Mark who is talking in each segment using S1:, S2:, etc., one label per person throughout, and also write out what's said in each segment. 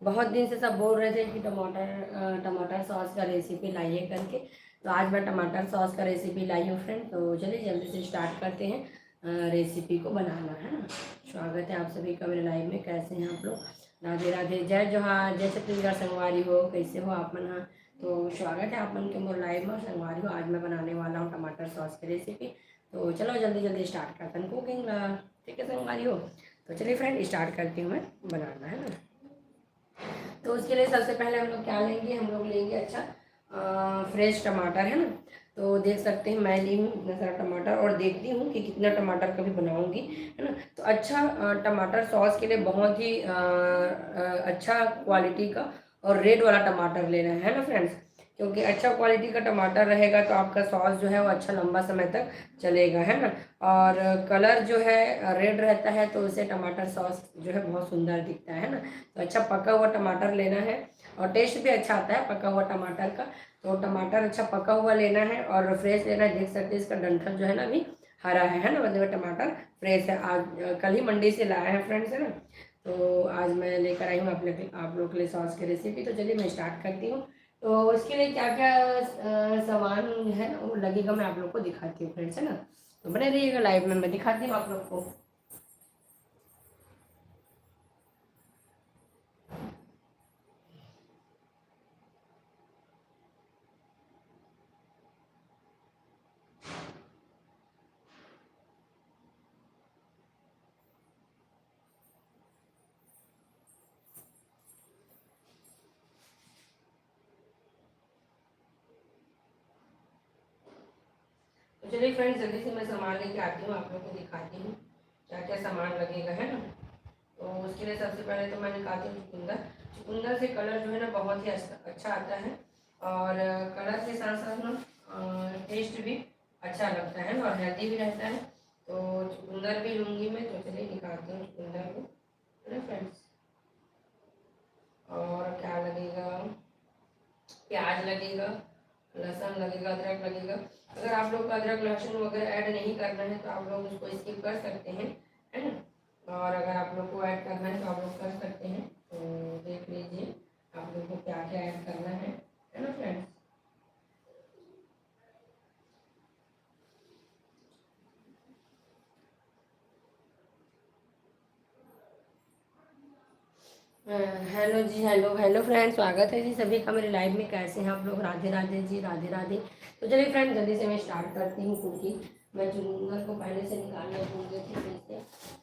S1: बहुत दिन से सब बोल रहे थे कि टमाटर सॉस का रेसिपी लाइए करके। तो आज मैं टमाटर सॉस का रेसिपी लाई हूँ फ्रेंड। तो चलिए जल्दी से स्टार्ट करते हैं रेसिपी को बनाना, है ना। स्वागत है आप सभी का मेरे लाइव में। कैसे हैं आप लोग? राधे राधे, जय जोहार, जय छत्तीसगढ़ संगवारी हो। कैसे हो आप मन? तो स्वागत है आप मन के मोर लाइव में संगवारी हो। आज मैं बनाने वाला हूँ टमाटर सॉस की रेसिपी। तो चलो जल्दी जल्दी स्टार्ट करते हैं कुकिंग ला। ठीक है संगवारी हो, तो चलिए फ्रेंड स्टार्ट करती हूँ मैं बनाना, है ना। तो उसके लिए सबसे पहले हम लोग क्या लेंगे, हम लोग लेंगे फ्रेश टमाटर, है ना। तो देख सकते हैं मैं ली हूँ इतना सारा टमाटर और देखती हूँ कि कितना टमाटर कभी बनाऊंगी, है ना। तो टमाटर सॉस के लिए बहुत ही अच्छा क्वालिटी का और रेड वाला टमाटर लेना है ना फ्रेंड्स। क्योंकि अच्छा क्वालिटी का टमाटर रहेगा तो आपका सॉस जो है वो अच्छा लंबा समय तक चलेगा, है ना। और कलर जो है रेड रहता है तो उससे टमाटर सॉस जो है बहुत सुंदर दिखता है ना। तो अच्छा पका हुआ टमाटर लेना है और टेस्ट भी अच्छा आता है पका हुआ टमाटर का। तो टमाटर अच्छा पका हुआ लेना है और फ्रेश लेना है। देख सकते हैं इसका डंठल जो है ना अभी हरा है ना, मतलब टमाटर फ्रेश है। आज कल ही मंडी से लाया है फ्रेंड्स, है ना। तो आज मैं लेकर आई हूँ आप लोग के लिए सॉस की रेसिपी। तो चलिए मैं स्टार्ट करती हूँ। तो उसके लिए क्या क्या सामान है वो लगेगा मैं आप लोग को दिखाती हूँ फ्रेंड्स, है ना। तो बने रहिएगा लाइव में, मैं दिखाती हूँ आप लोग को। तो चलिए फ्रेंड्स जल्दी से मैं सामान लेके आती हूँ, आप लोग को दिखाती हूँ क्या क्या सामान लगेगा, है ना। तो उसके लिए सबसे पहले तो मैं निकालती हूँ चुकंदर। चुकंदर से कलर जो है ना बहुत ही अच्छा आता है और कलर के साथ साथ ना टेस्ट भी अच्छा लगता है और हेल्दी भी रहता है। तो चुकंदर भी लूँगी मैं। तो चलिए निकालती हूँ चुकंदर को, है ना फ्रेंड्स। और क्या लगेगा, प्याज लगेगा, लहसुन लगेगा, अदरक लगेगा। अगर आप लोग को अदरक लहसुन वगैरह ऐड नहीं करना है तो आप लोग उसको स्किप कर सकते हैं, है ना। और अगर आप लोग को ऐड करना है तो आप लोग कर सकते हैं। तो देख लीजिए आप लोग को क्या क्या ऐड करना है ना फ्रेंड्स। हेलो जी, हेलो हेलो फ्रेंड्स, स्वागत है जी सभी का मेरे लाइव में। कैसे हैं आप लोग? राधे राधे जी, राधे राधे। तो चलिए फ्रेंड्स जल्दी से मैं स्टार्ट करती हूँ कुकिंग। मैं चुकंदर को पहले से निकालने भूल गई थी फ्रिज से,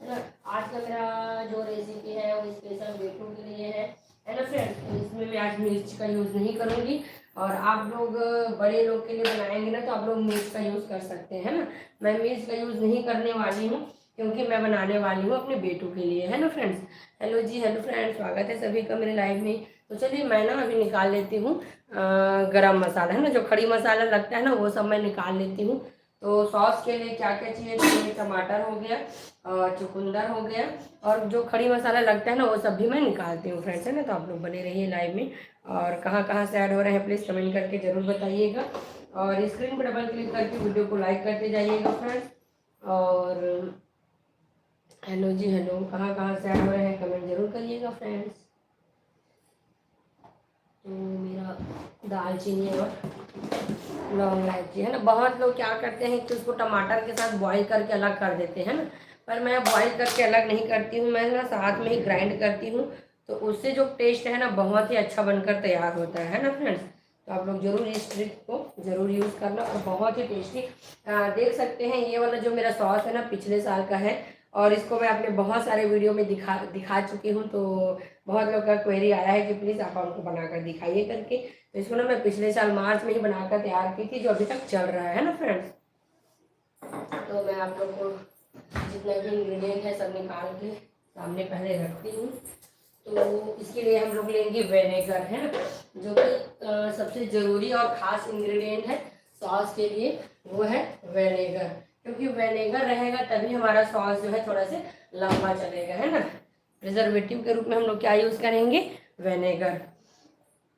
S1: है ना। आज का मेरा जो रेसिपी है वो स्पेशल बेटों के लिए है ना फ्रेंड्स। तो इसमें मैं आज मिर्च का यूज़ नहीं करूँगी और आप लोग बड़े लोग के लिए बनाएंगे ना तो आप लोग मिर्च का यूज़ कर सकते हैं, है ना। मैं मिर्च का यूज़ नहीं करने वाली हूँ क्योंकि मैं बनाने वाली हूँ अपने बेटों के लिए, है ना फ्रेंड्स। हेलो जी, हेलो फ्रेंड्स, स्वागत है सभी का मेरे लाइव में। तो चलिए मैं ना अभी निकाल लेती हूँ गरम मसाला, है ना। जो खड़ी मसाला लगता है ना वो सब मैं निकाल लेती हूँ। तो सॉस के लिए क्या क्या चाहिए, तो टमाटर हो गया और चुकंदर हो गया और जो खड़ी मसाला लगता है ना वो सब भी मैं निकालती हूँ फ्रेंड्स, है ना। तो आप लोग बने रहिए लाइव में और कहाँ कहाँ से ऐड हो रहे हैं प्लीज़ कमेंट करके ज़रूर बताइएगा और स्क्रीन पर डबल क्लिक करके वीडियो को लाइक करते जाइएगा फ्रेंड्स। और हेलो जी, हेलो, कहाँ कहाँ से आ रहे हैं कमेंट जरूर करिएगा फ्रेंड्स। तो मेरा दालचीनी और लौंग इलायची, है ना। बहुत लोग क्या करते हैं कि उसको टमाटर के साथ बॉईल करके अलग कर देते हैं ना, पर मैं बॉईल करके अलग नहीं करती हूँ। मैं ना साथ में ही ग्राइंड करती हूँ तो उससे जो टेस्ट है ना बहुत ही अच्छा बनकर तैयार होता है ना फ्रेंड्स। तो आप लोग जरूर इस ट्रिक को जरूर यूज़ करना और बहुत ही टेस्टी देख सकते हैं। ये वाला जो मेरा सॉस है ना पिछले साल का है और इसको मैं अपने बहुत सारे वीडियो में दिखा चुकी हूँ। तो बहुत लोग का क्वेरी आया है कि प्लीज़ आप हमको बनाकर दिखाइए करके। तो इसको ना मैं पिछले साल मार्च में ही बनाकर तैयार की थी जो अभी तक चल रहा है ना फ्रेंड्स। तो मैं आप लोग को जितने भी इंग्रेडिएंट है सब निकाल के सामने पहले रखती हूँ। तो इसके लिए हम लोग लेंगे वेनेगर, है ना, जो कि सबसे ज़रूरी और ख़ास इंग्रेडिएंट है सॉस के लिए, वो है वेनेगर। क्योंकि वेनेगर रहेगा तभी हमारा सॉस जो है थोड़ा से लंबा चलेगा, है ना। प्रिजर्वेटिव के रूप में हम लोग क्या यूज़ करेंगे, वेनेगर।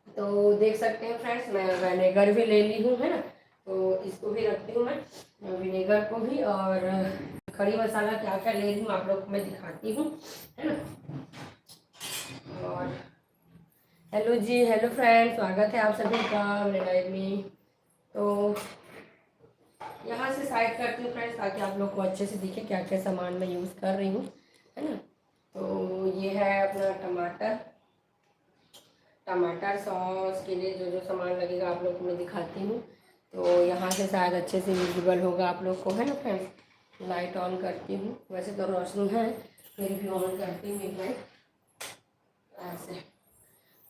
S1: तो देख सकते हैं फ्रेंड्स मैं वेनेगर भी ले ली हूँ, है ना। तो इसको भी रखती हूँ मैं विनेगर को भी। और खड़ी मसाला क्या क्या ले रही हूँ आप लोग को मैं दिखाती हूँ, है ना। और हेलो जी, हेलो फ्रेंड, स्वागत है आप सभी का मेरे लाइव में। तो यहाँ से साइड करती हूँ फ्रेंड्स, ताकि आप लोग को अच्छे से दिखे क्या क्या सामान मैं यूज़ कर रही हूँ, है ना। तो ये है अपना टमाटर, टमाटर सॉस के लिए जो जो सामान लगेगा आप लोग को मैं दिखाती हूँ। तो यहाँ से शायद अच्छे से विजिबल होगा आप लोग को, है ना फ्रेंड्स। लाइट ऑन करती हूँ, वैसे तो रोशनी है फिर भी ऑन करती हूँ एक लाइट ऐसे।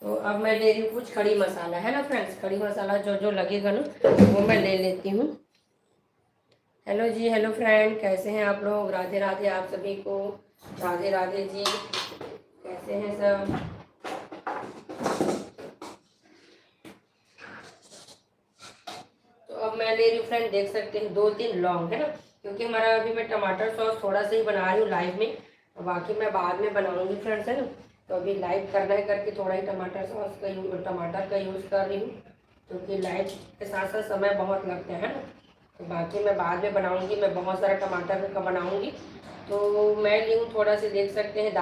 S1: तो अब मैं ले रही हूँ कुछ खड़ी मसाला, है ना फ्रेंड्स। खड़ी मसाला जो जो लगेगा ना वो मैं ले लेती हूँ। हेलो जी, हेलो फ्रेंड, कैसे हैं आप लोग। राधे राधे आप सभी को, राधे राधे जी, कैसे हैं सब। तो अब मैं ले रही हूँ फ्रेंड, देख सकते हैं 2-3 लौंग, है ना। क्योंकि हमारा अभी मैं टमाटर सॉस थोड़ा सा ही बना रही हूँ लाइव में, और बाकी मैं बाद में बनाऊंगी फ्रेंड्स, है ना। तो अभी लाइव करना है करके थोड़ा ही टमाटर सॉस का टमाटर का यूज़ कर रही हूँ, क्योंकि लाइव के साथ साथ समय बहुत लगता है ना। तो बाकी मैं बाद में बनाऊंगी, मैं बहुत सारा टमाटर का बनाऊंगी। तो मैं ली हूँ थोड़ा सा, देख सकते हैं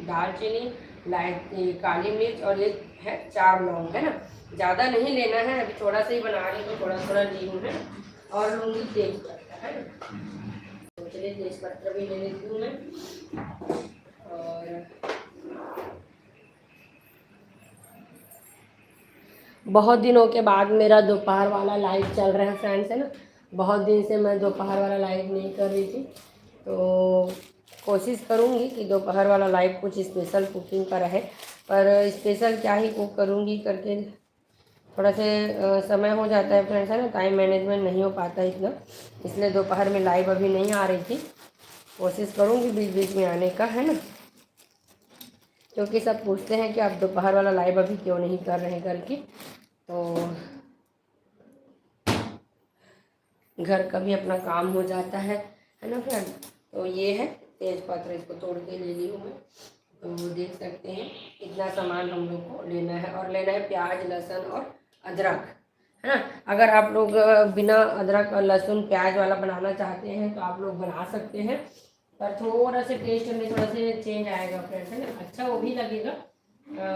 S1: दालचीनी, लाइट काली मिर्च, और ये है 4 लौंग, है ना। ज़्यादा नहीं लेना है, अभी थोड़ा सा ही बना रही हूँ तो थोड़ा थोड़ा ली हूँ, है। और लूँगी तेज पत्ता, है ना। तो चलिए तेज पत्ता भी ले लेती हूँ मैं। और बहुत दिनों के बाद मेरा दोपहर वाला लाइव चल रहा है फ्रेंड्स, है ना। बहुत दिन से मैं दोपहर वाला लाइव नहीं कर रही थी, तो कोशिश करूँगी कि दोपहर वाला लाइव कुछ स्पेशल कुकिंग का रहे। पर स्पेशल क्या ही कुक करूँगी करके थोड़ा से समय हो जाता है फ्रेंड्स, है ना। टाइम मैनेजमेंट नहीं हो पाता इतना, इसलिए दोपहर में लाइव अभी नहीं आ रही थी। कोशिश करूँगी बीच बीच में आने का, है ना। क्योंकि सब पूछते हैं कि आप दोपहर वाला लाइव अभी क्यों नहीं कर रहे हैं करके। तो घर का भी अपना काम हो जाता है ना फ्रेंड। तो ये है तेज पत्ता, इसको तोड़ के ले ली हूँ मैं। तो देख सकते हैं इतना सामान हम लोग को लेना है, और लेना है प्याज, लहसुन और अदरक, है ना। अगर आप लोग बिना अदरक और लहसुन प्याज वाला बनाना चाहते हैं तो आप लोग बना सकते हैं, पर थोड़ा से टेस्ट में थोड़ा से चेंज आएगा फ्रेंड्स, है ना। अच्छा वो भी लगेगा,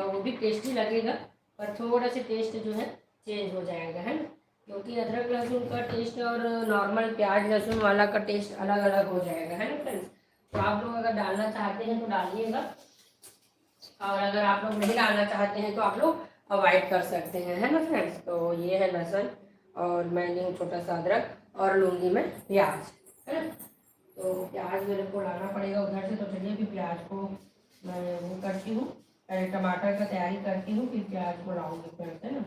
S1: वो भी टेस्टी लगेगा, पर थोड़ा से टेस्ट जो है चेंज हो जाएगा, है ना। क्योंकि अदरक लहसुन का टेस्ट और नॉर्मल प्याज लहसुन वाला का टेस्ट अलग अलग हो जाएगा, है ना फ्रेंड्स। तो आप लोग अगर डालना चाहते हैं तो डालिएगा, और अगर आप लोग नहीं डालना चाहते हैं तो आप लोग अवॉइड कर सकते हैं, है ना फ्रेंड्स। तो ये है लहसुन, और मैं ली हूँ छोटा सा अदरक, और लूँगी मैं प्याज, है ना। तो प्याज मेरे को लाना पड़ेगा उधर से, तो चलिए अभी प्याज को मैं वो करती हूँ, पहले टमाटर का तैयारी करती हूँ फिर प्याज को लाऊंगी फ्रेंड्स, है ना।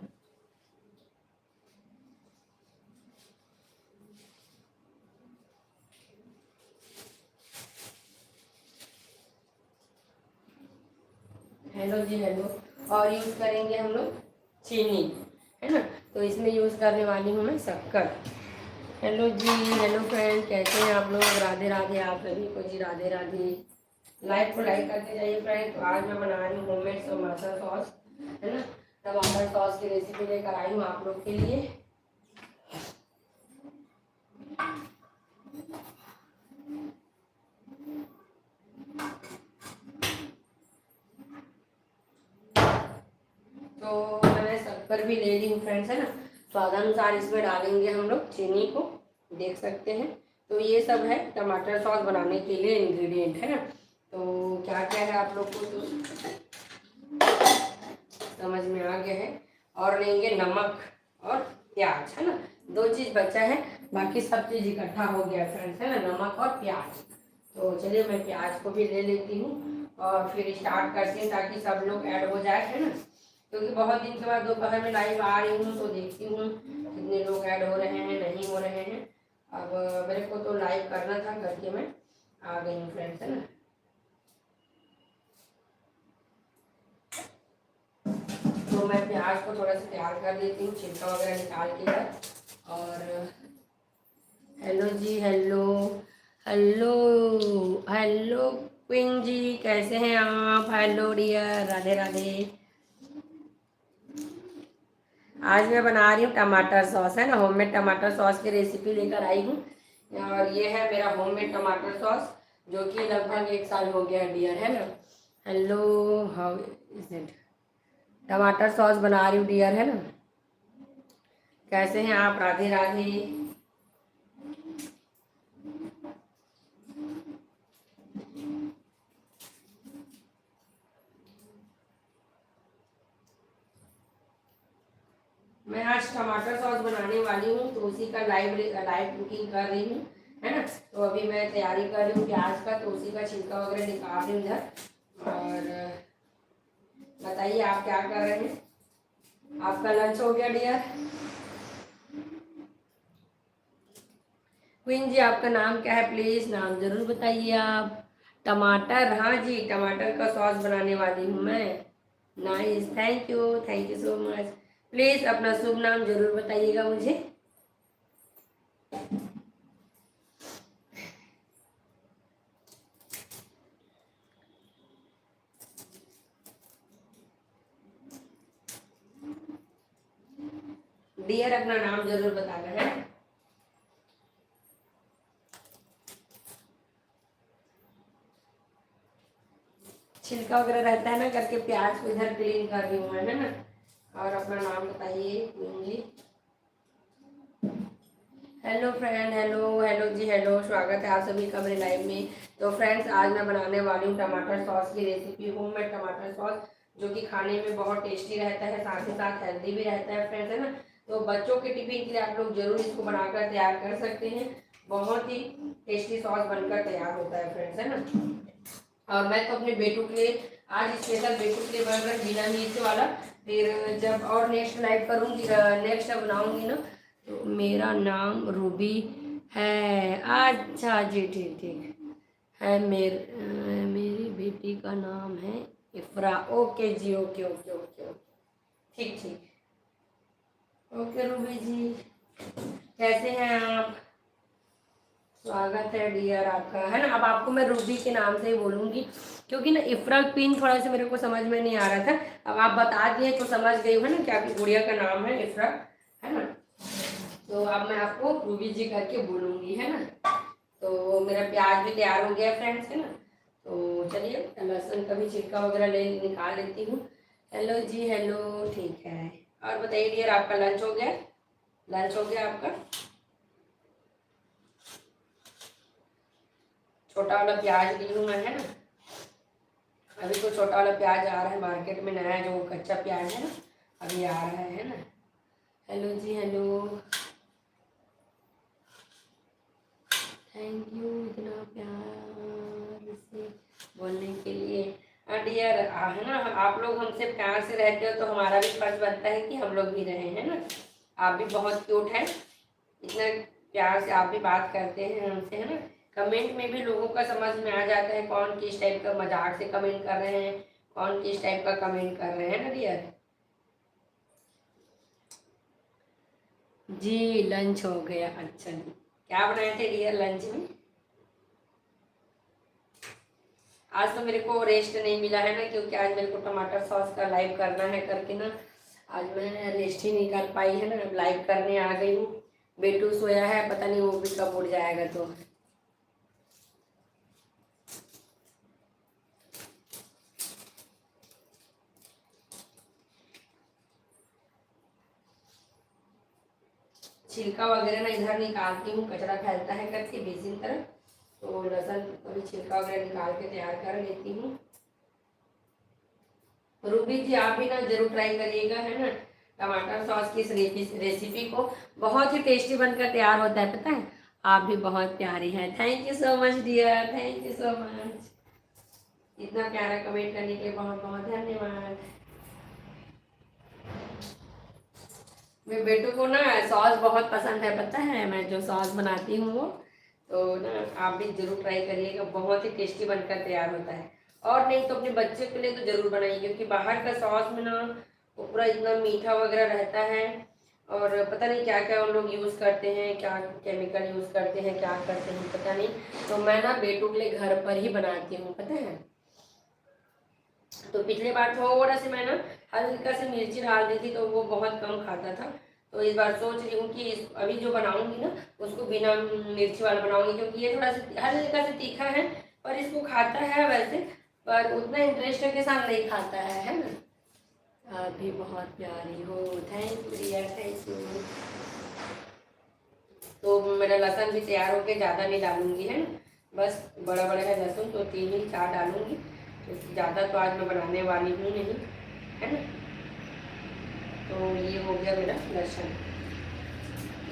S1: हेलो जी, हेलो। और यूज़ करेंगे हम लोग चीनी, है ना। तो इसमें यूज़ करने वाली हूँ मैं शक्कर। हेलो जी, हेलो फ्रेंड, कैसे हैं आप लोग। राधे राधे आप सभी को जी, राधे राधे। लाइक को लाइक करते जाइए फ्रेंड। तो आज मैं बना रही हूँ होममेड टमाटर सॉस, है ना। टमाटर सॉस की रेसिपी लेकर आई हूँ आप लोग के लिए। तो मैं शक्कर भी ले रही हूँ फ्रेंड्स, है ना। स्वादानुसार इसमें डालेंगे हम लोग चीनी को, देख सकते हैं। तो ये सब है टमाटर सॉस बनाने के लिए इंग्रेडिएंट, है ना। तो क्या क्या है आप लोग को तो समझ में आ गया है। और लेंगे नमक और प्याज, है ना। 2 चीज़ बचा है, बाकी सब चीज़ इकट्ठा हो गया फ्रेंड्स, है ना, नमक और प्याज। तो चलिए मैं प्याज को भी ले लेती हूँ और फिर स्टार्ट करते हैं, ताकि सब लोग ऐड हो जाए, है ना। क्योंकि बहुत दिन के बाद दोपहर में लाइव आ रही हूँ, तो देखती हूँ कितने लोग ऐड हो रहे हैं नहीं हो रहे हैं। अब मेरे को तो लाइव करना था करके मैं आ गई हूँ फ्रेंड्स, है ना। तो मैं प्याज को थोड़ा सा तैयार कर लेती हूँ, छिलका वगैरह निकाल के। और हेलो जी, हेलो, हेलो, हेलो क्वीन जी, कैसे हैं आप। Hello dear, Radhe Radhe. आज मैं बना रही हूँ टमाटर सॉस, है ना। होममेड टमाटर सॉस की रेसिपी लेकर आई हूँ, और ये है मेरा होममेड टमाटर सॉस, जो कि लगभग 1 साल हो गया है डियर, है ना। Hello, how is it. टमाटर सॉस बना रही हूँ डियर, है ना। कैसे हैं आप? राधे राधे। मैं आज टमाटर सॉस बनाने वाली हूँ, तो उसी का लाइव लाइव कुकिंग कर रही हूँ, है ना। तो अभी मैं तैयारी कर रही हूँ प्याज का, तो उसी का छिलका वगैरह निकाल रही हूँ इधर। और बताइए आप क्या कर रहे हैं? आपका लंच हो गया डियर? क्वीन जी आपका नाम क्या है? प्लीज नाम जरूर बताइए आप। टमाटर, हाँ जी, टमाटर का सॉस बनाने वाली हूँ मैं। Nice, thank you so much. Please अपना शुभ नाम जरूर बताइएगा मुझे। डियर अपना नाम जरूर बताना है। छिलका वगैरह रहता है ना करके प्याज को इधर क्लीन कर रही हूँ, है ना। और अपना नाम बताइए क्वीन जी। हेलो फ्रेंड, हेलो हेलो जी, हेलो, स्वागत है आप सभी का मेरे लाइव में। तो फ्रेंड्स, आज मैं बनाने वाली हूँ टमाटर सॉस की रेसिपी, होममेड टमाटर सॉस, जो कि खाने में बहुत टेस्टी रहता है, साथ ही साथ हेल्दी भी रहता है फ्रेंड्स, है ना। तो बच्चों के टिफिन के लिए आप लोग जरूर इसको बनाकर तैयार कर सकते हैं। बहुत ही टेस्टी सॉस बनकर तैयार होता है फ्रेंड्स, है ना। और मैं तो अपने बेटू के लिए आज स्पेशल बेटू के लिए बन रहा है बिना मिर्च वाला। फिर जब और नेक्स्ट लाइव करूँगी, नेक्स्ट बनाऊँगी ना, तो मेरा नाम रूबी है। अच्छा जी, ठीक ठीक है। मेरी बेटी का नाम है इफ्रा। ओके जी, ओके ओके ओके ओके, ठीक ठीक। ओके रूबी जी, कैसे हैं आप? स्वागत है डियर आपका, है ना। अब आपको मैं रूबी के नाम से ही बोलूँगी, क्योंकि ना इफ्रा क्वीन थोड़ा सा मेरे को समझ में नहीं आ रहा था। अब आप बता दिए तो समझ गई हूँ, है ना, कि आपकी गुड़िया का नाम है इफ्रा, है ना। तो अब मैं आपको रूबी जी करके बोलूँगी, है ना। तो मेरा प्याज भी तैयार हो गया फ्रेंड्स, है ना। तो चलिए लहसुन का भी छिलका वगैरह निकाल लेती हूँ। हेलो जी, हेलो, ठीक है। और बताइए डियर, आपका लंच हो गया? लंच हो गया आपका? छोटा वाला प्याज ली हूँ मैं, है ना। अभी तो छोटा वाला प्याज आ रहा है मार्केट में, नया जो कच्चा प्याज है ना, अभी आ रहा है ना। हेलो जी, हेलो, थैंक यू इतना प्यार से बोलने के लिए। डियर, है ना, आप लोग हमसे प्यार से रहते हो तो हमारा भी फर्ज बनता है कि हम लोग भी रहें, है ना। आप भी बहुत क्यूट हैं, इतना प्यार से आप भी बात करते हैं हमसे, है ना। कमेंट में भी लोगों का समझ में आ जाता है कौन किस टाइप का मजाक से कमेंट कर रहे हैं, कौन किस टाइप का कमेंट कर रहे हैं ना डियर। जी लंच हो गया। अच्छा जी, क्या बनाए थे डियर लंच में? आज तो मेरे को रेस्ट नहीं मिला है ना, क्योंकि आज मेरे को टमाटर सॉस का लाइव करना है करके ना, आज मैं रेस्ट ही नहीं कर पाई, है ना। लाइव करने आ गई हूँ। बेटू सोया है, पता नहीं वो भी कब उठ जाएगा। तो छिलका वगैरह ना इधर निकालती हूँ, कचरा फैलता है करके बेसिन तरफ, तो लहसुन अभी छिलका वगैरह निकाल के तैयार कर लेती हूँ। रूबी जी आप भी ना जरूर ट्राई करिएगा, है ना, टमाटर सॉस की इस रेसिपी को। बहुत ही टेस्टी बनकर तैयार होता है, पता है। आप भी बहुत प्यारी हैं। Thank you so much dear, thank you so much. इतना प्यारा कमेंट करने के लिए बहुत बहुत धन्यवाद। मेरे बेटू को ना सॉस बहुत पसंद है, पता है, मैं जो सॉस बनाती हूँ वो। तो ना आप भी जरूर ट्राई करिएगा, बहुत ही टेस्टी बनकर तैयार होता है। और नहीं तो अपने बच्चे के लिए तो जरूर बनाइए, क्योंकि बाहर का सॉस में ना वो पूरा इतना मीठा वगैरह रहता है, और पता नहीं क्या क्या उन लोग यूज़ करते हैं, क्या केमिकल यूज़ करते हैं, क्या करते हैं पता नहीं। तो मैं ना बेटू के लिए घर पर ही बनाती हूँ, पता है। तो पिछले बार थोड़ा सा मैं ना हल्का से मिर्ची डाल दी थी, तो वो बहुत कम खाता था। तो इस बार सोच रही हूँ कि अभी जो बनाऊंगी ना उसको बिना मिर्ची वाला बनाऊंगी, क्योंकि ये थोड़ा सा हल्का से तीखा है, पर इसको खाता है वैसे, पर उतना इंटरेस्ट के साथ नहीं खाता है ना। भी बहुत प्यारी हो। Thank you Riya, thank you. तो मेरा लहसुन भी तैयार होके, ज़्यादा नहीं डालूंगी है ना, बस बड़ा बड़ा है लहसुन, तो 3 ही 4 डालूंगी, तो ज़्यादा तो आज मैं बनाने वाली हूँ नहीं, है ना। तो ये हो गया मेरा लहसुन,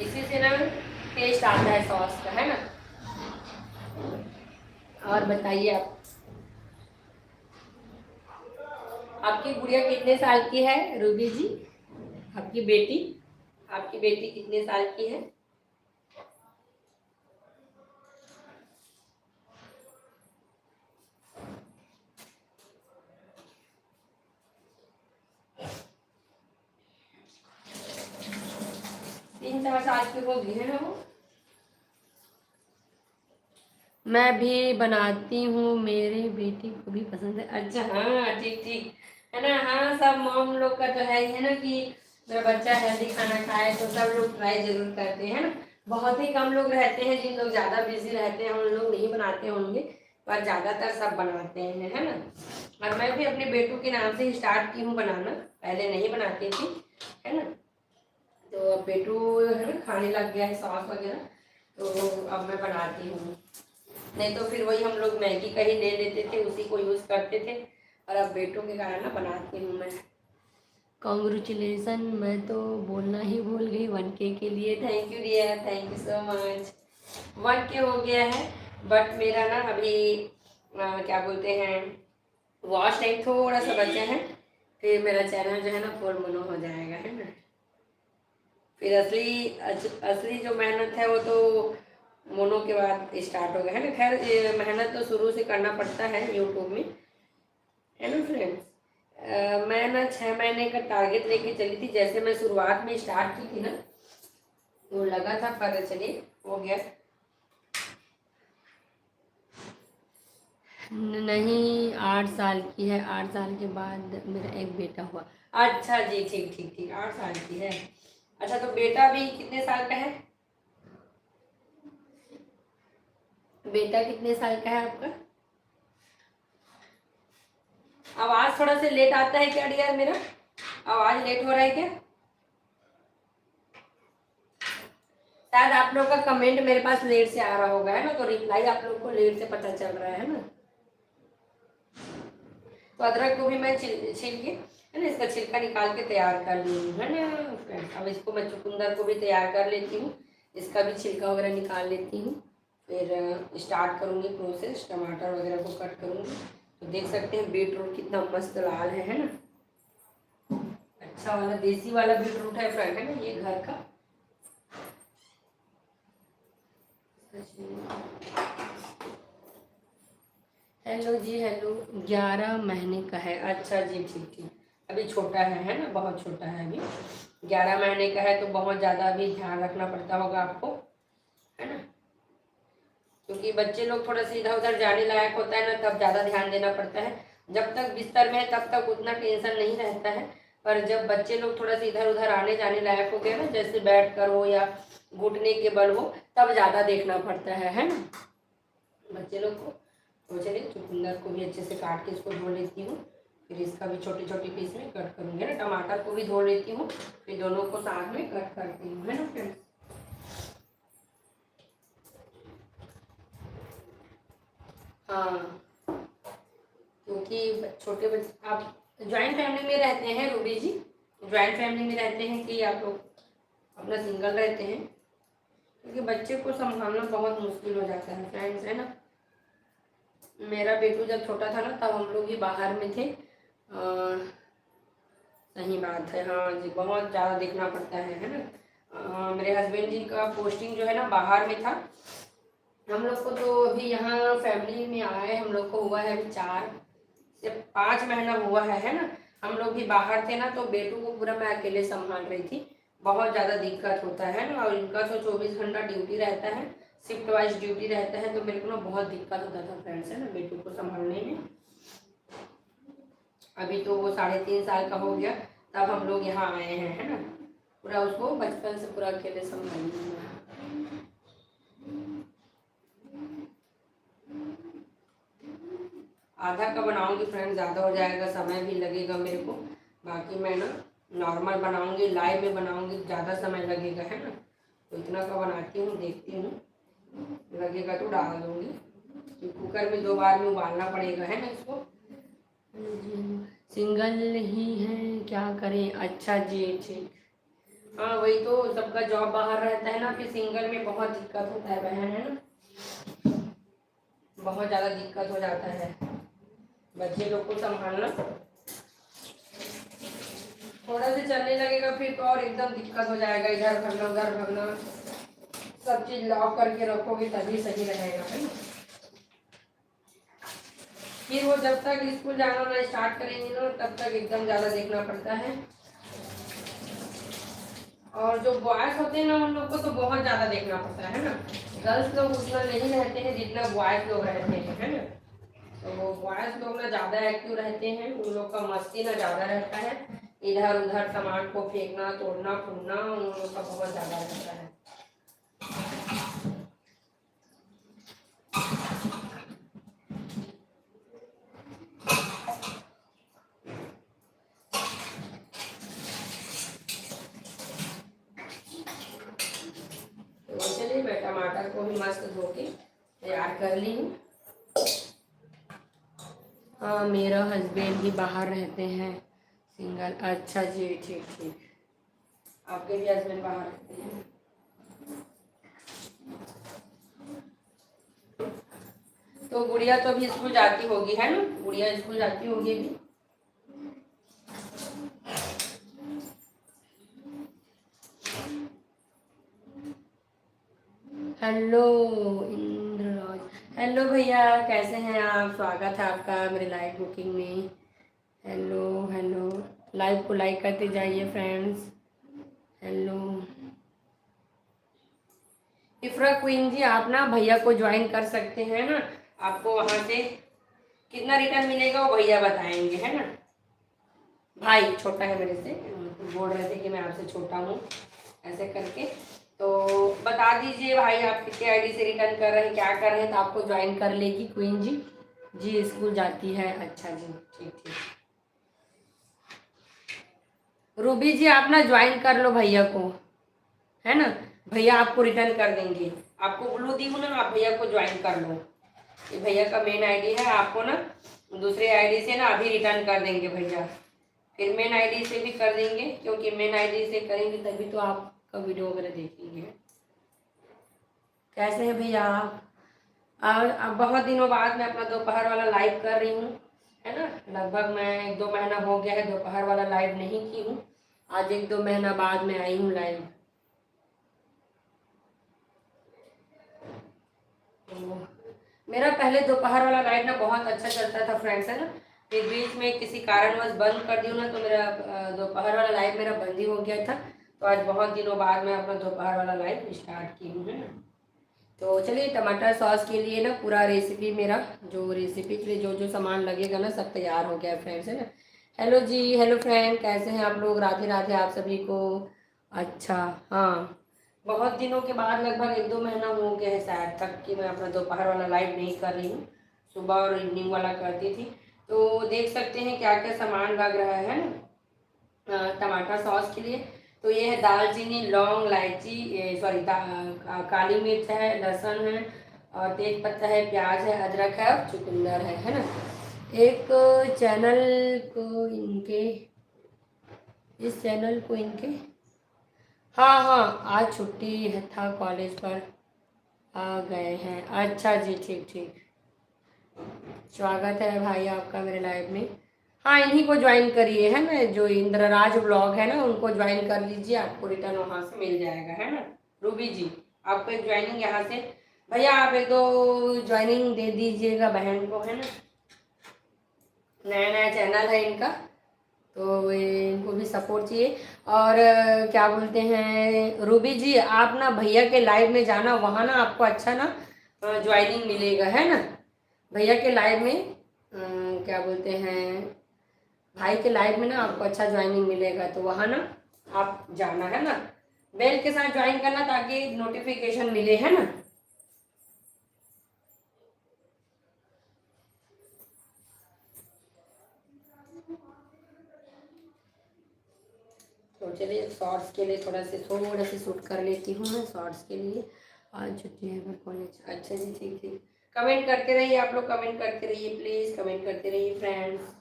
S1: इसी से ना टेस्ट आता है सॉस का, है ना। और बताइए आप, आपकी गुड़िया कितने साल की है रूबी जी? आपकी बेटी, आपकी बेटी कितने साल की है? तीन चार साल की होगी है ना वो। मैं भी बनाती हूँ, मेरे बेटी को भी पसंद है। अच्छा हाँ, ठीक ठीक है ना। हाँ, सब मॉम लोग का तो है ही है ना कि मेरा बच्चा हेल्दी खाना खाए, तो सब लोग ट्राई जरूर करते हैं ना। बहुत ही कम लोग रहते हैं जिन लोग ज़्यादा बिजी रहते हैं, उन लोग नहीं बनाते होंगे, पर ज़्यादातर सब बनाते हैं, है ना। और मैं भी अपने बेटों के नाम से ही स्टार्ट की हूँ बनाना, पहले नहीं बनाती थी, है ना। तो अब बेटू है ना खाने लग गया है सॉस वगैरह, तो अब मैं बनाती हूँ। नहीं तो फिर वही हम लोग मैगी का ही ले लेते थे, उसी को यूज़ करते थे, और अब बेटों के कारण ना बनाती हूँ मैं। कॉन्ग्रेचुलेसन, मैं तो बोलना ही भूल गई 1K के लिए। Thank you dear, thank you so much. 1K हो गया है, बट मेरा ना अभी क्या बोलते हैं, वॉच टाइम थोड़ा सा बचा है, फिर मेरा चैनल जो है ना 4 मोनो हो जाएगा, है ना। फिर असली जो मेहनत है वो तो मोनो के बाद स्टार्ट हो गया, है ना। खैर मेहनत तो शुरू से करना पड़ता है यूट्यूब में, है ना फ्रेंड्स। मैं ना 6 महीने का टारगेट लेके चली थी, जैसे मैं शुरुआत में स्टार्ट की थी ना, वो लगा था, पर चलिए हो गया। नहीं, 8 साल की है, 8 साल के बाद मेरा एक बेटा हुआ। अच्छा जी, ठीक ठीक ठीक, 8 साल की है। अच्छा, तो बेटा भी कितने साल का है? बेटा कितने साल का है आपका? आवाज थोड़ा सा लेट आता है क्या डियर मेरा? आवाज लेट हो रहा है क्या? शायद आप लोग का कमेंट मेरे पास लेट से आ रहा होगा, है ना, तो रिप्लाई आप लोग को लेट से पता चल रहा है ना। तो अदरक को भी मैं छील के, है ना, इसका छिलका निकाल के तैयार कर ली हूँ, है ना फ्रेंड। अब इसको मैं चुकंदर को भी तैयार कर लेती हूँ, इसका भी छिलका वगैरह निकाल लेती हूँ, फिर स्टार्ट करूँगी प्रोसेस, टमाटर वगैरह को कट करूँगी। तो देख सकते हैं बीटरूट कितना मस्त लाल है ना। अच्छा वाला देसी वाला बीटरूट है फ्रेंड, है ना, ये घर का। हेलो जी, हेलो। 11 महीने का है, अच्छा जी, ठीक ठीक। अभी छोटा है ना, बहुत छोटा है अभी। 11 महीने का है तो बहुत ज़्यादा अभी ध्यान रखना पड़ता होगा आपको, है ना, क्योंकि बच्चे लोग थोड़ा सा इधर उधर जाने लायक होता है ना, तब ज़्यादा ध्यान देना पड़ता है। जब तक बिस्तर में है तब तक उतना टेंशन नहीं रहता है, पर जब बच्चे लोग थोड़ा सा इधर उधर आने जाने लायक हो गए ना, जैसे बैठ कर हो या घुटने के बल हो, तब ज़्यादा देखना पड़ता है ना बच्चे लोग को। तो चलिए चुकंदर को भी अच्छे से काट के इसको धो लेती हूँ, फिर इसका भी छोटे छोटे पीस में कट करूँगी ना। टमाटर को भी धो लेती हूँ, फिर दोनों को साथ में कट करती हूँ, है ना फ्रेंड्स। हाँ, क्योंकि छोटे बच्चे, आप ज्वाइंट फैमिली में रहते हैं रूबी जी? ज्वाइंट फैमिली में रहते हैं कि आप लोग अपना सिंगल रहते हैं? क्योंकि बच्चे को संभालना बहुत मुश्किल हो जाता है फ्रेंड्स, है ना। मेरा बेटू जब छोटा था ना, तब हम लोग भी बाहर में थे। सही बात है, हाँ जी, बहुत ज़्यादा देखना पड़ता है ना। मेरे हस्बैंड जी का पोस्टिंग जो है ना बाहर में था। हम लोग को तो अभी यहाँ फैमिली में आए, हम लोग को हुआ है अभी 4 से 5 महीना हुआ है ना। हम लोग भी बाहर थे ना, तो बेटू को पूरा मैं अकेले संभाल रही थी। बहुत ज़्यादा दिक्कत होता है ना, और इनका तो 24 घंटा ड्यूटी रहता है, शिफ्ट वाइज ड्यूटी रहता है, तो मेरे को ना बहुत दिक्कत होता था फ्रेंड्स, है ना, बेटू को संभालने में। अभी तो वो 3.5 साल का हो गया, तब हम लोग यहाँ आए हैं, है ना। पूरा उसको बचपन से पूरा अकेले संभालना। आधा का बनाऊंगी फ्रेंड, ज़्यादा हो जाएगा, समय भी लगेगा मेरे को बाकी मैं ना नॉर्मल बनाऊंगी, लाइव में बनाऊंगी, ज़्यादा समय लगेगा है ना, तो इतना का बनाती हूँ, देखती हूँ, लगेगा तो डाल दूँगी। तो कुकर में 2 बार में उबालना पड़ेगा है ना इसको। सिंगल ही है क्या करें, अच्छा जी ठीक। हाँ वही तो, सबका जॉब बाहर रहता है ना, फिर सिंगल में बहुत दिक्कत होता है बहन है ना, बहुत ज़्यादा दिक्कत हो जाता है बच्चे लोग को संभालना। थोड़ा से चलने लगेगा फिर तो और एकदम दिक्कत हो जाएगा, इधर भगना उधर भगना, सब चीज़ लॉक करके रखोगे तभी सही रहेगा है ना। फिर वो जब तक स्कूल जाना ना स्टार्ट करेंगे ना तब तक एकदम ज़्यादा देखना पड़ता है। और जो बॉयज़ होते हैं ना उन लोग को तो बहुत ज़्यादा देखना पड़ता है ना, गर्ल्स लोग उतना नहीं रहते हैं जितना बॉयज़ लोग रहते हैं है ना। तो बॉयज़ लोग ना ज़्यादा एक्टिव रहते हैं, उन लोग का मस्ती ना ज़्यादा रहता है, इधर उधर सामान को फेंकना तोड़ना फूटना उन लोग का बहुत ज़्यादा रहता है। तो चलिए मैं टमाटर को भी मस्त धो के तैयार कर ली हूँ। हाँ मेरा हस्बैंड भी बाहर रहते हैं, सिंगल, अच्छा जी ठीक ठीक, आपके भी हस्बैंड बाहर रहते हैं। तो गुड़िया तो अभी स्कूल जाती होगी है ना, गुड़िया स्कूल जाती होगी अभी। हेलो इंद्रराज, हेलो भैया कैसे हैं आप, स्वागत है आपका मेरे लाइव बुकिंग में। हेलो हेलो, लाइव को लाइक करते जाइए फ्रेंड्स। हेलो इफ्रा क्वीन जी, आप ना भैया को ज्वाइन कर सकते हैं ना, आपको वहाँ से कितना रिटर्न मिलेगा वो भैया बताएंगे है ना। भाई छोटा है मेरे से, बोल रहे थे कि मैं आपसे छोटा हूँ ऐसे करके, तो बता दीजिए भाई आप कितने आईडी से रिटर्न कर रहे हैं क्या कर रहे हैं, तो आपको ज्वाइन कर लेगी क्वीन जी। जी स्कूल जाती है, अच्छा जी ठीक ठीक। रूबी जी आप ना ज्वाइन कर लो भैया को है ना, भैया आपको रिटर्न कर देंगे, आपको ब्लू दी हूँ ना, आप भैया को ज्वाइन कर लो। ये भैया का मेन आईडी है, आपको ना दूसरे आईडी से ना अभी रिटर्न कर देंगे भैया, फिर मेन आईडी से भी कर देंगे, क्योंकि मेन आईडी से करेंगे तभी तो आपका वीडियो वगैरह देखेंगे। कैसे हैं भैया आप? और अब बहुत दिनों बाद मैं अपना दोपहर वाला लाइव कर रही हूँ है ना, लगभग मैं 1-2 महीना हो गया है दोपहर वाला लाइव नहीं की हूँ, आज 1-2 महीना बाद में आई हूँ लाइव। तो मेरा पहले दोपहर वाला लाइव ना बहुत अच्छा चलता था फ्रेंड्स है ना, फिर बीच में किसी कारणवश बंद कर दी ना, तो मेरा दोपहर वाला लाइव मेरा बंद ही हो गया था, तो आज बहुत दिनों बाद मैं अपना दोपहर वाला लाइव स्टार्ट की हूँ है ना। तो चलिए टमाटर सॉस के लिए ना पूरा रेसिपी मेरा, जो रेसिपी के लिए जो जो सामान लगेगा ना सब तैयार हो गया है फ्रेंड्स है ना। हेलो जी, हेलो फ्रेंड कैसे हैं आप लोग, राधे राधे आप सभी को। अच्छा हाँ, बहुत दिनों के बाद लगभग 1-2 महीना हो गया है शायद तक कि मैं अपना दोपहर वाला लाइव नहीं कर रही हूँ, सुबह और इवनिंग वाला करती थी। तो देख सकते हैं क्या क्या सामान लग रहा है ना टमाटर सॉस के लिए। तो ये है दालचीनी लौंग इलायची, सॉरी काली मिर्च है, लहसुन है और तेज पत्ता है, प्याज है, अदरक है और चुकंदर है ना। एक चैनल को इनके, इस चैनल को इनके, हाँ हाँ आज छुट्टी है था कॉलेज पर आ गए हैं, अच्छा जी ठीक ठीक, स्वागत है भाई आपका मेरे लाइव में। हाँ इन्हीं को ज्वाइन करिए है ना, जो इंद्रराज ब्लॉग है ना उनको ज्वाइन कर लीजिए, आपको रिटर्न वहाँ से मिल जाएगा है ना। रूबी जी आपको एक ज्वाइनिंग यहाँ से, भैया आप 1-2 ज्वाइनिंग दे दीजिएगा बहन को है ना, नया नया चैनल है इनका, तो इनको भी सपोर्ट चाहिए। और क्या बोलते हैं रूबी जी, आप ना भैया के लाइव में जाना, वहाँ ना आपको अच्छा ना ज्वाइनिंग मिलेगा है ना, भैया के लाइव में क्या बोलते हैं भाई के लाइव में ना आपको अच्छा ज्वाइनिंग मिलेगा, तो वहाँ ना आप जाना है ना, बेल के साथ ज्वाइन करना ताकि नोटिफिकेशन मिले है ना। तो चलिए शॉर्ट्स के लिए थोड़ा से शूट कर लेती हूँ मैं शॉर्ट्स के लिए। आज छुट्टी है पर कॉलेज। अच्छा जी, ठीक ठीक। कमेंट करते रहिए आप लोग, कमेंट करते रहिए प्लीज़, कमेंट करते रहिए friends.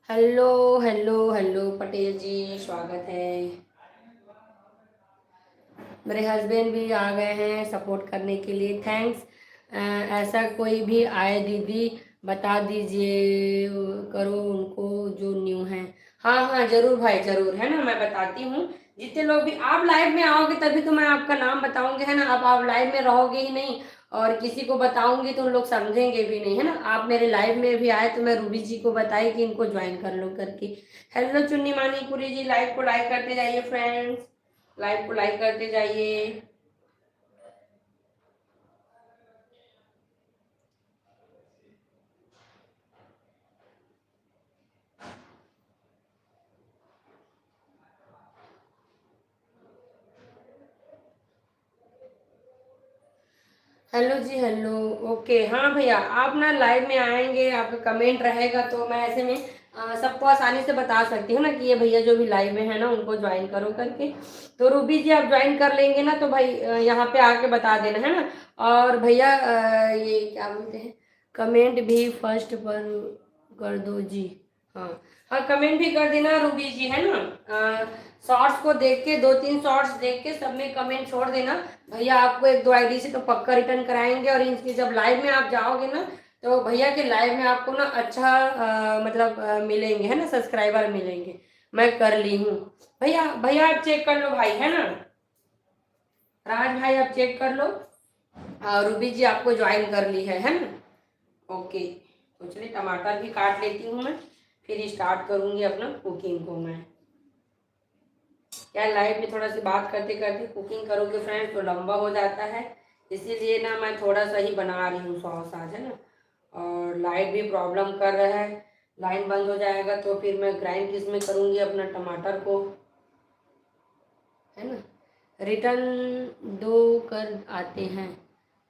S1: Hello hello hello Patel ji, स्वागत है। मेरे हस्बैंड भी आ गए हैं सपोर्ट करने के लिए, थैंक्स। ऐसा कोई भी आए दीदी बता दीजिए करो उनको जो न्यू है। हाँ हाँ जरूर भाई जरूर, है ना, मैं बताती हूँ। जितने लोग भी आप लाइव में आओगे तभी तो मैं आपका नाम बताऊंगी, है ना। आप लाइव में रहोगे ही नहीं और किसी को बताऊंगी तो उन लोग समझेंगे भी नहीं, है ना। आप मेरे लाइव में भी आए तो मैं रूबी जी को बताई कि इनको ज्वाइन कर लो करके। हेलो चुन्नी मानीपुरी जी, लाइव को लाइक करते जाइए फ्रेंड्स, लाइव को लाइक करते जाइए। हेलो जी हेलो। ओके हाँ भैया, आप ना लाइव में आएंगे, आपका कमेंट रहेगा तो मैं ऐसे में सबको आसानी से बता सकती हूँ ना कि ये भैया जो भी लाइव में है ना उनको ज्वाइन करो करके। तो रूबी जी आप ज्वाइन कर लेंगे ना तो भाई यहाँ पे आके बता देना, है ना। और भैया ये क्या बोलते हैं, कमेंट भी फर्स्ट पर कर दो जी। हाँ हाँ, कमेंट भी कर देना रूबी जी, है ना। शॉर्ट्स को देख के, 2-3 शॉर्ट्स देख के सब में कमेंट छोड़ देना। भैया आपको 1-2 आईडी से तो पक्का रिटर्न कराएंगे। और इनकी जब लाइव में आप जाओगे ना तो भैया के लाइव में आपको ना अच्छा मतलब मिलेंगे, है ना, सब्सक्राइबर मिलेंगे। मैं कर ली हूँ। भैया भैया आप चेक कर लो भाई, है ना। राज भाई आप चेक कर लो। रूबी जी आपको ज्वाइन कर ली है ना। ओके, तो चलिए टमाटर भी काट लेती हूँ मैं, फिर स्टार्ट करूँगी अपना कुकिंग को मैं। क्या लाइव में थोड़ा सी बात करते करते कुकिंग करोगे फ्रेंड्स तो लंबा हो जाता है, इसीलिए ना मैं थोड़ा सा ही बना रही हूँ सॉस आज, है ना। और लाइट भी प्रॉब्लम कर रहा है, लाइन बंद हो जाएगा तो फिर मैं ग्राइंड किस में करूँगी अपना टमाटर को, है ना। रिटर्न दो कर आते हैं।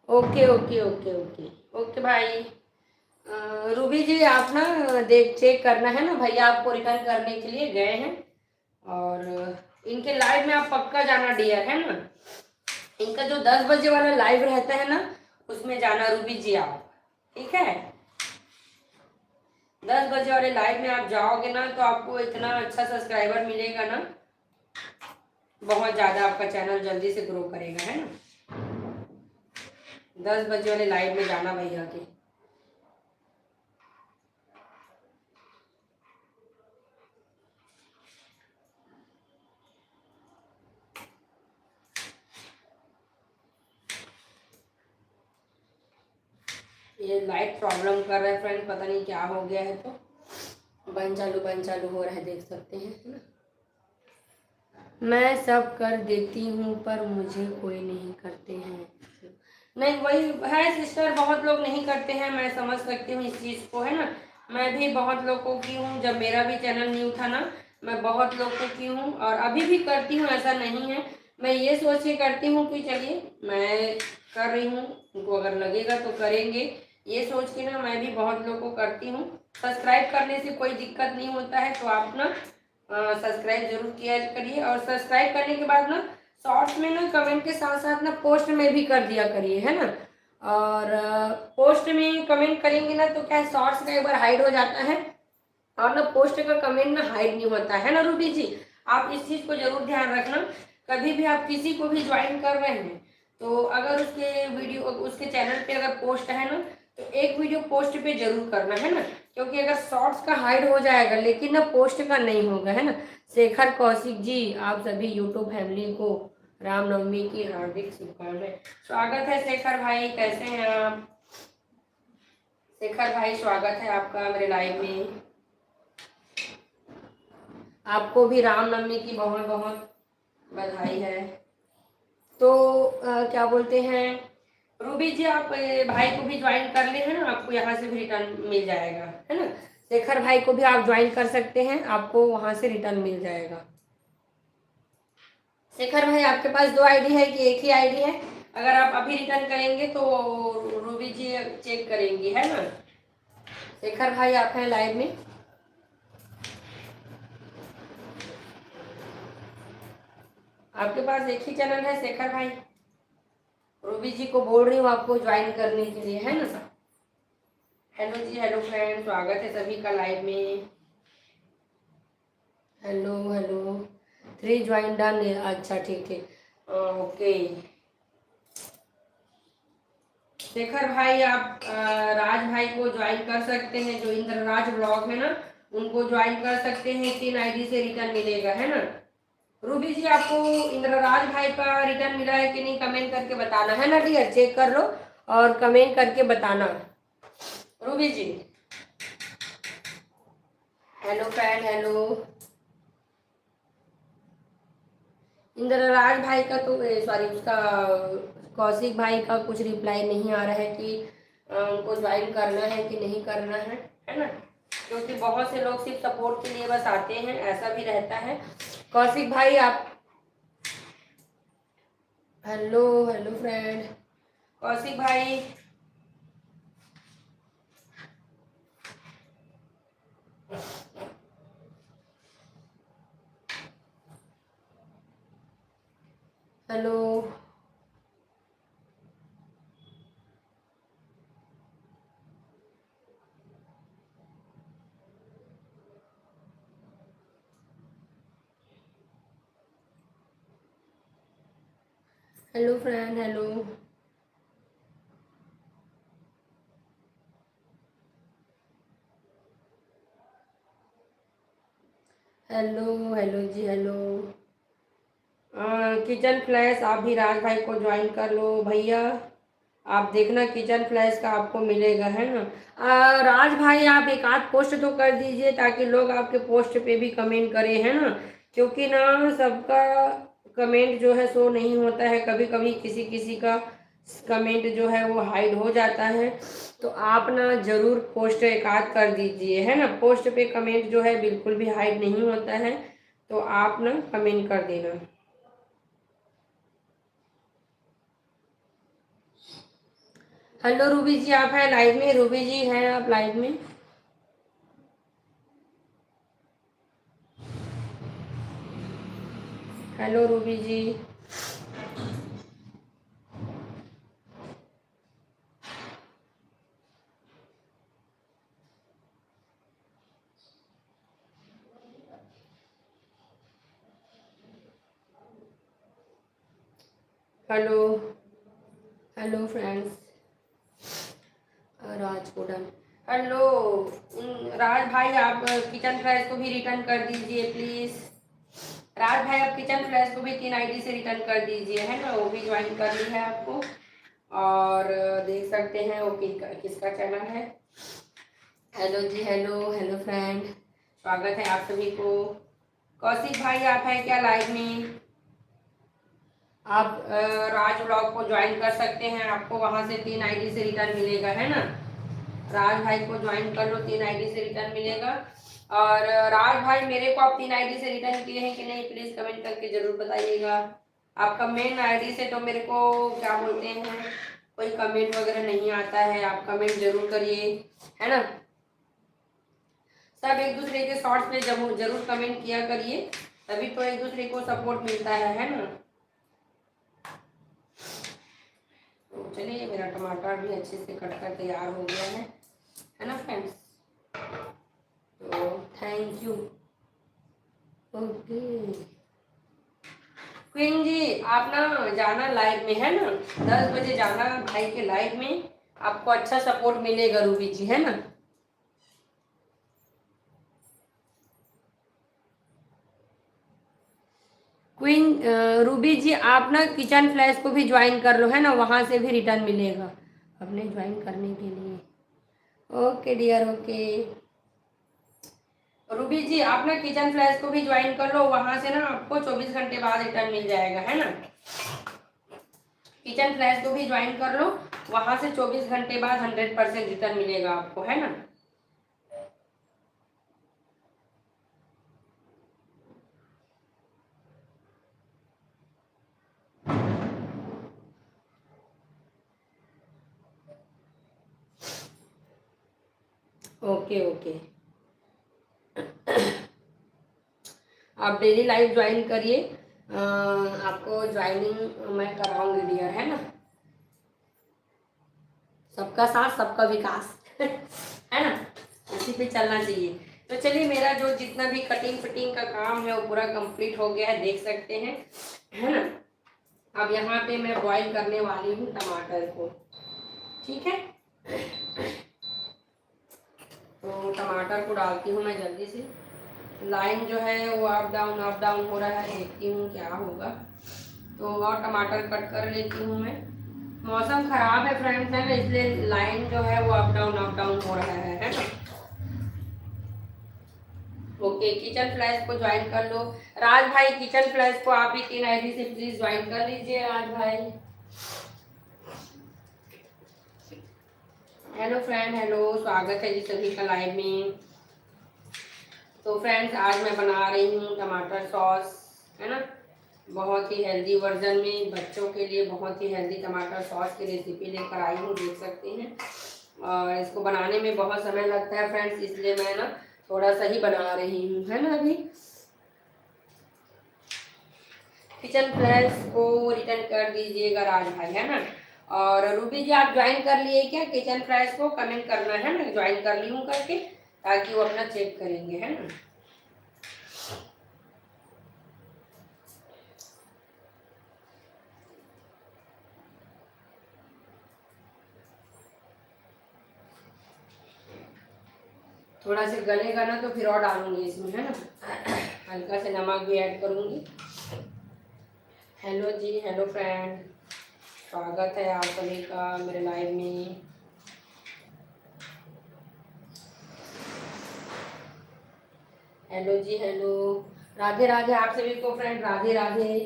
S1: Okay okay okay okay okay भाई। रूबी जी आप ना देख चेक करना, है ना, भैया आपको रिटर्न करने के लिए गए हैं। और इनके लाइव में आप पक्का जाना डियर, है ना। इनका जो 10 बजे वाला लाइव रहता है ना उसमें जाना रूबी जी आप, ठीक है। 10 बजे वाले लाइव में आप जाओगे ना तो आपको इतना अच्छा सब्सक्राइबर मिलेगा ना, बहुत ज़्यादा आपका चैनल जल्दी से ग्रो करेगा, है ना। 10 बजे वाले लाइव में जाना भैया के। ये लाइट प्रॉब्लम कर रहा है फ्रेंड, पता नहीं क्या हो गया है। तो बंद चालू हो रहा है, देख सकते हैं, है ना। मैं सब कर देती हूँ पर मुझे कोई नहीं करते हैं। नहीं वही है सिस्टर, बहुत लोग नहीं करते हैं, मैं समझ सकती हूँ इस चीज़ को, है ना। मैं भी बहुत लोगों की हूँ, जब मेरा भी चैनल न्यू था ना मैं बहुत लोगों की हूँ और अभी भी करती हूँ, ऐसा नहीं है। मैं ये सोच के करती हूँ कि चलिए मैं कर रही हूँ, उनको अगर लगेगा तो करेंगे, ये सोच के ना मैं भी बहुत लोगों को करती हूँ। सब्सक्राइब करने से कोई दिक्कत नहीं होता है, तो आप ना सब्सक्राइब जरूर किया करिए। और सब्सक्राइब करने के बाद ना शॉर्ट्स में ना कमेंट के साथ साथ ना पोस्ट में भी कर दिया करिए, है ना। और पोस्ट में कमेंट करेंगे ना तो क्या शॉर्ट्स का एक बार हाइड हो जाता है और ना पोस्ट का कमेंट ना हाइड नहीं होता है ना रूबी जी। आप इस चीज़ को जरूर ध्यान रखना। कभी भी आप किसी को भी ज्वाइन कर रहे हैं तो अगर उसके वीडियो उसके चैनल पे अगर पोस्ट है ना तो एक वीडियो पोस्ट पे जरूर करना, है ना। क्योंकि अगर शॉर्ट्स का हाइड हो जाएगा लेकिन ना पोस्ट का नहीं होगा, है ना। शेखर कौशिक जी आप सभी यूट्यूब फैमिली को रामनवमी की हार्दिक शुभकामनाएं। स्वागत है शेखर भाई, कैसे हैं आप। शेखर भाई स्वागत है आपका मेरे लाइव में। आपको भी रामनवमी की बहुत बहुत बधाई है। तो क्या बोलते हैं रूबी जी, आप भाई को भी ज्वाइन कर ले, है ना, आपको यहाँ से भी रिटर्न मिल जाएगा, है ना। शेखर भाई को भी आप ज्वाइन कर सकते हैं, आपको वहाँ से रिटर्न मिल जाएगा। शेखर भाई आपके पास 2 आईडी है कि एक ही आईडी है। अगर आप अभी रिटर्न करेंगे तो रूबी जी चेक करेंगी, है ना। शेखर भाई आप हैं लाइव में। आपके पास एक ही चैनल है शेखर भाई? रूबी जी को बोल रही हूँ आपको ज्वाइन करने के लिए, है ना? हेलो जी, हेलो फ्रेंड, स्वागत है सभी का लाइव में। Hello hello, 3 join done. अच्छा ठीक ठीक, ओके। शेखर भाई आप राज भाई को ज्वाइन कर सकते हैं, जो इंद्रराज ब्लॉग है ना, उनको ज्वाइन कर सकते हैं। 3 आईडी से रिटर्न मिलेगा, है ना? रूबी जी आपको इंद्रराज भाई का रिटर्न मिला है कि नहीं, कमेंट करके बताना, है ना डियर? चेक कर लो और कमेंट करके बताना। Ruby ji, hello friend, hello. Indraraj भाई का तो सॉरी, उसका कौशिक भाई का कुछ रिप्लाई नहीं आ रहा है कि उनको ज्वाइन करना है कि नहीं करना है ना? क्योंकि बहुत से लोग सिर्फ सपोर्ट के लिए बस आते हैं, ऐसा भी रहता है। कौशिक भाई आप, हेलो हेलो फ्रेंड। कौशिक भाई, hello hello friend, hello. Hello hello जी, हेलो। किचन फ्लैश आप भी राज भाई को ज्वाइन कर लो भैया। आप देखना किचन फ्लैश का आपको मिलेगा, है ना? राज भाई आप एक आध पोस्ट तो कर दीजिए ताकि लोग आपके पोस्ट पे भी कमेंट करें, है ना? क्योंकि ना सबका कमेंट जो है सो नहीं होता है, कभी कभी किसी किसी का कमेंट जो है वो हाइड हो जाता है। तो आप ना जरूर पोस्ट एक आध कर दीजिए, है ना? पोस्ट पे कमेंट जो है बिल्कुल भी हाइड नहीं होता है, तो आप ना कमेंट कर देना। हेलो रूबी जी, आप हैं लाइव में? रूबी जी हैं आप लाइव में? Hello Ruby ji. Hello hello friends. राजकोडन, हेलो। राज भाई आप किचन फ्लैश को भी रिटर्न कर दीजिए प्लीज। राज भाई आप किचन फ्लैश को भी 3 आईडी से रिटर्न कर दीजिए, है ना? वो भी ज्वाइन करनी है आपको। और देख सकते हैं वो किसका चैनल है। हेलो जी, हेलो हेलो फ्रेंड, स्वागत है आप सभी को। कौशिक भाई आप हैं क्या लाइव में? आप राज ब्लॉग को ज्वाइन कर सकते हैं, आपको वहां से 3 आईडी से रिटर्न मिलेगा, है ना? राज भाई को ज्वाइन कर लो, 3 आईडी से रिटर्न मिलेगा। और राज भाई मेरे को आप 3 आईडी से रिटर्न किए हैं कि नहीं, प्लीज कमेंट करके जरूर बताइएगा। आपका मेन आईडी से तो मेरे को क्या बोलते हैं, कोई कमेंट वगैरह नहीं आता है। आप कमेंट जरूर करिए, है ना? सब एक दूसरे के शॉर्ट्स पे जरूर जरूर कमेंट किया करिए, तभी तो एक दूसरे को सपोर्ट मिलता है ना? तो चलिए, मेरा टमाटर भी अच्छे से कट कर तैयार हो गया है ना फ्रेंड्स? तो थैंक यू। ओके क्वीन जी, आप ना जाना लाइव में, है ना? 10 बजे जाना भाई के लाइव में, आपको अच्छा सपोर्ट मिलेगा रूबी जी, है ना? क्वीन रूबी जी आप ना किचन फ्लैश को भी ज्वाइन कर लो, है ना? वहां से भी रिटर्न मिलेगा अपने ज्वाइन करने के लिए। Okay dear, okay. Ruby ji आप ना किचन फ्लैश को भी ज्वाइन कर लो, वहां से ना आपको 24 घंटे बाद रिटर्न मिल जाएगा, है ना? किचन फ्लैश को भी ज्वाइन कर लो, वहां से 24 घंटे बाद 100% रिटर्न मिलेगा आपको, है ना? ओके ओके, आप डेली लाइव ज्वाइन करिए। आपको ज्वाइनिंग मैं कराऊंगी डियर, है ना। सबका साथ सबका विकास है ना, इसी पे चलना चाहिए। तो चलिए, मेरा जो जितना भी कटिंग फिटिंग का काम है वो पूरा कंप्लीट हो गया है, देख सकते हैं, है ना। अब यहाँ पे मैं बॉईल करने वाली हूँ टमाटर को, ठीक है। तो टमाटर को डालती हूँ मैं जल्दी से। लाइन जो है वो अप डाउन हो रहा है, देखती हूँ क्या होगा। तो और टमाटर कट कर लेती हूँ मैं। मौसम खराब है फ्रेंड्स, है ना, इसलिए लाइन जो है वो अप डाउन हो रहा है ना। ओके, किचन फ्लैश को ज्वाइन कर लो। राज भाई, किचन फ्लैश को आप भी 3 आईडी से प्लीज ज्वाइन कर लीजिए राज भाई। हेलो फ्रेंड, हेलो, स्वागत है जी सभी का लाइव में। तो फ्रेंड्स, आज मैं बना रही हूँ टमाटर सॉस, है ना। बहुत ही हेल्दी वर्जन में, बच्चों के लिए बहुत ही हेल्दी टमाटर सॉस की रेसिपी लेकर आई हूँ, देख सकते हैं। और इसको बनाने में बहुत समय लगता है फ्रेंड्स, इसलिए मैं ना थोड़ा सा ही बना रही हूँ, है ना। अभी किचन फ्लैश को रिटर्न कर दीजिएगा राज भाई, है ना। और रूबी जी, आप ज्वाइन कर लिए क्या किचन फ्लैश को? कमेंट करना है ना, ज्वाइन कर ली हूँ करके, ताकि वो अपना चेक करेंगे, है ना। थोड़ा सा गलेगा ना तो फिर और डालूंगी इसमें, है ना। हल्का से नमक भी ऐड करूंगी। हेलो जी, हेलो फ्रेंड, स्वागत है आप सभी का मेरे लाइव में। हेलो जी, हेलो, राधे राधे आप सभी को फ्रेंड, राधे राधे।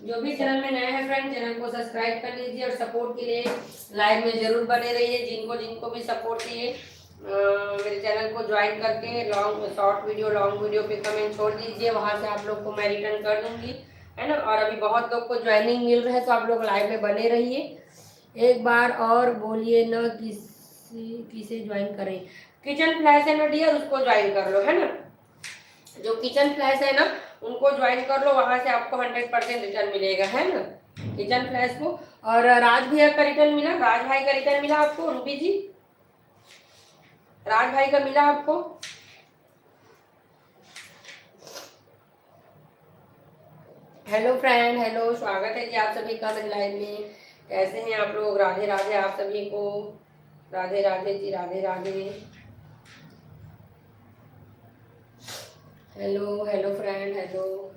S1: जो भी चैनल में नए हैं फ्रेंड, चैनल को सब्सक्राइब कर लीजिए और सपोर्ट के लिए लाइव में जरूर बने रहिए। जिनको जिनको भी सपोर्ट चाहिए मेरे चैनल को ज्वाइन करके शॉर्ट वीडियो लॉन्ग वीडियो पे कमेंट छोड़ दीजिए, वहाँ से आप लोग को मैं रिटर्न कर दूंगी, है ना। और अभी बहुत लोग को ज्वाइनिंग मिल रहा है, तो आप लोग लाइव में बने रहिए। एक बार और बोलिए ना, किसे ज्वाइन करें? किचन फ्लैश है ना डियर, उसको ज्वाइन कर लो, है ना। जो किचन फ्लैश है ना, उनको ज्वाइन कर लो, वहां से आपको 100% रिटर्न मिलेगा, है ना, किचन फ्लैश को। और राज भैया का रिटर्न मिला, राज भाई का रिटर्न मिला आपको? रूबी जी, राज भाई का मिला आपको? हेलो फ्रेंड, हेलो, स्वागत है जी आप सभी का मेरे लाइव में। कैसे हैं आप लोग? राधे राधे आप सभी को, Radhe Radhe ji, Radhe Radhe. Hello hello friend, hello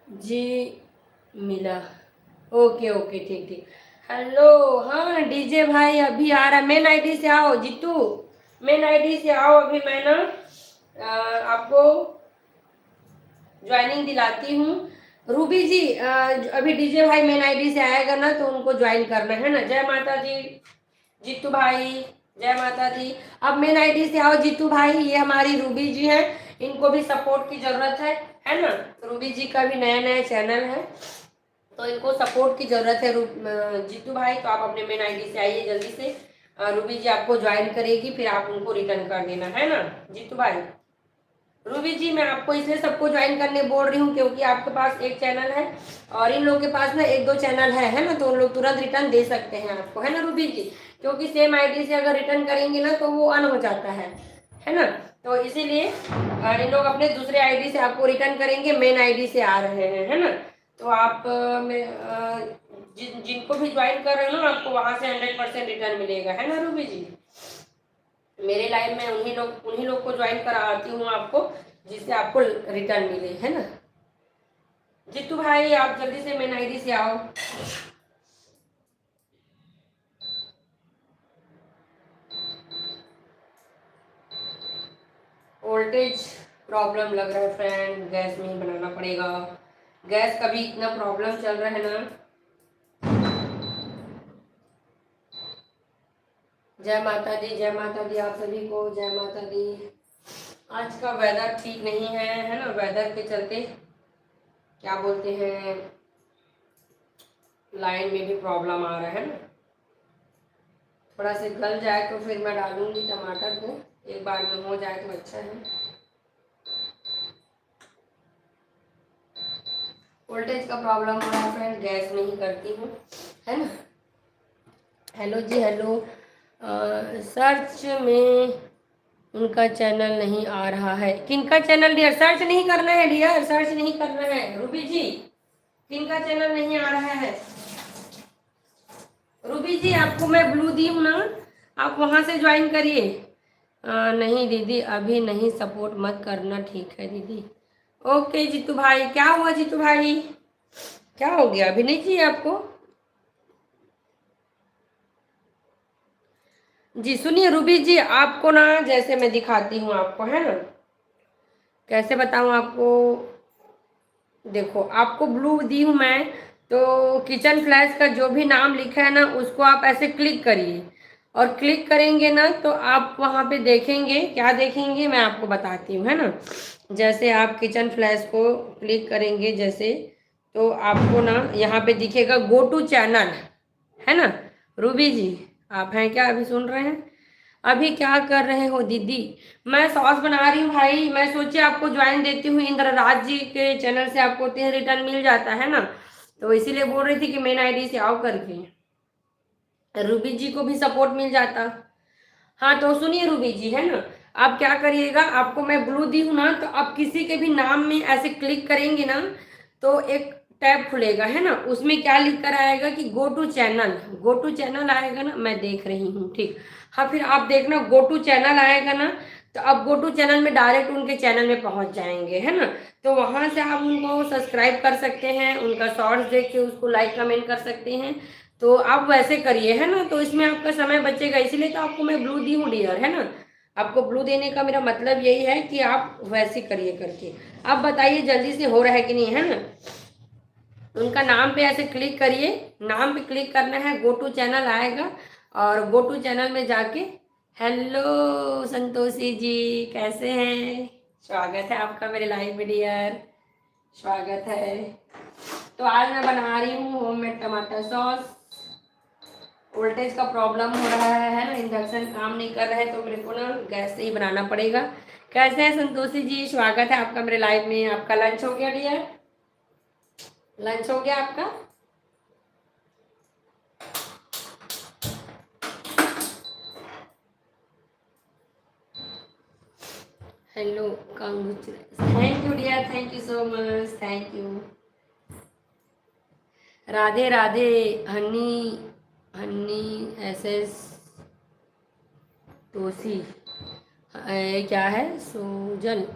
S1: जी, मिला। ओके ओके, ठीक ठीक। हेलो, हाँ डीजे भाई अभी आ रहा है, मेन आईडी से आओ जीतू, मेन आईडी से आओ, अभी मैं ना आपको ज्वाइनिंग दिलाती हूँ। रूबी जी, अभी डीजे भाई मेन आईडी से आएगा ना, तो उनको ज्वाइन करना है ना। जय माता दी जीतू भाई, जय माता दी। अब मेन आईडी से आओ जीतू भाई, ये हमारी रूबी जी हैं, इनको भी सपोर्ट की जरूरत है ना। रूबी जी का भी नया नया चैनल है, तो इनको सपोर्ट की जरूरत है जीतू भाई। तो आप अपने मेन आईडी से आइए जल्दी से, रूबी जी आपको ज्वाइन करेगी, फिर आप उनको रिटर्न कर देना, है ना जीतू भाई। रूबी जी, मैं आपको इसलिए सबको ज्वाइन करने बोल रही हूँ क्योंकि आपके पास एक चैनल है और इन लोगों के पास ना एक दो चैनल है ना, तो उन लोग तुरंत रिटर्न दे सकते हैं आपको, है ना रूबी जी। क्योंकि सेम आईडी से अगर रिटर्न करेंगे ना तो वो अन हो जाता है ना। तो इसीलिए इन लोग अपने दूसरे आईडी से आपको रिटर्न करेंगे, मेन आईडी से आ रहे हैं, है ना। तो आप जिनको भी ज्वाइन कर रहे हो ना, आपको वहां से 100% रिटर्न मिलेगा, है ना रूबी जी। मेरे लाइव में उन्हीं लोग को ज्वाइन कराती हूँ आपको, जिससे आपको रिटर्न मिले, है ना। जीतू भाई आप जल्दी से मेन आईडी से आओ। वोल्टेज प्रॉब्लम लग रहा है फ्रेंड, गैस में ही बनाना पड़ेगा, गैस का भी इतना प्रॉब्लम चल रहा है ना। जय माता दी, जय माता दी आप सभी को, जय माता दी। आज का वेदर ठीक नहीं है ना, वेदर के चलते क्या बोलते हैं, लाइन में भी प्रॉब्लम आ रहा है ना। थोड़ा से गल जाए तो फिर मैं डालूंगी टमाटर को, एक बार में हो जाए तो अच्छा है। वोल्टेज का प्रॉब्लम हो रहा है फ्रेंड, गैस नहीं करती हूँ, है ना। हेलो जी हेलो। सर्च में उनका चैनल नहीं आ रहा है। किनका चैनल डियर? सर्च नहीं करना है डियर, सर्च नहीं करना है रूबी जी। किनका चैनल नहीं आ रहा है? रूबी जी आपको मैं ब्लू दी हूँ ना, आप वहां से ज्वाइन करिए। नहीं दीदी अभी नहीं, सपोर्ट मत करना, ठीक है दीदी। ओके जीतू भाई, क्या हुआ जीतू भाई, क्या हो गया? अभी नहीं चाहिए आपको? जी सुनिए रूबी जी, आपको ना जैसे मैं दिखाती हूँ आपको, है ना, कैसे बताऊँ आपको। देखो आपको ब्लू दी हूँ मैं, तो किचन फ्लैश का जो भी नाम लिखा है ना उसको आप ऐसे क्लिक करिए, और क्लिक करेंगे ना तो आप वहाँ पे देखेंगे, क्या देखेंगे मैं आपको बताती हूँ, है ना। जैसे आप किचन फ्लैश को क्लिक करेंगे जैसे, तो आपको ना यहाँ पे दिखेगा गो टू चैनल, है ना। रूबी जी आप हैं क्या? अभी सुन रहे हैं? अभी क्या कर रहे हो दीदी? मैं सॉस बना रही हूँ भाई, मैं सोची आपको ज्वाइन देती हूँ, इंद्रराज जी के चैनल से आपको 3 रिटर्न मिल जाता है ना, तो इसीलिए बोल रही थी कि मेन आईडी से आओ करके, रूबी जी को भी सपोर्ट मिल जाता। हाँ तो सुनिए रूबी जी, है ना, आप क्या करिएगा, आपको मैं ब्लू दी हूँ ना, तो आप किसी के भी नाम में ऐसे क्लिक करेंगे ना, तो एक टैब खुलेगा, है ना, उसमें क्या लिख कर आएगा कि go to channel, go to channel आएगा ना, मैं देख रही हूँ, ठीक। हाँ फिर आप देखना गो टू चैनल आएगा ना, तो आप गो टू चैनल में डायरेक्ट उनके चैनल में पहुंच जाएंगे, है ना। तो वहां से आप उनको सब्सक्राइब कर सकते हैं, उनका शॉर्ट्स देख के उसको लाइक कमेंट कर सकते हैं। तो आप वैसे करिए, है ना, तो इसमें आपका समय बचेगा, इसीलिए तो आपको मैं ब्लू दी हूँ डियर, है ना। आपको ब्लू देने का मेरा मतलब यही है कि आप वैसे करिए करके। आप बताइए जल्दी से हो रहा है कि नहीं, है ना। उनका नाम पे ऐसे क्लिक करिए, नाम पे क्लिक करना है, गो टू चैनल आएगा, और गो टू चैनल में जाके, हेलो संतोषी जी कैसे हैं, स्वागत है आपका मेरे लाइव में डियर, स्वागत है। तो आज मैं बना रही हूँ होममेड टमाटर सॉस। वोल्टेज का प्रॉब्लम हो रहा है ना, इंडक्शन काम नहीं कर रहा है, तो मेरे को ना गैस से ही बनाना पड़ेगा। कैसे हैं संतोषी जी, स्वागत है आपका मेरे लाइव में। आपका लंच हो गया डियर? लंच हो गया आपका? Hello thank you dear, thank you so much, thank you. Radhe Radhe. Honey, honey एसएस तोसी, क्या है, सोजल,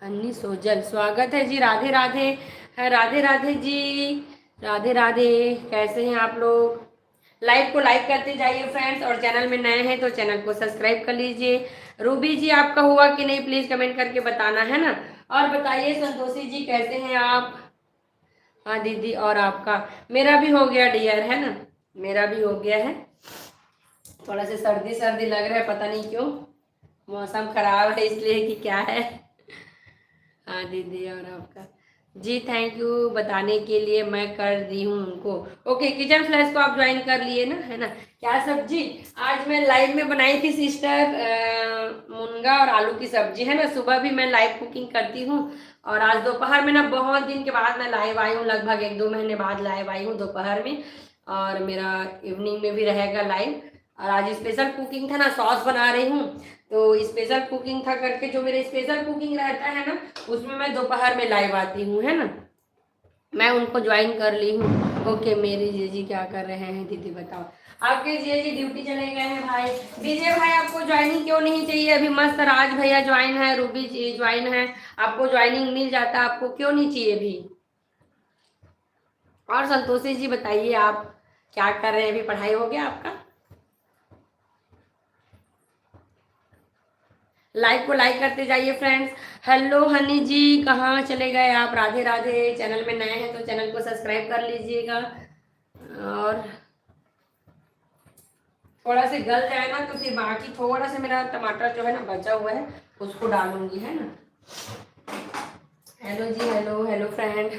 S1: हनी सोजल, स्वागत है जी, राधे राधे है, राधे राधे जी, राधे राधे। कैसे हैं आप लोग? लाइव को लाइक करते जाइए फ्रेंड्स, और चैनल में नए हैं तो चैनल को सब्सक्राइब कर लीजिए। रूबी जी आपका हुआ कि नहीं प्लीज कमेंट करके बताना, है ना। और बताइए संतोषी जी कैसे हैं आप? हाँ दीदी, और आपका? मेरा भी हो गया डियर, है ना, मेरा भी हो गया है। थोड़ा सा सर्दी सर्दी लग रहा है, पता नहीं क्यों, मौसम खराब है इसलिए कि क्या है। हाँ दीदी, और आपका? जी थैंक यू बताने के लिए, मैं कर दी हूँ उनको। ओके किचन फ्लैश को आप ज्वाइन कर लिए ना, है ना। क्या सब्जी आज मैं लाइव में बनाई थी सिस्टर? मुनगा और आलू की सब्जी, है ना। सुबह भी मैं लाइव कुकिंग करती हूँ, और आज दोपहर में ना बहुत दिन के बाद मैं लाइव आई हूँ, लगभग 1-2 महीने बाद लाइव आई हूँ दोपहर में, और मेरा इवनिंग में भी रहेगा लाइव। और आज स्पेशल कुकिंग था ना, सॉस बना रही हूँ, तो स्पेशल कुकिंग था करके, जो मेरे स्पेशल कुकिंग रहता है ना उसमें मैं दोपहर में लाइव आती हूँ, है ना। मैं उनको ज्वाइन कर ली हूँ। ओके मेरी जीजी क्या कर रहे हैं दीदी बताओ? आपके जीजी ड्यूटी चले गए हैं भाई। विजय भाई आपको ज्वाइनिंग क्यों नहीं चाहिए? अभी मस्त राज भैया ज्वाइन है, रूबी जी ज्वाइन है, आपको ज्वाइनिंग मिल जाता, आपको क्यों नहीं चाहिए अभी? और संतोषी जी बताइए आप क्या कर रहे हैं? अभी पढ़ाई हो गया आपका? लाइक को लाइक करते जाइए फ्रेंड्स। हेलो हनी जी, कहाँ चले गए आप? राधे राधे। चैनल में नए हैं तो चैनल को सब्सक्राइब कर लीजिएगा, और थोड़ा से गल जाए ना तो फिर बाकी थोड़ा सा मेरा टमाटर जो है ना बचा हुआ है उसको डालूंगी, है ना। हेलो जी, hello hello friend,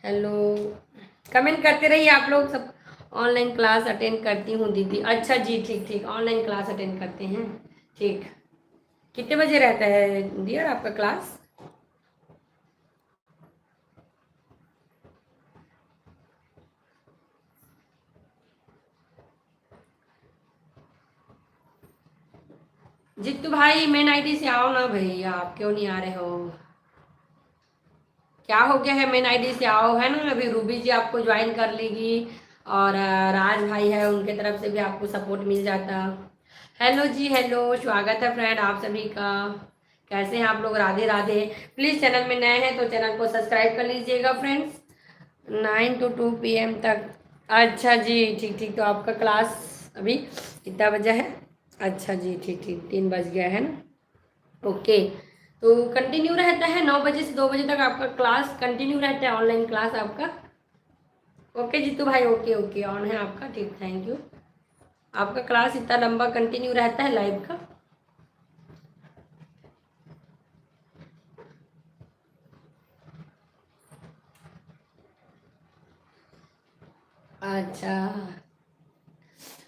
S1: hello, comment करते रहिए आप लोग सब। ऑनलाइन क्लास अटेंड करती हूँ दीदी। अच्छा जी, ठीक ठीक, ऑनलाइन क्लास अटेंड करते हैं, ठीक। कितने बजे रहता है डियर आपका क्लास? जित्तू भाई मेन आईडी से आओ ना भाई, आप क्यों नहीं आ रहे हो? क्या हो गया है, मेन आईडी से आओ, है ना। अभी रूबी जी आपको ज्वाइन कर लेगी, और राज भाई है, उनके तरफ से भी आपको सपोर्ट मिल जाता। हेलो जी, हेलो, स्वागत है फ्रेंड आप सभी का। कैसे हैं आप लोग? राधे राधे। प्लीज़ चैनल में नए हैं तो चैनल को सब्सक्राइब कर लीजिएगा फ्रेंड्स। 9 to 2 PM तक। अच्छा जी, ठीक ठीक। तो आपका क्लास अभी कितना बजा है? अच्छा जी, ठीक ठीक, 3 बज गया है ना। ओके। तो कंटिन्यू रहता है 9 बजे से 2 बजे तक आपका क्लास कंटिन्यू रहता है, ऑनलाइन क्लास आपका। ओके जीतू भाई, ओके ओके, ऑन है आपका, ठीक, थैंक यू। आपका क्लास इतना लंबा कंटिन्यू रहता है लाइव का? अच्छा,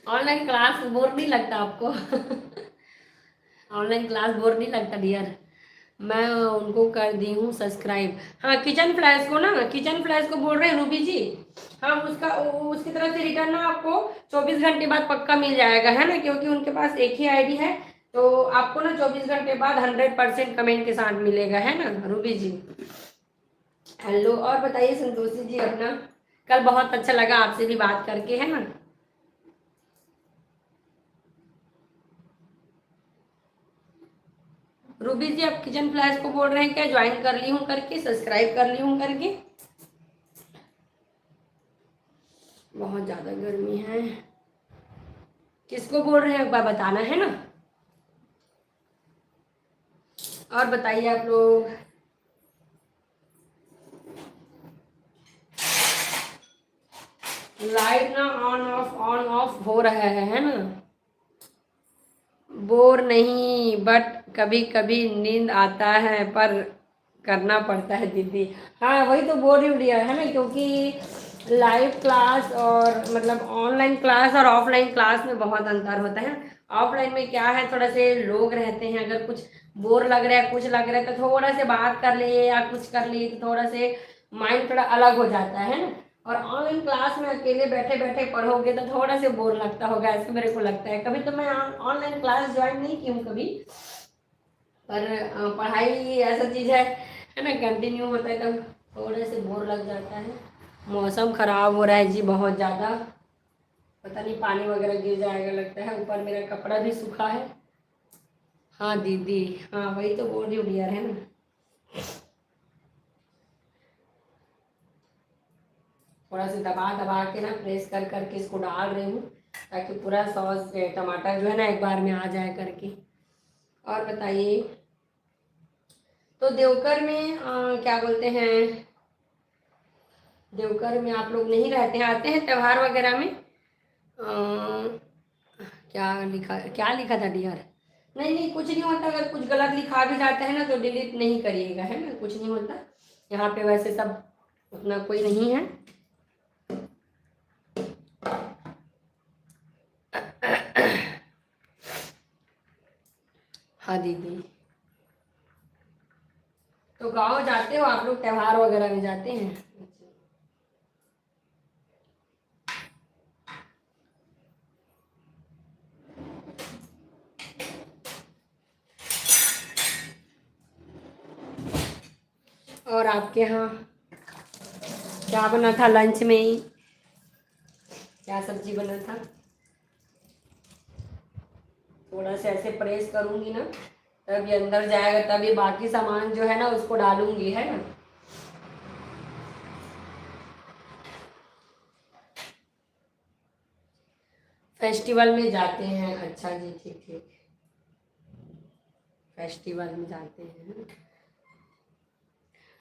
S1: ऑनलाइन क्लास बोर नहीं लगता आपको? ऑनलाइन क्लास बोर नहीं लगता डियर? मैं उनको कर दी हूँ सब्सक्राइब। हाँ, किचन फ्लैश को ना, किचन फ्लैश को बोल रहे हैं रूबी जी। हाँ, उसकी तरफ से रिटर्न ना आपको 24 घंटे बाद पक्का मिल जाएगा, है ना, क्योंकि उनके पास एक ही आईडी है। तो आपको ना 24 घंटे बाद 100% कमेंट के साथ मिलेगा, है ना रूबी जी। हेलो, और बताइए संतोषी जी अपना। कल बहुत अच्छा लगा आपसे भी बात करके, है ना। रूबी जी आप किचन फ्लैश को बोल रहे हैं क्या, ज्वाइन कर ली हूँ करके, सब्सक्राइब कर ली हूँ करके? बहुत ज़्यादा गर्मी है। किसको बोल रहे हैं एक बार बताना, है ना। और बताइए आप लोग। लाइट ना ऑन ऑफ हो रहा है ना। बोर नहीं, बट कभी कभी नींद आता है, पर करना पड़ता है दीदी। हाँ, वही तो बोल रही हूँ डियर, है ना, क्योंकि लाइव क्लास और मतलब ऑनलाइन क्लास और ऑफलाइन क्लास में बहुत अंतर होता है। ऑफलाइन में क्या है, थोड़ा से लोग रहते हैं, अगर कुछ बोर लग रहा है, कुछ लग रहा है, तो थोड़ा से बात कर लिए या कुछ कर लिए तो थोड़ा से माइंड थोड़ा अलग हो जाता है ना। और ऑनलाइन क्लास में अकेले बैठे बैठे पढ़ोगे तो थोड़ा से बोर लगता होगा, ऐसे मेरे को लगता है। कभी तो मैं ऑनलाइन क्लास ज्वाइन नहीं की हूँ कभी, पर पढ़ाई ऐसा चीज़ है ना, कंटिन्यू होता है तब थोड़े से बोर लग जाता है। मौसम ख़राब हो रहा है जी बहुत ज़्यादा, पता नहीं पानी वगैरह गिर जाएगा लगता है, ऊपर मेरा कपड़ा भी सूखा है। हाँ दीदी, हाँ वही तो बोल रही हूँ डियर, है ना। थोड़ा सा दबा दबा के ना प्रेस कर करके इसको डाल रही हूँ, ताकि पूरा सॉस टमाटर जो है ना एक बार में आ जाए करके। और बताइए। तो देवकर में क्या बोलते हैं, देवकर में आप लोग नहीं रहते हैं, आते हैं त्योहार वगैरह में? क्या लिखा था डियर? नहीं नहीं, कुछ नहीं होता, अगर कुछ गलत लिखा भी जाता है ना तो डिलीट नहीं करिएगा, है ना, कुछ नहीं होता। यहाँ पे वैसे सब उतना कोई नहीं है। हाँ दीदी। तो गाँव जाते हो आप लोग, त्योहार वगैरह में जाते हैं? और आपके यहाँ क्या बना था लंच में? क्या सब्जी बना था? थोड़ा सा ऐसे प्रेस करूँगी ना तब ये अंदर जाएगा, तभी बाकी सामान जो है ना उसको डालूंगी, है ना। फेस्टिवल में जाते हैं, अच्छा जी, ठीक ठीक, फेस्टिवल में जाते हैं।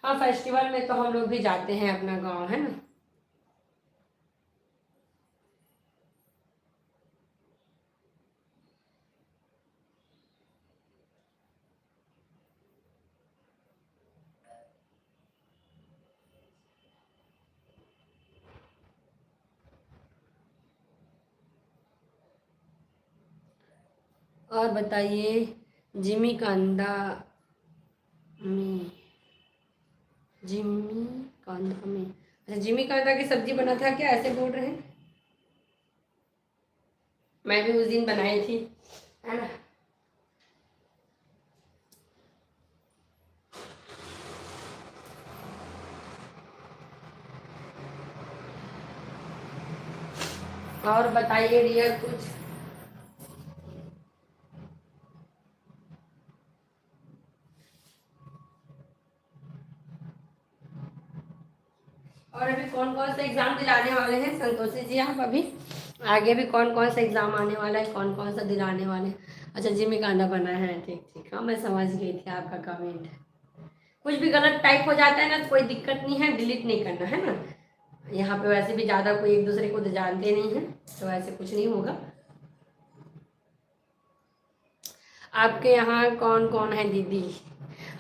S1: हाँ, फेस्टिवल में तो हम लोग भी जाते हैं, अपना गांव है ना। और बताइए। जिमी कांदा में, जिमी कांदा में, अच्छा जिमी कांदा की सब्जी बना था क्या, ऐसे बोल रहे हैं? मैं भी उस दिन बनाई थी, है ना। और बताइए डियर कुछ। और अभी कौन कौन से एग्जाम दिलाने वाले हैं संतोषी जी आप अभी? आगे भी कौन कौन सा एग्जाम आने वाला है, कौन कौन सा दिलाने वाले हैं? अच्छा जिमी कांडा बना है, ठीक ठीक, हाँ मैं समझ गई थी आपका कमेंट। कुछ भी गलत टाइप हो जाता है ना तो कोई दिक्कत नहीं है, डिलीट नहीं करना है ना। यहाँ पे वैसे भी ज़्यादा कोई एक दूसरे को तो जानते नहीं हैं, तो ऐसे कुछ नहीं होगा। आपके यहाँ कौन कौन है दीदी?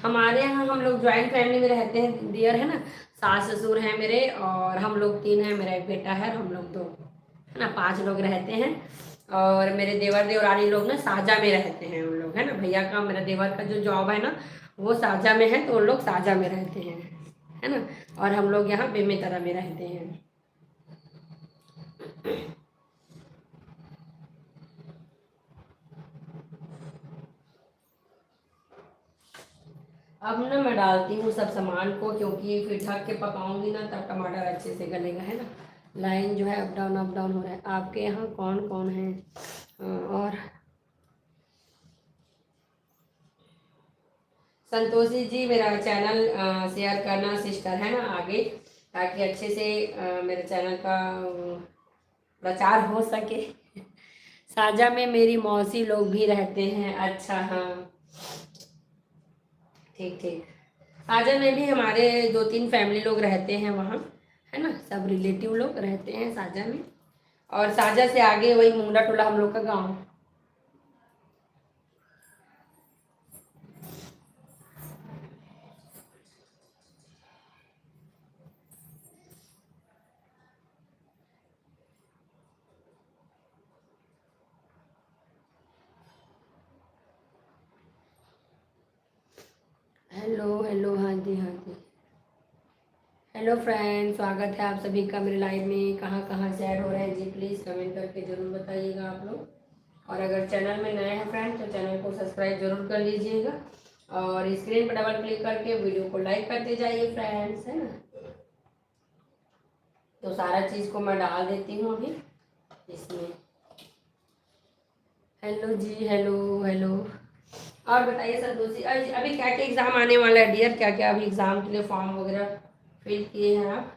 S1: हमारे यहाँ हम लोग ज्वाइंट फैमिली में रहते हैं डियर, है ना। सास ससुर हैं मेरे और हम लोग 3 हैं, मेरा एक बेटा है, हम लोग 2, है ना, 5 लोग रहते हैं। और मेरे देवर देवरानी लोग ना साजा में रहते हैं उन लोग, है ना। भैया का, मेरा देवर का जो जॉब है ना वो साजा में है, तो उन लोग साजा में रहते हैं, है ना। और हम लोग यहाँ बेमेतरा में रहते हैं। अब ना मैं डालती हूँ सब सामान को, क्योंकि फिर ढक के पकाऊंगी ना तब टमाटर अच्छे से गलेगा, है ना। लाइन जो है अप डाउन हो रहा है। आपके यहाँ कौन कौन है? और संतोषी जी मेरा चैनल शेयर करना सिस्टर, है ना, आगे, ताकि अच्छे से मेरे चैनल का प्रचार हो सके। साजा में मेरी मौसी लोग भी रहते हैं, अच्छा हाँ, ठीक ठीक। साजा में भी हमारे 2-3 फैमिली लोग रहते हैं वहाँ, है ना, सब रिलेटिव लोग रहते हैं साजा में। और साजा से आगे वही मुंडा टोला हम लोग का गाँव। हेलो हेलो, हाँ जी हाँ जी। हेलो फ्रेंड, स्वागत है आप सभी का मेरे लाइव में। कहाँ कहाँ से ऐड हो रहे हैं जी, प्लीज़ कमेंट करके ज़रूर बताइएगा आप लोग। और अगर चैनल में नए हैं फ्रेंड तो चैनल को सब्सक्राइब जरूर कर लीजिएगा, और स्क्रीन पर डबल क्लिक करके वीडियो को लाइक करते जाइए फ्रेंड्स, है ना। तो सारा चीज़ को मैं डाल देती हूँ अभी इसमें। हेलो जी, हेलो हेलो। और बताइए संतोषी, अभी क्या क्या एग्ज़ाम आने वाला है डियर? क्या क्या अभी एग्ज़ाम के लिए फॉर्म वगैरह फिल किए हैं आप?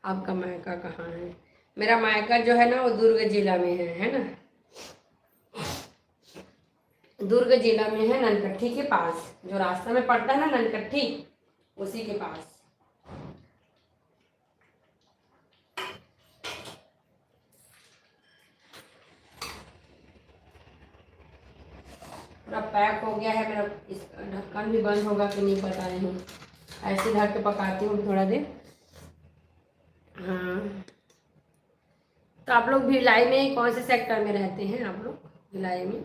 S1: आपका मायका कहाँ है? मेरा मायका जो है ना वो दुर्ग जिला में है ना। दुर्ग जिला में है, ननकट्ठी के पास, जो रास्ता में पड़ता है ना ननकट्ठी, उसी के पास। पूरा पैक हो गया है मेरा। इस ढक्कन भी बंद होगा कि नहीं पता नहीं, ऐसे ढक के पकाती हूँ थोड़ा देर। हाँ, तो आप लोग भिलाई में कौन से सेक्टर में रहते हैं आप लोग भिलाई में?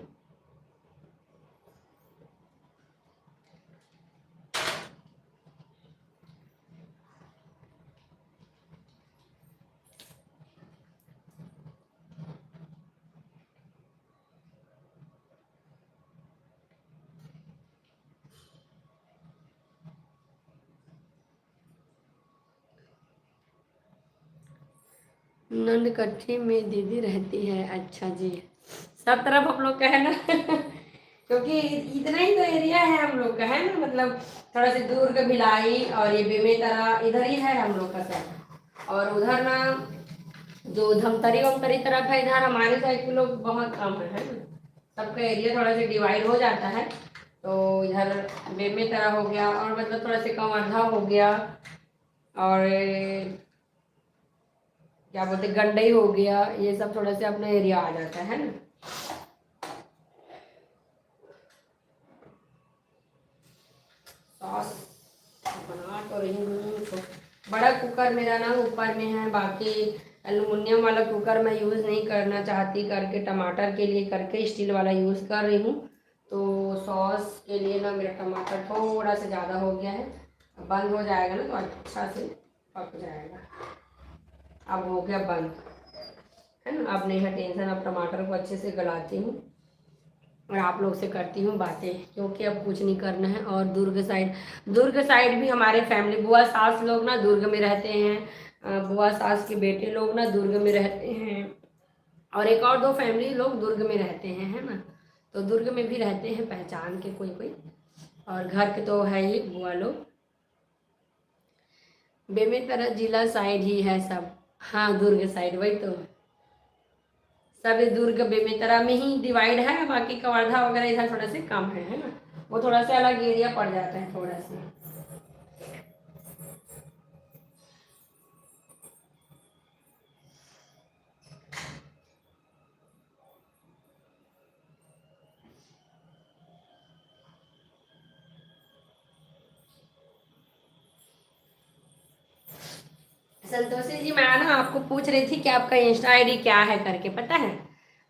S1: नंदकट्ठी में दीदी रहती है, अच्छा जी। सब तरफ हम लोग का है ना। क्योंकि इतना ही तो एरिया है हम लोग का, है ना, मतलब थोड़ा सा दूर का भिलाई और ये बेमेतरा इधर ही है हम लोग का सब। और उधर ना जो धमतरी वमतरी तरफ है, इधर हमारे साइड के लोग बहुत कम है ना। सबका एरिया थोड़ा सा डिवाइड हो जाता है, तो इधर बेमेतरा हो गया, और मतलब थोड़ा सा कवर्धा हो गया, और क्या बोलते गंडई हो गया, ये सब थोड़ा सा अपना एरिया आ जाता है ना। सॉस बना तो रही हूँ, तो बड़ा कुकर मेरा ना ऊपर में है, बाकी एलुमिनियम वाला कुकर मैं यूज़ नहीं करना चाहती करके, टमाटर के लिए करके स्टील वाला यूज़ कर रही हूँ। तो सॉस के लिए ना मेरा टमाटर थोड़ा सा ज़्यादा हो गया है, बंद हो जाएगा ना तो अच्छा से पक जाएगा। अब हो गया बंद। है ना। अब नहीं है टेंशन, अब टमाटर को अच्छे से गलाती हूँ और आप लोग से करती हूँ बातें, क्योंकि अब कुछ नहीं करना है। और दुर्ग साइड भी हमारे फैमिली बुआ सास लोग ना दुर्ग में रहते हैं। बुआ सास के बेटे लोग ना दुर्ग में रहते हैं, और एक और दो फैमिली लोग दुर्ग में रहते हैं, है ना। तो दुर्ग में भी रहते हैं पहचान के कोई कोई, और घर के तो है ही बुआ लोग। बेमेतरा जिला साइड ही है सब। हाँ दुर्ग साइड, वही तो। सब दुर्ग बेमेतरा में ही डिवाइड है, बाकी कवर्धा वगैरह इधर थोड़ा से कम है ना। वो थोड़ा सा अलग एरिया पड़ जाता है थोड़ा सा। संतोषी जी, मैं ना आपको पूछ रही थी कि आपका इंस्टा आईडी क्या है करके, पता है?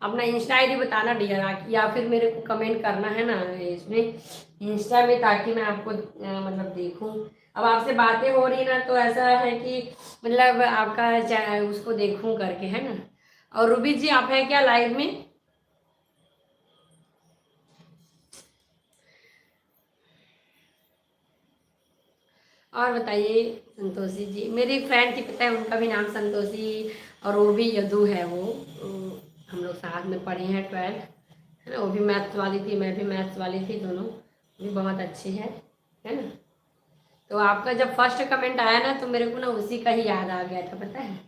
S1: अपना इंस्टा आईडी बताना डियर, या फिर मेरे को कमेंट करना है ना इसमें इंस्टा में, ताकि मैं आपको मतलब देखूं। अब आपसे बातें हो रही ना, तो ऐसा है कि मतलब आपका उसको देखूं करके, है ना। और रूबी जी, आप है क्या लाइव में? और बताइए संतोषी जी, मेरी फ्रेंड थी पता है, उनका भी नाम संतोषी और वो भी यदु है वो। हम लोग साथ में पढ़े हैं 12th, है ना। वो भी मैथ्स वाली थी, मैं भी मैथ्स वाली थी, दोनों भी बहुत अच्छी है ना। तो आपका जब फर्स्ट कमेंट आया ना, तो मेरे को ना उसी का ही याद आ गया था, पता है।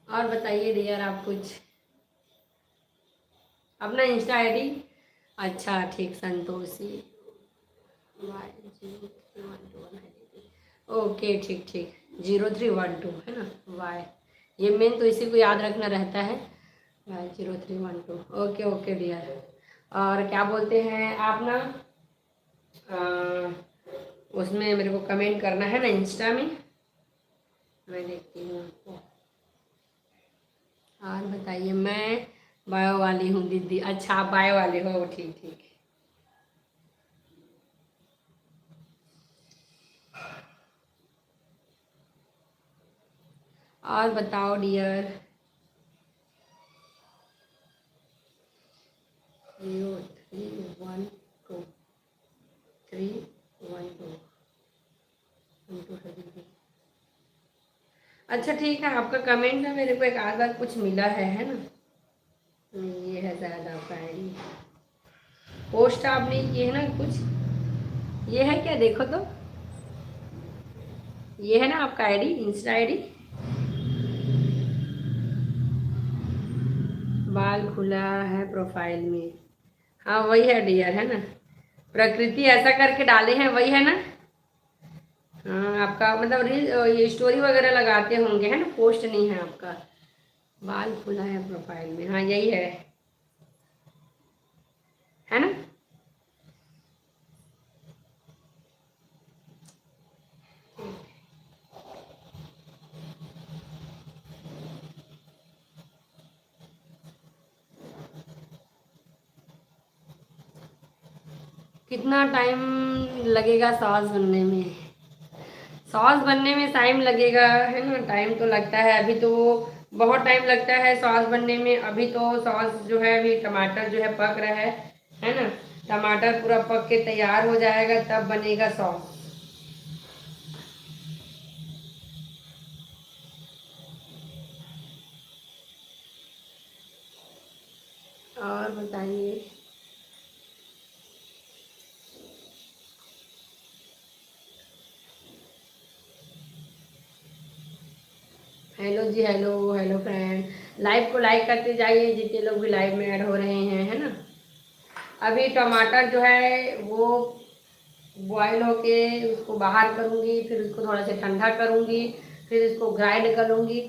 S1: और बताइए डियर आप कुछ अपना इंस्टा आईडी। अच्छा ठीक, संतोषी ओके ठीक ठीक, 0312 है ना वाई। ये मेन तो इसी को याद रखना रहता है, वाई 0312। Okay okay dear. और क्या बोलते हैं आप ना, उसमें मेरे को कमेंट करना है ना इंस्टा में, मैं देखती हूँ आपको। और बताइए, मैं बायो वाली हूँ दीदी। अच्छा आप बायो वाले हो, ठीक ठीक। और बताओ डियर। 0312 312 अच्छा ठीक है, आपका कमेंट ना मेरे को एक आध बार कुछ मिला है ना। ये है शायद आपका आईडी, पोस्ट आपने किए है ना कुछ। ये है क्या, देखो तो। ये है ना आपका आईडी, इंस्टा आईडी। बाल खुला है प्रोफाइल में। हाँ वही है डियर, है ना। प्रकृति ऐसा करके डाले हैं, वही है ना। हाँ आपका मतलब रील, ये स्टोरी वगैरह लगाते होंगे, है ना, पोस्ट नहीं है आपका। बाल खुला है प्रोफाइल में, हाँ यही है ना। कितना टाइम लगेगा सॉस बनने में? सॉस बनने में टाइम लगेगा, है ना। टाइम तो लगता है, अभी तो बहुत टाइम लगता है सॉस बनने में। अभी तो सॉस जो है, अभी टमाटर जो है पक रहा है ना। टमाटर पूरा पक के तैयार हो जाएगा, तब बनेगा सॉस। और बताइए। हेलो जी, हेलो हेलो फ्रेंड, लाइव को लाइक करते जाइए जितने लोग भी लाइव में ऐड हो रहे हैं, है ना। अभी टमाटर जो है वो बॉयल होके उसको बाहर करूँगी, फिर उसको थोड़ा सा ठंडा करूँगी, फिर इसको ग्राइंड करूँगी।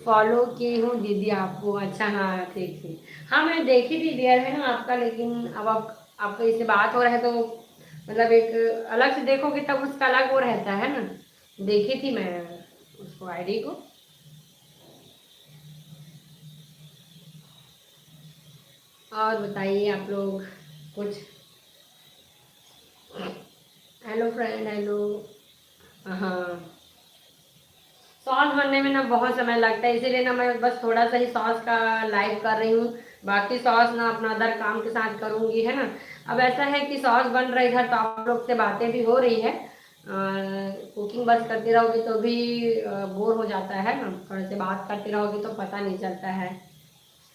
S1: फॉलो की हूँ दीदी आपको, अच्छा हाँ ठीक ठीक। हाँ मैं देखी थी डियर, है ना आपका, लेकिन अब आप आपका इससे बात हो रहा है तो मतलब एक अलग से देखोगे तब उसका अलग वो रहता है ना। देखी थी मैं उसको, आईडी को। और बताइए आप लोग कुछ। Hello friend, hello. हाँ, सॉस बनने में ना बहुत समय लगता है, इसीलिए ना मैं बस थोड़ा सा ही सॉस का लाइव कर रही हूँ। बाकी सॉस ना अपना अदर काम के साथ करूँगी, है ना। अब ऐसा है कि सॉस बन रही है तो आप लोग से बातें भी हो रही है। कुकिंग बस करती रहोगी तो भी बोर हो जाता है ना, थोड़े से बात करती रहोगी तो पता नहीं चलता है।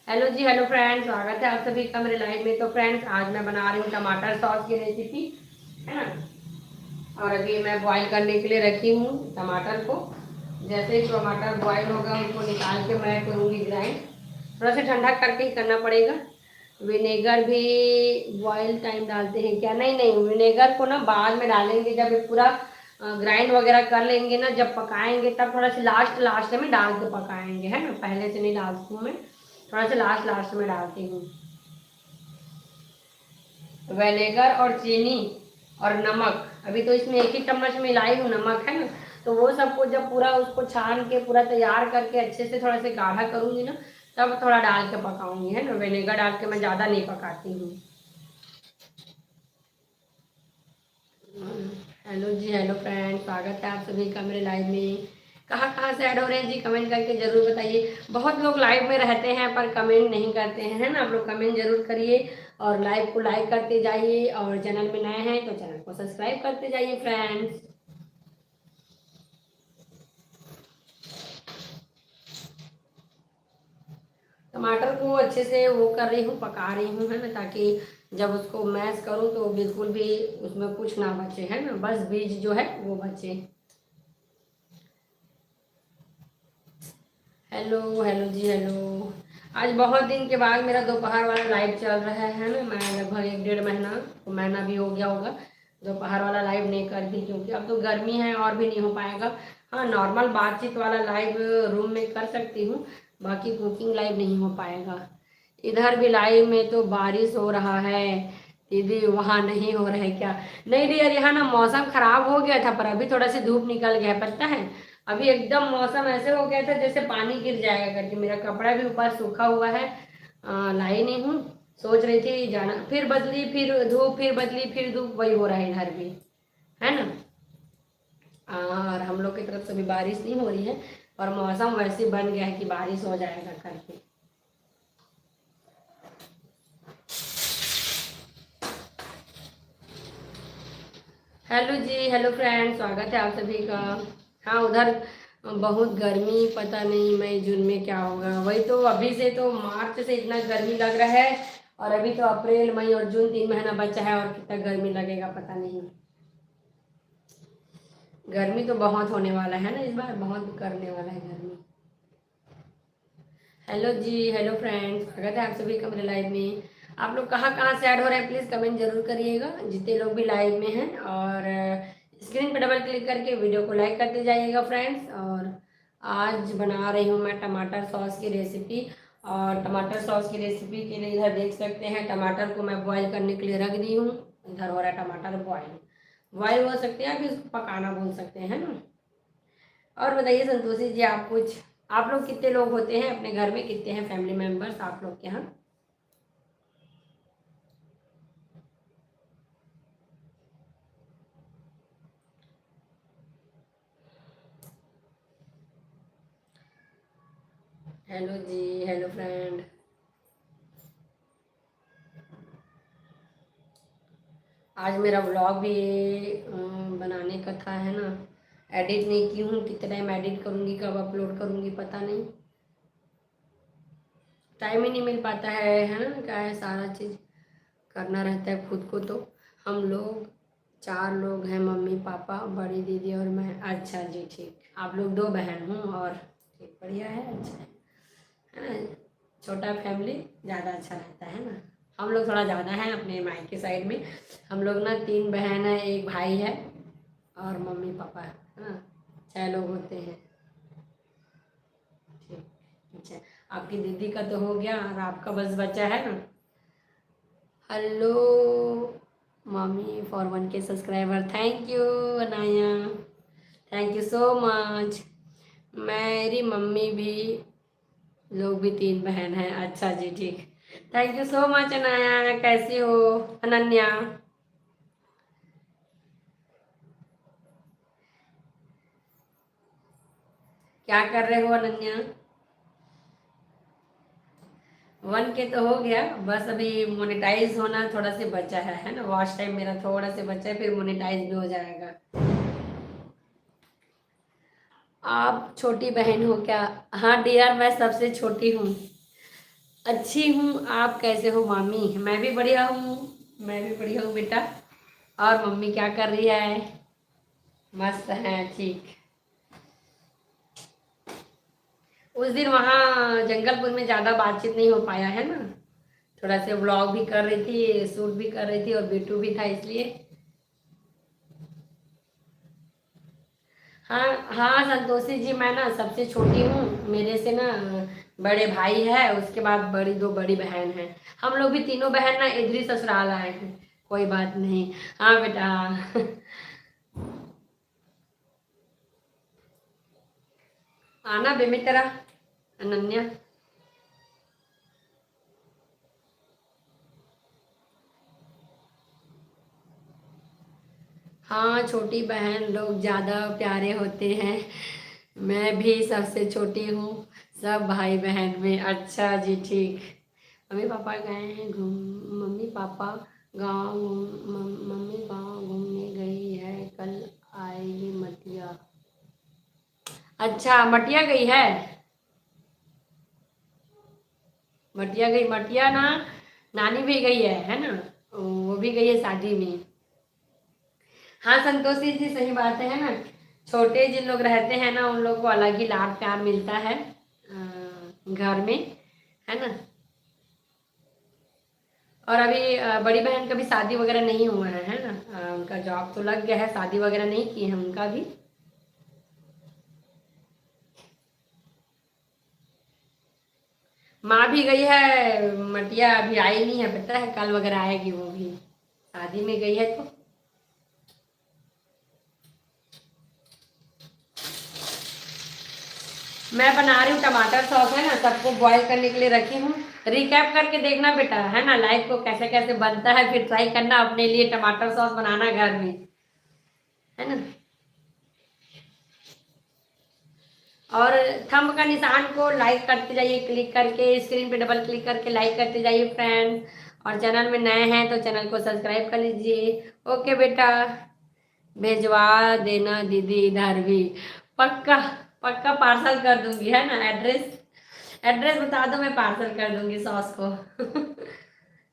S1: हेलो जी, हेलो फ्रेंड्स, स्वागत है आप सभी का मेरे लाइव में। तो फ्रेंड्स, आज मैं बना रही हूँ टमाटर सॉस की रेसिपी, है ना। और अभी मैं बॉईल करने के लिए रखी हूँ टमाटर को। जैसे ही टमाटर बॉईल होगा उसको निकाल के मैं करूँगी ग्राइंड। थोड़ा सा ठंडा करके ही करना पड़ेगा। विनेगर भी बॉईल टाइम डालते हैं क्या? नहीं नहीं, विनेगर को ना बाद में डालेंगे, जब ये पूरा ग्राइंड वगैरह कर लेंगे ना, जब पकाएंगे तब थोड़ा सा लास्ट लास्ट में डाल के पकाएंगे, है ना। पहले से नहीं डालती हूँ मैं, थोड़ा सा लास्ट लास्ट में डालती हूँ। विनेगर और चीनी और नमक, अभी तो इसमें एक ही चम्मच मिलाई हूँ नमक, है ना। तो वो सबको जब पूरा उसको छान के पूरा तैयार करके अच्छे से थोड़ा से गाढ़ा करूँगी ना, तब थोड़ा डाल के पकाऊंगी, है ना। विनेगर डाल के मैं ज़्यादा नहीं पकाती हूँ। हेलो जी, हेलो फ्रेंड, स्वागत है आप सभी का मेरे लाइव में। कहाँ कहाँ से ऐड हो रहे हैं जी, कमेंट करके ज़रूर बताइए। बहुत लोग लाइव में रहते हैं पर कमेंट नहीं करते हैं, है ना। आप लोग कमेंट जरूर करिए और लाइव को लाइक करते जाइए, और चैनल में नए हैं तो चैनल को सब्सक्राइब करते जाइए फ्रेंड्स। टमाटर को अच्छे से वो कर रही हूँ, पका रही हूँ, है ना, ताकि जब उसको मैश करूँ तो बिल्कुल भी उसमें कुछ ना बचे, है ना, बस बीज जो है वो बचे। हेलो, हेलो जी, हेलो। आज बहुत दिन के बाद मेरा दोपहर वाला लाइव चल रहा है ना। मैं लगभग 1 डेढ़ महीना भी हो गया होगा दोपहर वाला लाइव नहीं करती, क्योंकि अब तो गर्मी है और भी नहीं हो पाएगा। हाँ, नॉर्मल बातचीत वाला लाइव रूम में कर सकती हूँ, बाकी कुकिंग लाइव नहीं हो पाएगा। इधर भी लाइव में तो बारिश हो रहा है। दीदी वहाँ नहीं हो रहा है क्या? नहीं नहीं यार, यहाँ ना मौसम खराब हो गया था, पर अभी थोड़ा सी धूप निकल गया है, पता है। अभी एकदम मौसम ऐसे हो गया था जैसे पानी गिर जाएगा करके। मेरा कपड़ा भी ऊपर सूखा हुआ है, लाई नहीं हूँ। सोच रही थी जाना, फिर बदली, फिर धूप, फिर बदली, फिर धूप, वही हो रहा है इधर भी, है ना। और हम लोग की तरफ से भी बारिश नहीं हो रही है, और मौसम वैसे बन गया है कि बारिश हो जाएगा करके। हेलो जी, हेलो फ्रेंड, स्वागत है आप सभी का। हाँ, उधर बहुत गर्मी, पता नहीं मई जून में क्या होगा। वही तो, अभी से तो मार्च से इतना गर्मी लग रहा है, और अभी तो अप्रैल मई और जून 3 महीना बचा है, और कितना गर्मी लगेगा पता नहीं। गर्मी तो बहुत होने वाला है ना, इस बार बहुत करने वाला है गर्मी। हेलो जी, हेलो फ्रेंड्स, स्वागत है आप सभी का मेरे लाइव में। आप लोग कहाँ कहाँ से ऐड हो रहे हैं प्लीज़ कमेंट जरूर करिएगा, जितने लोग भी लाइव में हैं। और स्क्रीन पर डबल क्लिक करके वीडियो को लाइक करते जाइएगा फ्रेंड्स। और आज बना रही हूँ मैं टमाटर सॉस की रेसिपी। और टमाटर सॉस की रेसिपी के लिए इधर देख सकते हैं, टमाटर को मैं बॉईल करने के लिए रख दी हूँ। इधर हो रहा है टमाटर बॉईल। बॉईल बोल सकते हैं, अभी उसको पकाना बोल सकते हैं, है ना। और बताइए संतोषी जी, आप कुछ, आप लोग कितने लोग होते हैं अपने घर में, कितने हैं फैमिली मेंबर्स आप लोग के यहाँ? हेलो जी, हेलो फ्रेंड। आज मेरा व्लॉग भी बनाने का था, है ना। एडिट नहीं की हूँ, कितने टाइम एडिट करूँगी, कब अपलोड करूँगी पता नहीं। टाइम ही नहीं मिल पाता है ना, क्या है, सारा चीज़ करना रहता है खुद को। तो हम लोग 4 लोग हैं, मम्मी पापा बड़ी दीदी और मैं। अच्छा जी, ठीक। आप लोग 2 बहन हूँ, और ठीक, बढ़िया है, अच्छा है ना। छोटा फैमिली ज़्यादा अच्छा रहता है ना। हम लोग थोड़ा ज़्यादा हैं अपने मायके साइड में। हम लोग ना 3 बहन है, एक भाई है, और मम्मी पापा है ना। 6 लोग होते हैं, ठीक। अच्छा, आपकी दीदी का तो हो गया और आपका बस बचा है ना। Hello mummy for 1K subscriber, thank you Anaya, thank you so much. मेरी मम्मी भी, लोग भी 3 बहन हैं, अच्छा जी, ठीक। Thank you so much Anaya. कैसी हो अनन्या? क्या कर रहे हो अनन्या? 1K तो हो गया, बस अभी मोनेटाइज होना थोड़ा सा बचा है ना। वॉच टाइम मेरा थोड़ा सा बचा है, फिर मोनेटाइज भी हो जाएगा। आप छोटी बहन हो क्या? हाँ डियर, मैं सबसे छोटी हूँ। अच्छी हूँ, आप कैसे हो मामी? मैं भी बढ़िया हूँ। मैं भी बढ़िया हूँ बेटा। और मम्मी क्या कर रही है? मस्त है, ठीक। उस दिन वहाँ जंगलपुर में ज़्यादा बातचीत नहीं हो पाया है ना। थोड़ा से व्लॉग भी कर रही थी, शूट भी कर रही थी, और बेटू भी था इसलिए। हाँ हाँ संतोषी जी, मैं ना सबसे छोटी हूँ। मेरे से ना बड़े भाई है, उसके बाद बड़ी दो बड़ी बहन है। हम लोग भी तीनों बहन ना इधर ही ससुराल आए हैं। कोई बात नहीं। हाँ बेटा। आना बेमितरा अनन्या। हाँ छोटी बहन लोग ज़्यादा प्यारे होते हैं। मैं भी सबसे छोटी हूँ सब भाई बहन में। अच्छा जी, ठीक। मम्मी पापा गए हैं घूम। मम्मी पापा गाँव मम्मी गाँव घूमने गई है, कल आएगी मटिया। अच्छा मटिया गई है। मटिया गई, मटिया ना नानी भी गई है ना। वो भी गई है शादी में। हाँ संतोषी जी, सही बात है ना। छोटे जिन लोग रहते हैं ना, उन लोग को अलग ही लाड प्यार मिलता है घर में, है ना। और अभी बड़ी बहन का भी शादी वगैरह नहीं हुआ है ना। उनका जॉब तो लग गया है, शादी वगैरह नहीं की है उनका भी। माँ भी गई है मटिया, अभी आई नहीं है, पता है कल वगैरह आएगी वो भी। शादी में गई है तो। मैं बना रही हूँ टमाटर सॉस, है ना, सबको बॉईल करने के लिए रखी हूँ। रिकैप करके देखना बेटा, है ना, लाइफ को कैसे कैसे बनता है, फिर ट्राई करना अपने लिए टमाटर सॉस बनाना घर में, है ना। और थंब का निशान को लाइक करते जाइए, क्लिक करके स्क्रीन पे डबल क्लिक करके लाइक करते जाइए फ्रेंड्स। और चैनल में नए हैं तो चैनल को सब्सक्राइब कर लीजिए। ओके बेटा, भेजवा देना दीदी इधर भी। पक्का। पक्का पार्सल कर दूंगी, है ना। एड्रेस एड्रेस बता दो, मैं पार्सल कर दूंगी सॉस को।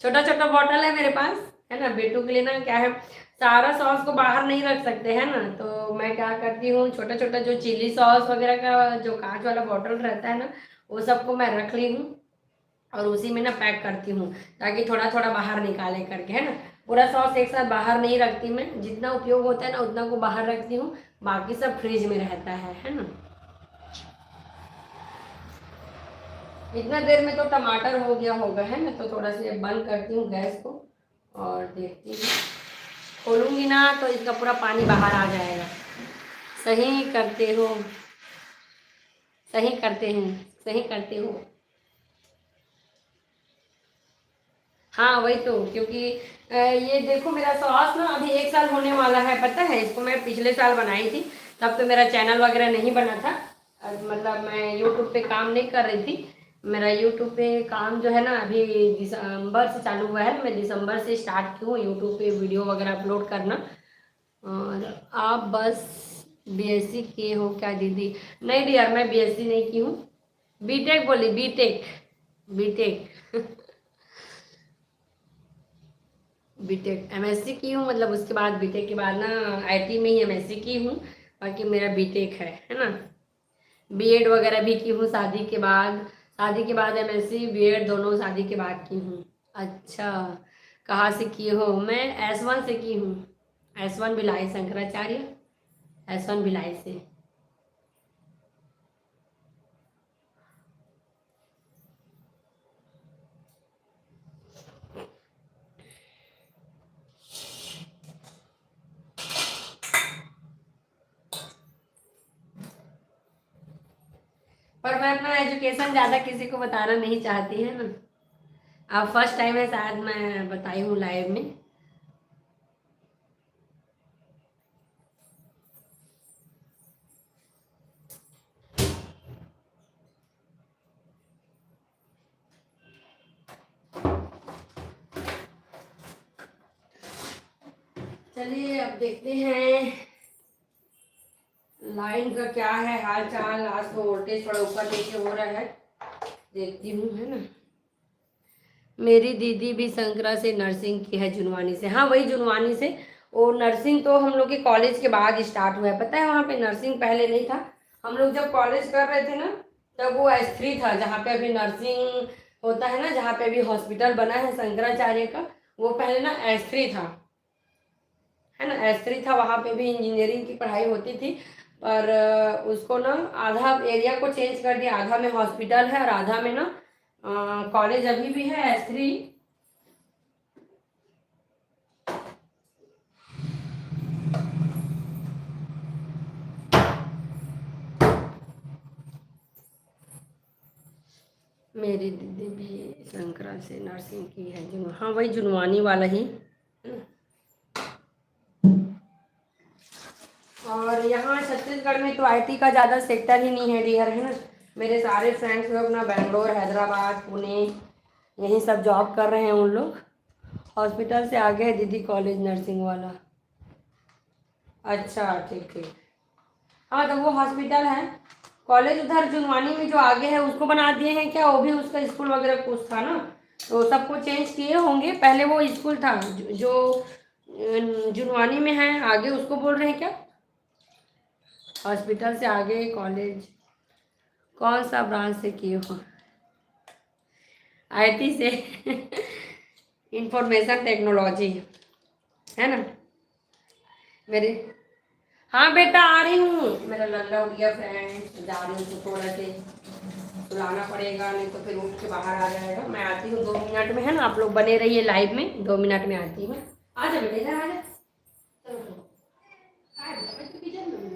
S1: छोटा छोटा बॉटल है मेरे पास, है ना। बेटू के लिए ना क्या है, सारा सॉस को बाहर नहीं रख सकते, है ना। तो मैं क्या करती हूँ, छोटा छोटा जो चिली सॉस वगैरह का जो कांच वाला बॉटल रहता है ना, वो सबको मैं रख ली हूँ। और उसी में ना पैक करती हूँ, ताकि थोड़ा थोड़ा बाहर निकाले करके, है ना। पूरा सॉस एक साथ बाहर नहीं रखती मैं, जितना उपयोग होता है ना उतना को बाहर रखती हूँ। बाकी सब फ्रिज में रहता है ना। इतना देर में तो टमाटर हो गया होगा, है ना। तो थोड़ा सा बंद करती हूँ गैस को, और देखती हूँ। खोलूंगी ना तो इसका पूरा पानी बाहर आ जाएगा। सही करते हो। सही करते हैं। सही करते हो। हाँ वही तो, क्योंकि ये देखो मेरा सॉस ना अभी 1 साल होने वाला है, पता है। इसको मैं पिछले साल बनाई थी, तब तो मेरा चैनल वगैरह नहीं बना था। मतलब मैं यूट्यूब पे काम नहीं कर रही थी। मेरा यूट्यूब पे काम जो है ना अभी दिसंबर से चालू हुआ है। मैं दिसंबर से स्टार्ट की हूँ यूट्यूब पे वीडियो वगैरह अपलोड करना। और आप बस बीएससी किए हो क्या दीदी? नहीं डियर, मैं बीएससी नहीं की हूँ। बीटेक बोली, बीटेक। बीटेक। बीटेक एमएससी की हूँ, मतलब उसके बाद बीटेक के बाद ना आईटी में ही एमएससी की हूँ। बाकी मेरा बीटेक है ना। बीएड वगैरह भी की हूँ शादी के बाद। शादी के बाद एमएससी बीएड दोनों शादी के बाद की हूँ। अच्छा, कहाँ से की हो? मैं S1 से की हूँ। S1 भिलाई शंकराचार्य। S1 भिलाई से। पर मैं अपना एजुकेशन ज़्यादा किसी को बताना नहीं चाहती, है ना। अब फर्स्ट टाइम है शायद मैं बताई हूँ लाइव में। चलिए अब देखते हैं लाइन का क्या है हाल चाल। आज तो वोल्टेज थोड़ा ऊपर नीचे हो रहा है, देखती हूँ, है ना। मेरी दीदी भी संकरा से नर्सिंग की है, जुनवानी से। हाँ वही जुनवानी से। वो नर्सिंग तो हम लोग के कॉलेज के बाद स्टार्ट हुआ है, पता है। वहाँ पे नर्सिंग पहले नहीं था। हम लोग जब कॉलेज कर रहे थे ना, तब वो S3 था, जहाँ पे अभी नर्सिंग होता है ना, जहाँ पे अभी हॉस्पिटल बना है शंकराचार्य का, वो पहले ना S3 था, है ना। S3 था, वहाँ पे भी इंजीनियरिंग की पढ़ाई होती थी। पर उसको ना आधा एरिया को चेंज कर दिया, आधा में हॉस्पिटल है और आधा में ना कॉलेज अभी भी है S3। मेरी दीदी भी शंकरा से नर्सिंग की है, हाँ वही जुनवानी वाला ही। और यहाँ छत्तीसगढ़ में तो IT का ज़्यादा सेक्टर ही नहीं है डियर, है ना। मेरे सारे फ्रेंड्स लोग ना बेंगलोर, हैदराबाद, पुणे, यहीं सब जॉब कर रहे हैं उन लोग। हॉस्पिटल से आगे है दीदी कॉलेज नर्सिंग वाला। अच्छा ठीक ठीक। हाँ तो वो हॉस्पिटल है। कॉलेज उधर जुनवानी में जो आगे है उसको बना दिए हैं क्या, वो भी उसका स्कूल वगैरह कुछ था ना, तो सबको चेंज किए होंगे। पहले वो स्कूल था जो जुनवानी में है आगे, उसको बोल रहे हैं क्या। हॉस्पिटल से आगे कॉलेज। कौन सा ब्रांच से किए हो। IT से इंफॉर्मेशन टेक्नोलॉजी, है ना मेरे। हाँ बेटा आ रही हूँ, मेरा लल्ला उठ गया फ्रेंड, जा रही हूँ तो थोड़ा से सुलाना पड़ेगा, नहीं तो फिर उठ के बाहर आ जाएगा। मैं आती हूँ 2 मिनट में, है ना। आप लोग बने रहिए लाइव में, 2 मिनट में आती हूँ। आ जा बेटा, इधर आ जा। चलो आ बेटा, मैं तो किचन में हूँ।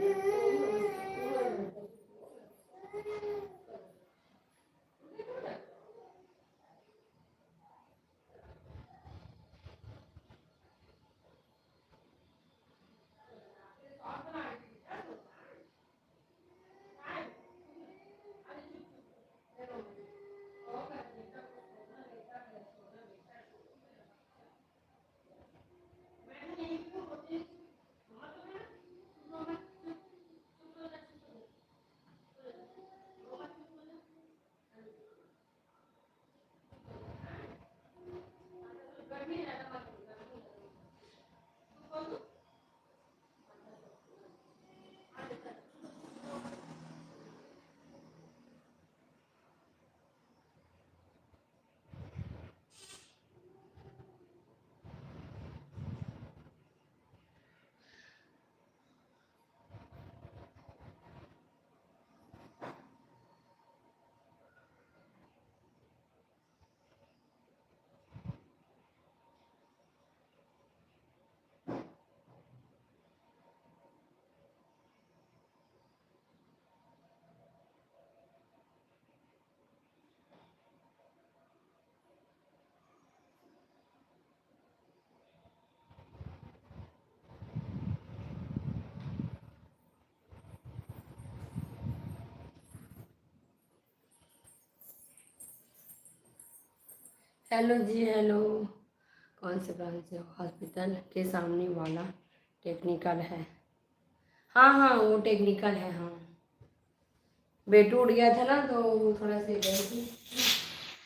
S1: हेलो जी, हेलो। कौन से ब्रांच से, हॉस्पिटल के सामने वाला टेक्निकल है। हाँ हाँ वो टेक्निकल है, हाँ। बेटू उड़ गया था ना तो वो थोड़ा सा गई थी।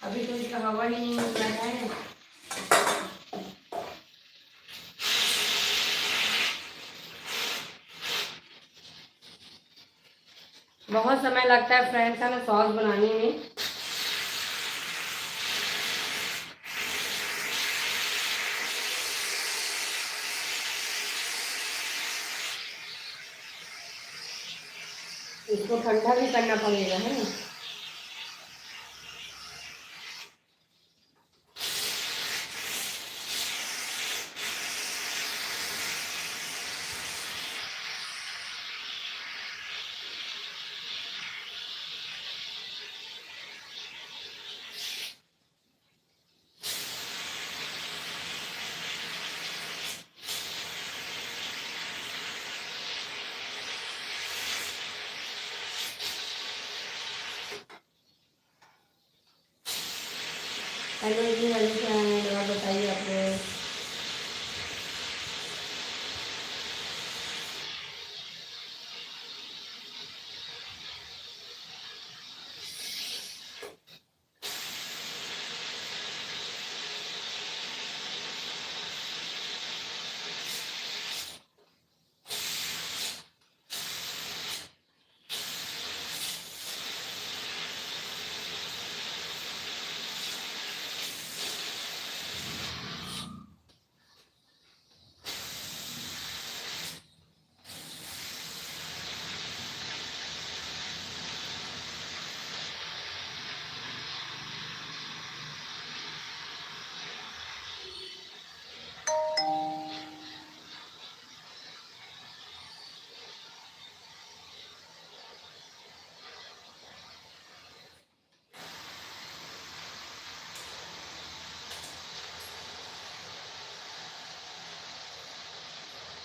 S1: अभी तो इसका हवा ही नहीं निकल रहा है। बहुत समय लगता है फ्रेंड्स, है ना, सॉस बनाने में। इसको ठंडा भी करना पड़ेगा, है ना।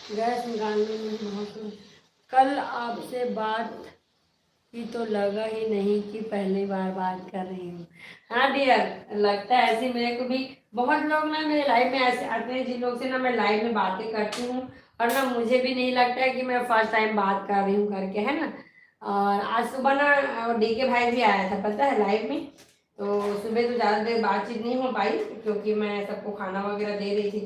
S1: गैस निकालने में बहुत कल आपसे बात की तो लगा ही नहीं कि पहली बार बात कर रही हूँ। हाँ डियर, लगता है ऐसे मेरे को भी। बहुत लोग ना मेरे लाइफ में ऐसे आते हैं जिन लोग से ना मैं लाइव में बातें करती हूँ, और ना मुझे भी नहीं लगता है कि मैं फर्स्ट टाइम बात कर रही हूँ करके, है ना। और आज सुबह ना डीके भाई भी आया था पता है लाइव में। तो सुबह तो ज़्यादा देर बातचीत नहीं हो पाई क्योंकि मैं सबको खाना वगैरह दे रही थी।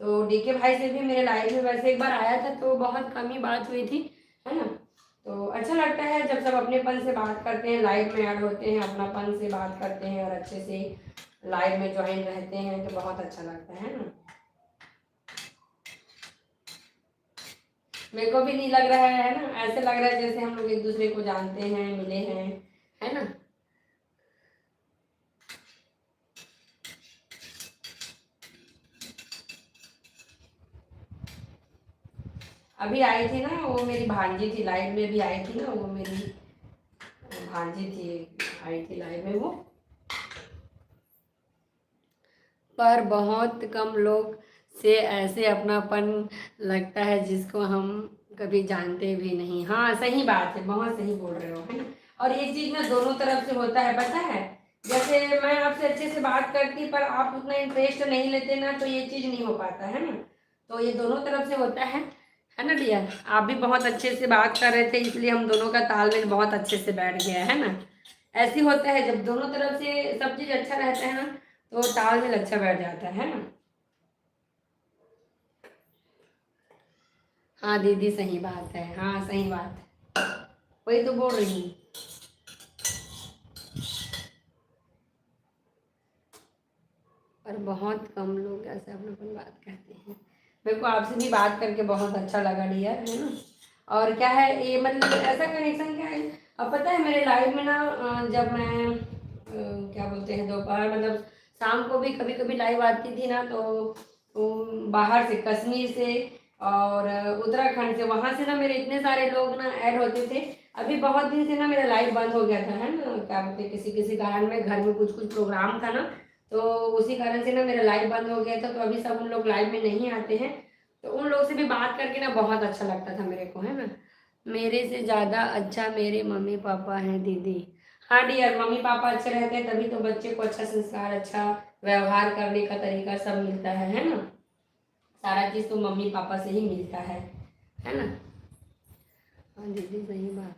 S1: तो डीके भाई से भी मेरे लाइफ में वैसे एक बार आया था तो बहुत कम ही बात हुई थी, है ना। तो अच्छा लगता है जब सब अपनेपन से बात करते हैं, लाइव में ऐड होते हैं, अपनापन से बात करते हैं और अच्छे से लाइव में ज्वाइन रहते हैं, तो बहुत अच्छा लगता है ना। मेरे को भी नहीं लग रहा है ना, ऐसे लग रहा है जैसे हम लोग एक दूसरे को जानते हैं, मिले हैं, है ना। अभी आई थी ना वो मेरी भांजी थी, लाइव में भी आई थी ना वो मेरी भांजी थी, आई थी लाइव में वो। पर बहुत कम लोग से ऐसे अपनापन लगता है जिसको हम कभी जानते भी नहीं। हाँ सही बात है, बहुत सही बोल रहे हो, है ना। और एक चीज ना दोनों तरफ से होता है पता है। जैसे मैं आपसे अच्छे से बात करती पर आप उतना इंटरेस्ट नहीं लेते ना, तो ये चीज नहीं हो पाता है ना। तो ये दोनों तरफ से होता है ना डियर। आप भी बहुत अच्छे से बात कर रहे थे इसलिए हम दोनों का तालमेल बहुत अच्छे से बैठ गया है ना। ऐसे होता है जब दोनों तरफ से सब चीज अच्छा रहता है ना, तो तालमेल अच्छा बैठ जाता है ना। हाँ दीदी सही बात है, हाँ सही बात है, वही तो बोल रही हूँ। पर बहुत कम लोग ऐसे अपनापन बात करते हैं। मेरे को आपसे भी बात करके बहुत अच्छा लगा डियर, है ना। और क्या है ये मतलब ऐसा कनेक्शन क्या है। अब पता है मेरे लाइफ में ना जब मैं क्या बोलते हैं दोपहर मतलब शाम को भी कभी कभी लाइव आती थी ना, तो बाहर से कश्मीर से और उत्तराखंड से वहां से ना मेरे इतने सारे लोग ना ऐड होते थे। अभी बहुत दिन से ना मेरा लाइव बंद हो गया था, है ना। क्या बोलते हैं किसी किसी कारण में घर में कुछ कुछ प्रोग्राम था ना, तो उसी कारण से ना मेरा लाइव बंद हो गया था। तो अभी सब उन लोग लाइव में नहीं आते हैं, तो उन लोगों से भी बात करके ना बहुत अच्छा लगता था मेरे को, है ना। मेरे से ज़्यादा अच्छा मेरे मम्मी पापा हैं दीदी। हाँ डियर, मम्मी पापा अच्छे रहते हैं तभी तो बच्चे को अच्छा संस्कार, अच्छा व्यवहार करने का तरीका सब मिलता है ना। सारा चीज़ तो मम्मी पापा से ही मिलता है ना। हाँ दीदी सही बात।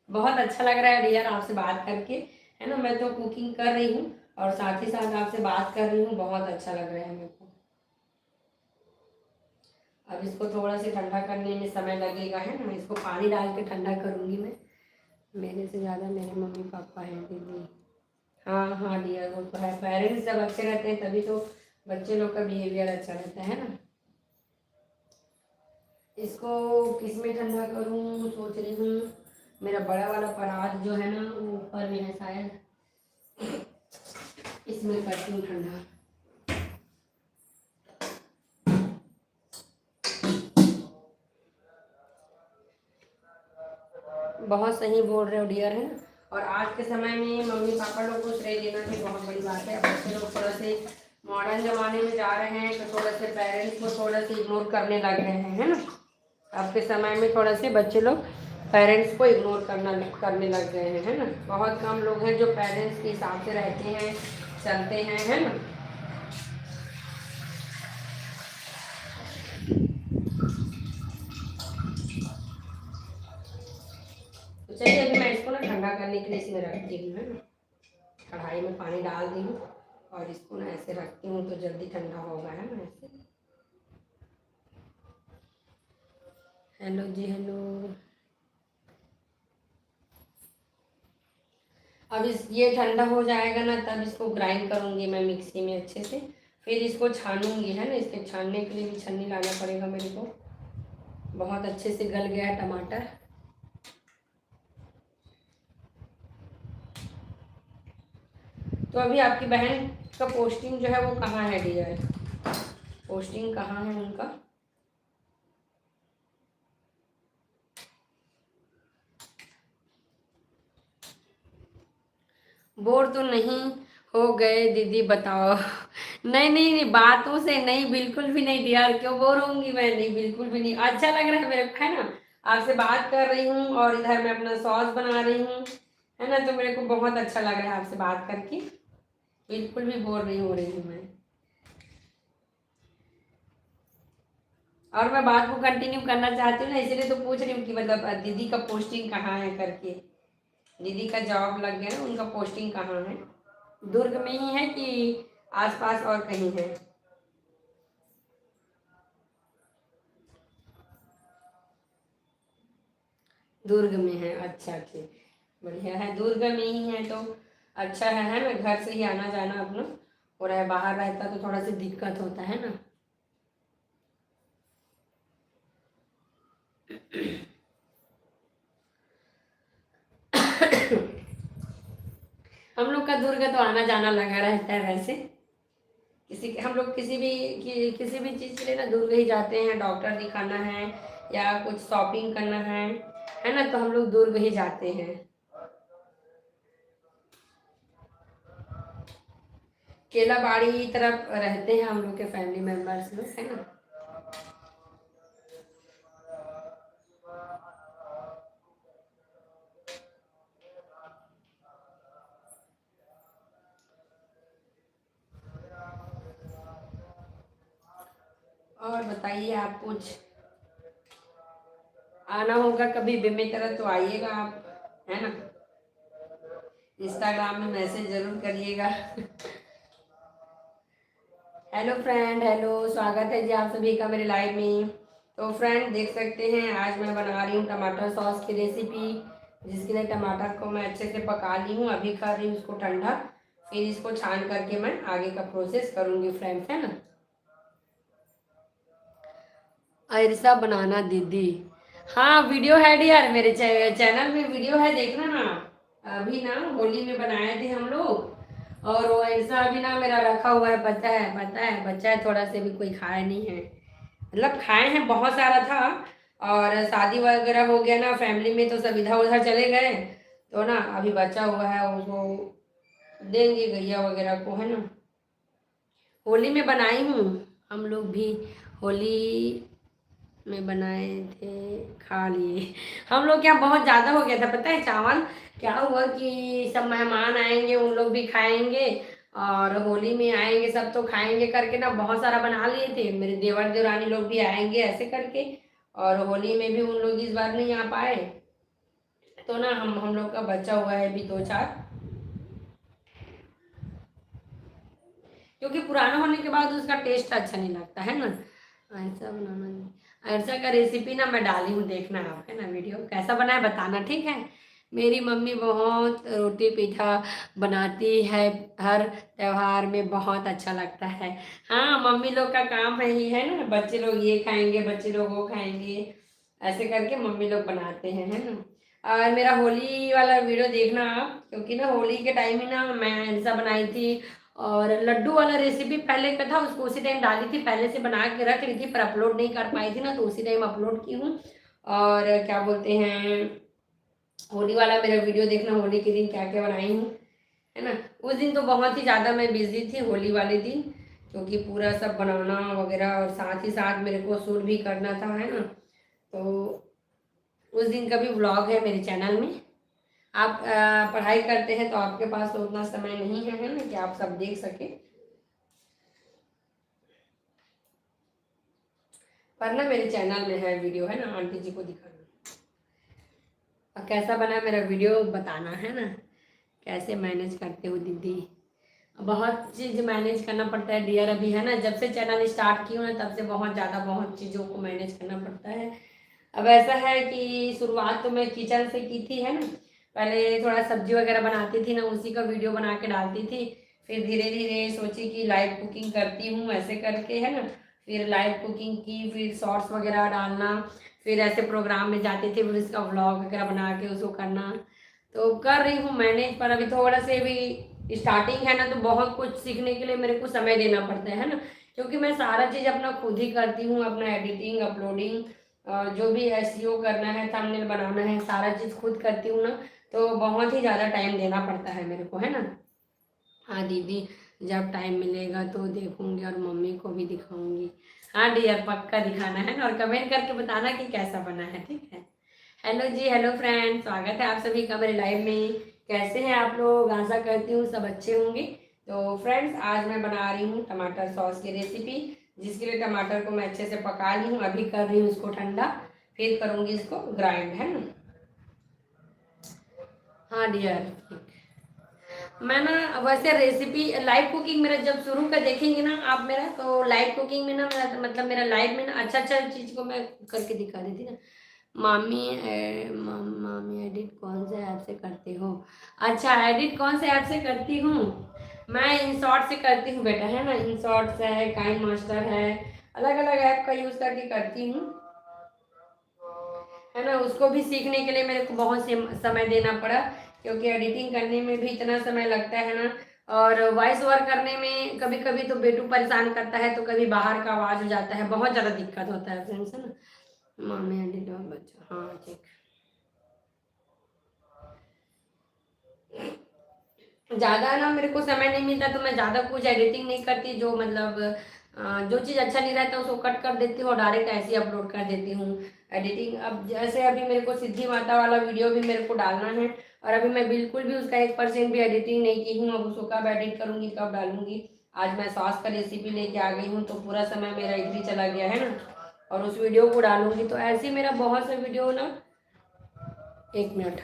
S1: बहुत अच्छा लग रहा है डियर आपसे बात करके, है ना। मैं तो कुकिंग कर रही हूँ और साथ ही साथ आपसे बात कर रही हूँ, बहुत अच्छा लग रहा है मेरे को। अब इसको थोड़ा सा ठंडा करने में समय लगेगा, है ना। इसको पानी डाल के ठंडा करूँगी मैं। मेरे से ज़्यादा मेरे मम्मी पापा हैं दीदी। हाँ हाँ डियर, वो तो है, पेरेंट्स जब अच्छे रहते हैं तभी तो बच्चे लोग का बिहेवियर अच्छा रहता है ना। इसको किस में ठंडा करूँ सोच रही हूँ। मेरा बड़ा वाला परात जो है ना वो ऊपर में है शायद, इसमें करती हूँ ठंडा। बहुत सही बोल रहे हो डियर, है ना। और आज के समय में मम्मी पापा लोग को श्रेय देना भी बहुत बड़ी बात है। अब बच्चे लोग थोड़ा से मॉडर्न जमाने में जा रहे हैं तो थोड़ा से पेरेंट्स को थोड़ा से इग्नोर करने लग रहे हैं, है ना। अब के समय में थोड़ा से बच्चे लोग पेरेंट्स को इग्नोर करने लग गए हैं, है ना। बहुत कम लोग हैं जो पेरेंट्स के हिसाब से रहते हैं, चलते हैं, है ना। तो चलिए अभी मैं इसको ना ठंडा करने के लिए इसमें रखती हूँ, है ना। कढ़ाई में पानी डाल दी हूँ और इसको ना ऐसे रखती हूँ तो जल्दी ठंडा होगा, है ना ऐसे। हेलो जी हेलो। अब ये ठंडा हो जाएगा ना तब इसको ग्राइंड करूँगी मैं मिक्सी में अच्छे से, फिर इसको छानूंगी, है ना। इसके छानने के लिए भी छन्नी लाना पड़ेगा मेरे को। बहुत अच्छे से गल गया है टमाटर। तो अभी आपकी बहन का पोस्टिंग जो है वो कहाँ है डियर, पोस्टिंग कहाँ है उनका। बोर तो नहीं हो गए दीदी बताओ। नहीं नहीं नहीं, बातों से नहीं, बिल्कुल भी नहीं डियर, क्यों बोर होंगी मैं, नहीं बिल्कुल भी नहीं, अच्छा लग रहा है मेरे को, है ना। आपसे बात कर रही हूँ और इधर मैं अपना सॉस बना रही हूँ, है ना, तो मेरे को बहुत अच्छा लग रहा है आपसे बात करके, बिल्कुल भी बोर नहीं हो रही हूँ मैं। और मैं बात को कंटिन्यू करना चाहती हूँ ना, इसीलिए तो पूछ रही हूँ कि मतलब दीदी का पोस्टिंग कहाँ है करके। दीदी का जॉब लग गया ना, उनका पोस्टिंग कहाँ है, दुर्ग में ही है कि आसपास और कहीं है। दुर्ग में है, अच्छा ठीक, बढ़िया है, दुर्ग में ही है तो अच्छा है ना, घर से ही आना जाना अपना, और है बाहर रहता तो थोड़ा सी दिक्कत होता है ना। हम लोग का दुर्ग तो आना जाना लगा रहता है वैसे, हम लोग किसी भी चीज़ के लिए ना दुर्ग ही जाते हैं, डॉक्टर दिखाना है या कुछ शॉपिंग करना है ना, तो हम लोग दुर्ग ही जाते हैं। केलाबाड़ी तरफ रहते हैं हम लोग के फैमिली मेंबर्स लोग, है ना। और बताइए आप कुछ, आना होगा कभी बेमेतरा तो आइएगा आप, है ना, इंस्टाग्राम में मैसेज जरूर करिएगा। हेलो फ्रेंड, हेलो, स्वागत है जी आप सभी का मेरे लाइव में। तो फ्रेंड देख सकते हैं आज मैं बना रही हूँ टमाटर सॉस की रेसिपी, जिसके लिए टमाटर को मैं अच्छे से पका ली हूँ, अभी कर रही हूँ उसको ठंडा, फिर इसको छान करके मैं आगे का प्रोसेस करूँगी फ्रेंड्स, है ना। अरसा बनाना दीदी, हाँ वीडियो है यार, मेरे चैनल में वीडियो है, देखना ना। अभी ना होली में बनाए थे हम लोग, और वो अरसा अभी ना मेरा रखा हुआ है, पता है बच्चा है थोड़ा से भी, कोई खाया नहीं है, मतलब खाए हैं बहुत सारा था, और शादी वगैरह हो गया ना फैमिली में, तो सब इधर उधर चले गए, तो ना अभी बचा हुआ है उसको देंगे गैया वगैरह को, है ना। होली में बनाई हूँ, हम लोग भी होली में बनाए थे, खा लिए हम लोग, क्या बहुत ज़्यादा हो गया था पता है चावल, क्या हुआ कि सब मेहमान आएंगे उन लोग भी खाएंगे, और होली में आएंगे सब तो खाएंगे करके ना बहुत सारा बना लिए थे, मेरे देवर देवरानी लोग भी आएंगे ऐसे करके, और होली में भी उन लोग इस बार नहीं आ पाए, तो ना हम लोग का बचा हुआ है अभी दो चार, क्योंकि पुराना होने के बाद उसका टेस्ट अच्छा नहीं लगता है ना। ऐसा बनाना, ऐसा का रेसिपी ना मैं डाली हूँ, देखना आप, है ना, वीडियो कैसा बना है बताना, ठीक है। मेरी मम्मी बहुत रोटी पीठा बनाती है, हर त्योहार में बहुत अच्छा लगता है। हाँ मम्मी लोग का काम है ही, है ना, बच्चे लोग ये खाएंगे, बच्चे लोग वो खाएंगे, ऐसे करके मम्मी लोग बनाते हैं, है ना। और मेरा होली वाला वीडियो देखना आप, क्योंकि ना होली के टाइम ही ना मैं ऐसा बनाई थी, और लड्डू वाला रेसिपी पहले का था, उसको उसी टाइम डाली थी, पहले से बना के रख ली थी, पर अपलोड नहीं कर पाई थी ना, तो उसी टाइम अपलोड की हूँ। और क्या बोलते हैं, होली वाला मेरा वीडियो देखना, होली के दिन क्या क्या बनाई हूँ, है ना। उस दिन तो बहुत ही ज़्यादा मैं बिजी थी होली वाले दिन, क्योंकि पूरा सब बनाना वगैरह, और साथ ही साथ मेरे को शूट भी करना था, है ना, तो उस दिन का भी व्लॉग है मेरे चैनल में। आप पढ़ाई करते हैं तो आपके पास तो उतना समय नहीं है ना कि आप सब देख सके, पर ना मेरे चैनल में है वीडियो, है ना, आंटी जी को दिखाना, और कैसा बना मेरा वीडियो बताना, है ना, कैसे मैनेज करते हो दीदी। बहुत चीज़ मैनेज करना पड़ता है डियर, अभी है ना, जब से चैनल स्टार्ट की हूँ ना तब से बहुत ज़्यादा बहुत चीज़ों को मैनेज करना पड़ता है। अब ऐसा है कि शुरुआत तो मैं किचन से की थी, है ना, पहले थोड़ा सब्जी वगैरह बनाती थी ना, उसी का वीडियो बना के डालती थी, फिर धीरे धीरे सोची कि लाइव कुकिंग करती हूँ ऐसे करके, है ना, फिर लाइव कुकिंग की, फिर शॉर्ट्स वगैरह डालना, फिर ऐसे प्रोग्राम में जाती थी, फिर उसका व्लॉग वगैरह बना के उसको करना, तो कर रही हूँ मैनेज, पर अभी थोड़ा से भी स्टार्टिंग है ना, तो बहुत कुछ सीखने के लिए मेरे को समय देना पड़ता है ना, क्योंकि मैं सारा चीज़ अपना खुद ही करती हूँ, अपना एडिटिंग अपलोडिंग, जो भी एसईओ करना है, थंबनेल बनाना है, सारा चीज़ खुद करती हूँ ना, तो बहुत ही ज़्यादा टाइम देना पड़ता है मेरे को, है ना। हाँ दीदी, जब टाइम मिलेगा तो देखूंगी और मम्मी को भी दिखाऊंगी। हाँ डियर, पक्का दिखाना है ना, और कमेंट करके बताना कि कैसा बना है, ठीक है। हेलो जी, हेलो फ्रेंड, स्वागत है आप सभी का मेरे लाइव में। कैसे हैं आप लोग? आशा करती हूँ सब अच्छे होंगे। तो फ्रेंड्स, आज मैं बना रही हूँ टमाटर सॉस की रेसिपी, जिसके लिए टमाटर को मैं अच्छे से पका ली हूँ। अभी कर रही हूँ इसको ठंडा, फिर करूँगी इसको ग्राइंड, है ना। हाँ डियर, मैं ना वैसे रेसिपी लाइव कुकिंग मेरा जब शुरू कर देखेंगे ना आप मेरा, तो लाइव कुकिंग में ना मेरा मतलब मेरा लाइव में ना अच्छा अच्छा चीज़ को मैं करके दिखा देती ना। मामी एडिट कौन से ऐप से करती हो? अच्छा, एडिट कौन से ऐप से करती हूँ? मैं इन शॉर्ट से करती हूँ बेटा, है ना। इन शॉर्ट्स है, काइन मास्टर है, अलग अलग ऐप का यूज़ करके करती हूँ, है ना। उसको भी सीखने के लिए मेरे को बहुत से समय देना पड़ा, क्योंकि एडिटिंग करने में भी इतना समय लगता है ना। और वॉइस ओवर करने में कभी कभी तो बेटू परेशान करता है, तो कभी बाहर का आवाज़ हो जाता है, बहुत ज़्यादा दिक्कत होता है फ्रेंड्स, है ना। मामी एडिट और बच्चा, हाँ ठीक। ज़्यादा ना मेरे को समय नहीं मिलता, तो मैं ज़्यादा कुछ एडिटिंग नहीं करती। जो मतलब जो चीज़ अच्छा नहीं रहता उसको कट कर देती हूँ और डायरेक्ट ऐसे ही अपलोड कर देती हूँ। एडिटिंग अब जैसे अभी मेरे को सिद्धि माता वाला वीडियो भी मेरे को डालना है, और अभी मैं बिल्कुल भी उसका 1% भी एडिटिंग नहीं की हूँ। अब उसको कब एडिट करूँगी, कब डालूंगी। आज मैं सॉस का रेसिपी लेके आ गई हूँ, तो पूरा समय मेरा इधर ही चला गया, है ना। और उस वीडियो को डालूंगी, तो ऐसे ही मेरा बहुत सा वीडियो ना। एक मिनट।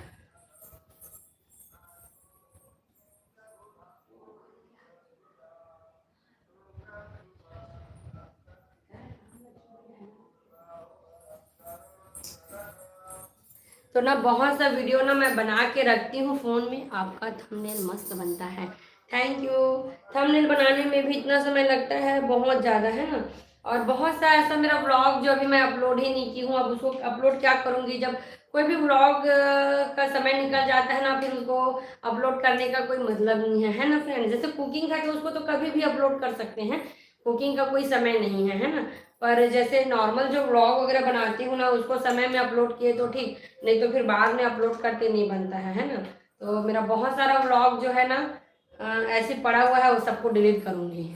S1: तो ना बहुत सा वीडियो ना मैं बना के रखती हूँ फ़ोन में। आपका थंबनेल मस्त बनता है, थैंक यू। थंबनेल बनाने में भी इतना समय लगता है, बहुत ज़्यादा, है ना। और बहुत सा ऐसा मेरा व्लॉग जो अभी मैं अपलोड ही नहीं की हूँ, अब उसको अपलोड क्या करूँगी, जब कोई भी व्लॉग का समय निकल जाता है ना, फिर उसको अपलोड करने का कोई मतलब नहीं है ना फ्रेंड। जैसे कुकिंग है तो उसको तो कभी भी अपलोड कर सकते हैं, कुकिंग का कोई समय नहीं है ना। पर जैसे नॉर्मल जो व्लॉग वगैरह बनाती हूँ ना, उसको समय में अपलोड किए तो ठीक, नहीं तो फिर बाद में अपलोड करके नहीं बनता है ना। तो मेरा बहुत सारा व्लॉग जो है ना ऐसे पड़ा हुआ है, वो सबको डिलीट करूँगी।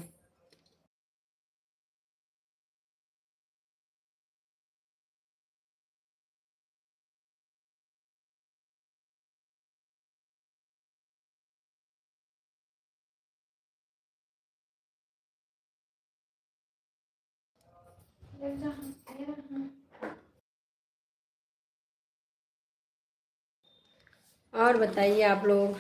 S1: और बताइए आप लोग।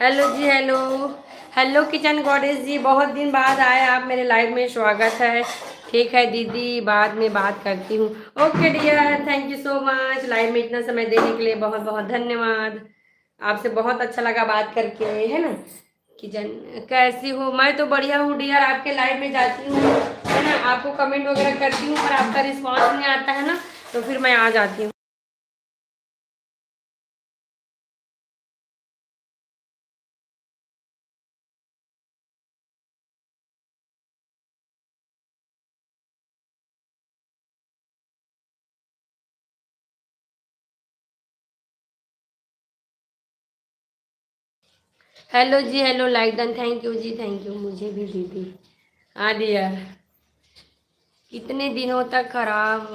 S1: हेलो जी, हेलो। हेलो किचन गॉडेस जी, बहुत दिन बाद आए आप मेरे लाइव में, स्वागत है। ठीक है दीदी, बाद में बात करती हूँ। Okay dear, thank you so much, live में इतना समय देने के लिए बहुत बहुत धन्यवाद। आपसे बहुत अच्छा लगा बात करके, है ना। किचन कैसी हो? मैं तो बढ़िया हूँ डियर। आपके लाइव में जाती हूँ, है ना, आपको कमेंट वगैरह करती हूँ, पर आपका रिस्पॉन्स नहीं आता है ना, तो फिर मैं आ जाती हूँ। हेलो जी, hello like done, thank you जी, थैंक यू। मुझे भी दीदी। हाँ डियर, कितने दिनों तक खराब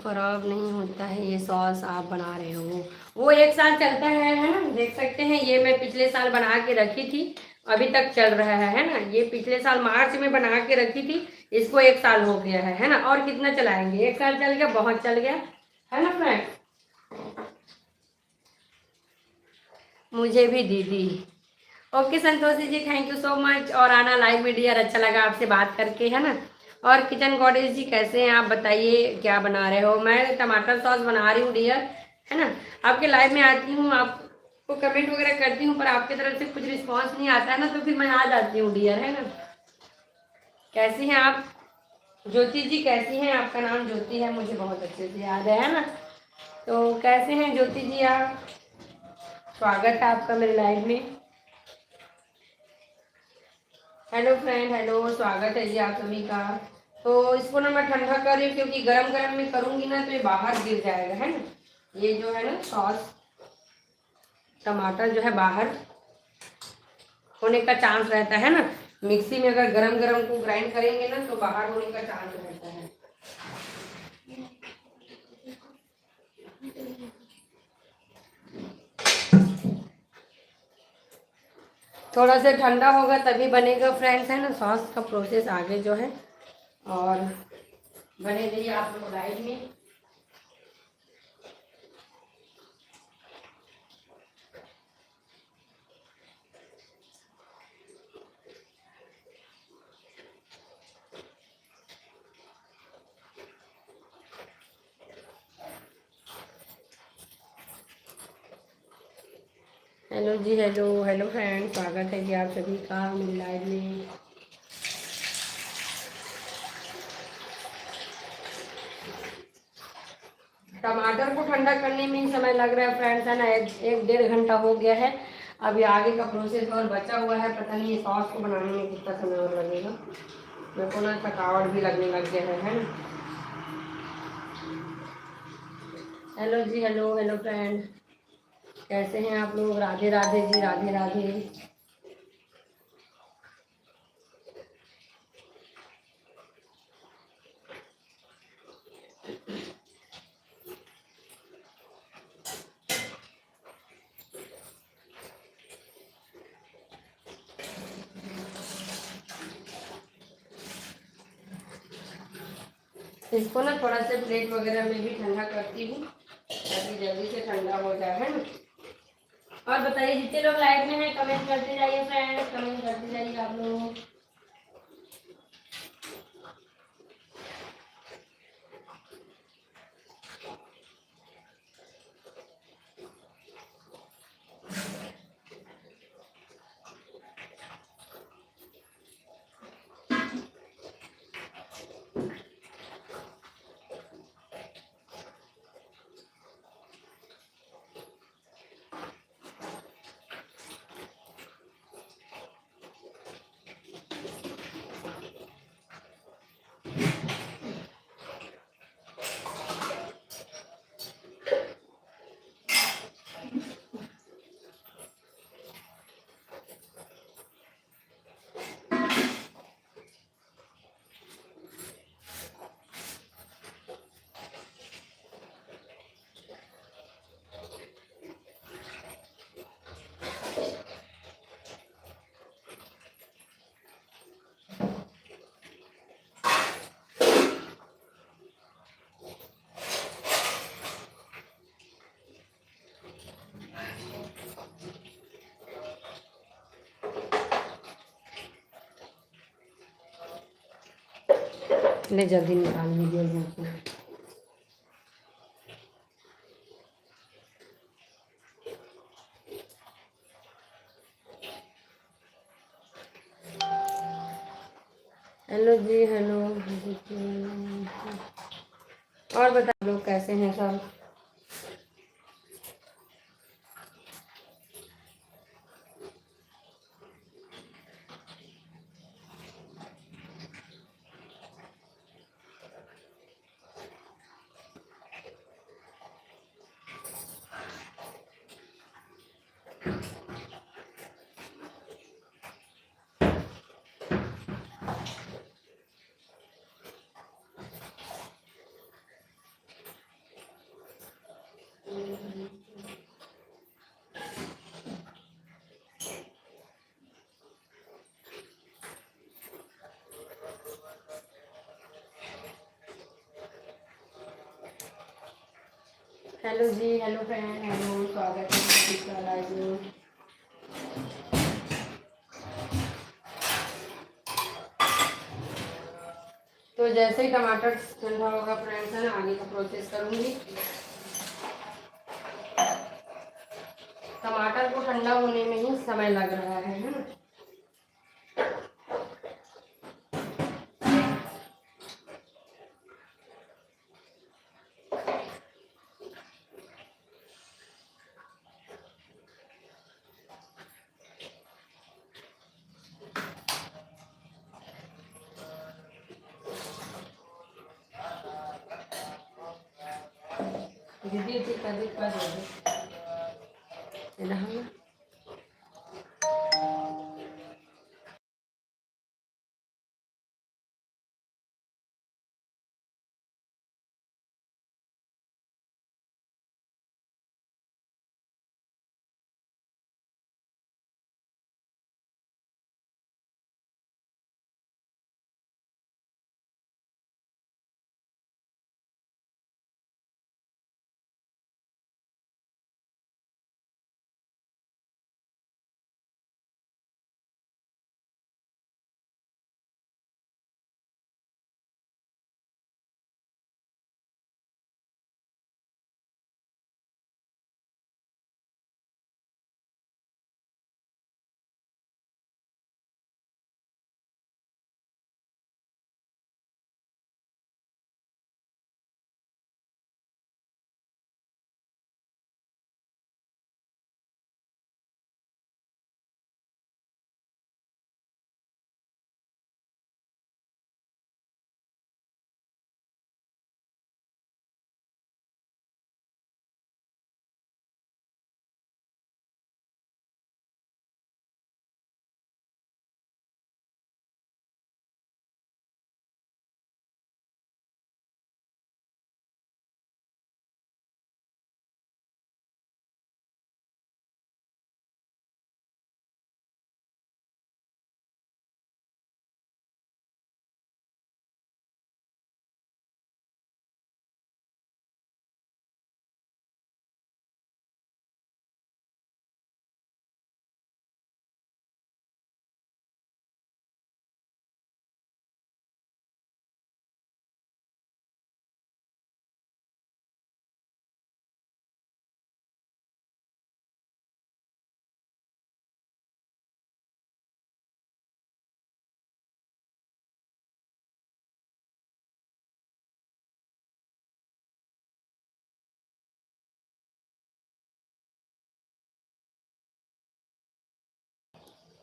S1: खराब नहीं होता है ये सॉस आप बना रहे हो? वो 1 साल चलता है ना। देख सकते हैं, ये मैं पिछले साल बना के रखी थी, अभी तक चल रहा है ना। ये पिछले साल मार्च में बना के रखी थी, इसको 1 साल हो गया है ना। और कितना चलाएंगे? 1 साल चल गया, बहुत चल गया, है ना फ्रेंड। मुझे भी दीदी। Okay Santoshi ji, thank you so much, और आना लाइव में डियर, अच्छा लगा आपसे बात करके, है ना। और किचन गॉडेस जी कैसे हैं आप बताइए, क्या बना रहे हो? मैं टमाटर सॉस बना रही हूँ डियर, है ना। आपके लाइव में आती हूँ, आपको कमेंट वगैरह करती हूँ, पर आपकी तरफ से कुछ रिस्पांस नहीं आता है ना, तो फिर मैं आ जाती हूँ डियर, है ना। कैसी हैं आप ज्योति जी, कैसी हैं? आपका नाम ज्योति है, मुझे बहुत अच्छे से याद है ना। तो कैसे हैं ज्योति जी आप? स्वागत है आपका मेरे लाइव में। हेलो फ्रेंड, हेलो, स्वागत है जी आप सभी का। तो इसको ना मैं ठंडा कर रही हूँ, क्योंकि गरम गरम में करूँगी ना तो ये बाहर गिर जाएगा, है ना। ये जो है ना सॉस, टमाटर जो है बाहर होने का चांस रहता है ना। मिक्सी में अगर गरम गरम को ग्राइंड करेंगे ना तो बाहर होने का चांस रहता है। थोड़ा सा ठंडा होगा तभी बनेगा फ्रेंड्स, है ना। सॉस का प्रोसेस आगे जो है, और बने रहिए आप लोग लाइव में। हेलो जी, हेलो हेलो फ्रेंड, स्वागत है जी आप सभी का मेरे लाइव में। टमाटर को ठंडा करने में ही समय लग रहा है फ्रेंड्स, है ना। एक 1.5 घंटा हो गया है। अभी आगे का प्रोसेस और बचा हुआ है, पता नहीं ये सॉस को बनाने में कितना समय और लगेगा। मेरे को ना थकावट भी लगने लग गया है ना। हेलो जी, हेलो हेलो फ्रेंड, कैसे हैं आप लोग? राधे राधे जी, राधे राधे। इसको ना थोड़ा सा प्लेट वगैरह में भी ठंडा करती हूँ, ताकि जल्दी से ठंडा हो जाए, है ना। और बताइए, जितने लोग लाइव में हैं कमेंट करते जाइए फ्रेंड्स, कमेंट करते जाइए आप लोग। ले जल्दी निकाल लीजिए यहाँ से। हेलो जी, हेलो। और बताओ लोग कैसे हैं सब? हेलो जी, हेलो फ्रेंड, हेलो, स्वागत है सभी का लाइव में। तो जैसे ही टमाटर ठंडा होगा फ्रेंड्स, है ना, आगे का प्रोसेस करूँगी। टमाटर को ठंडा होने में ही समय लग रहा है ना। दीदी ठीक है, दिक्कत है।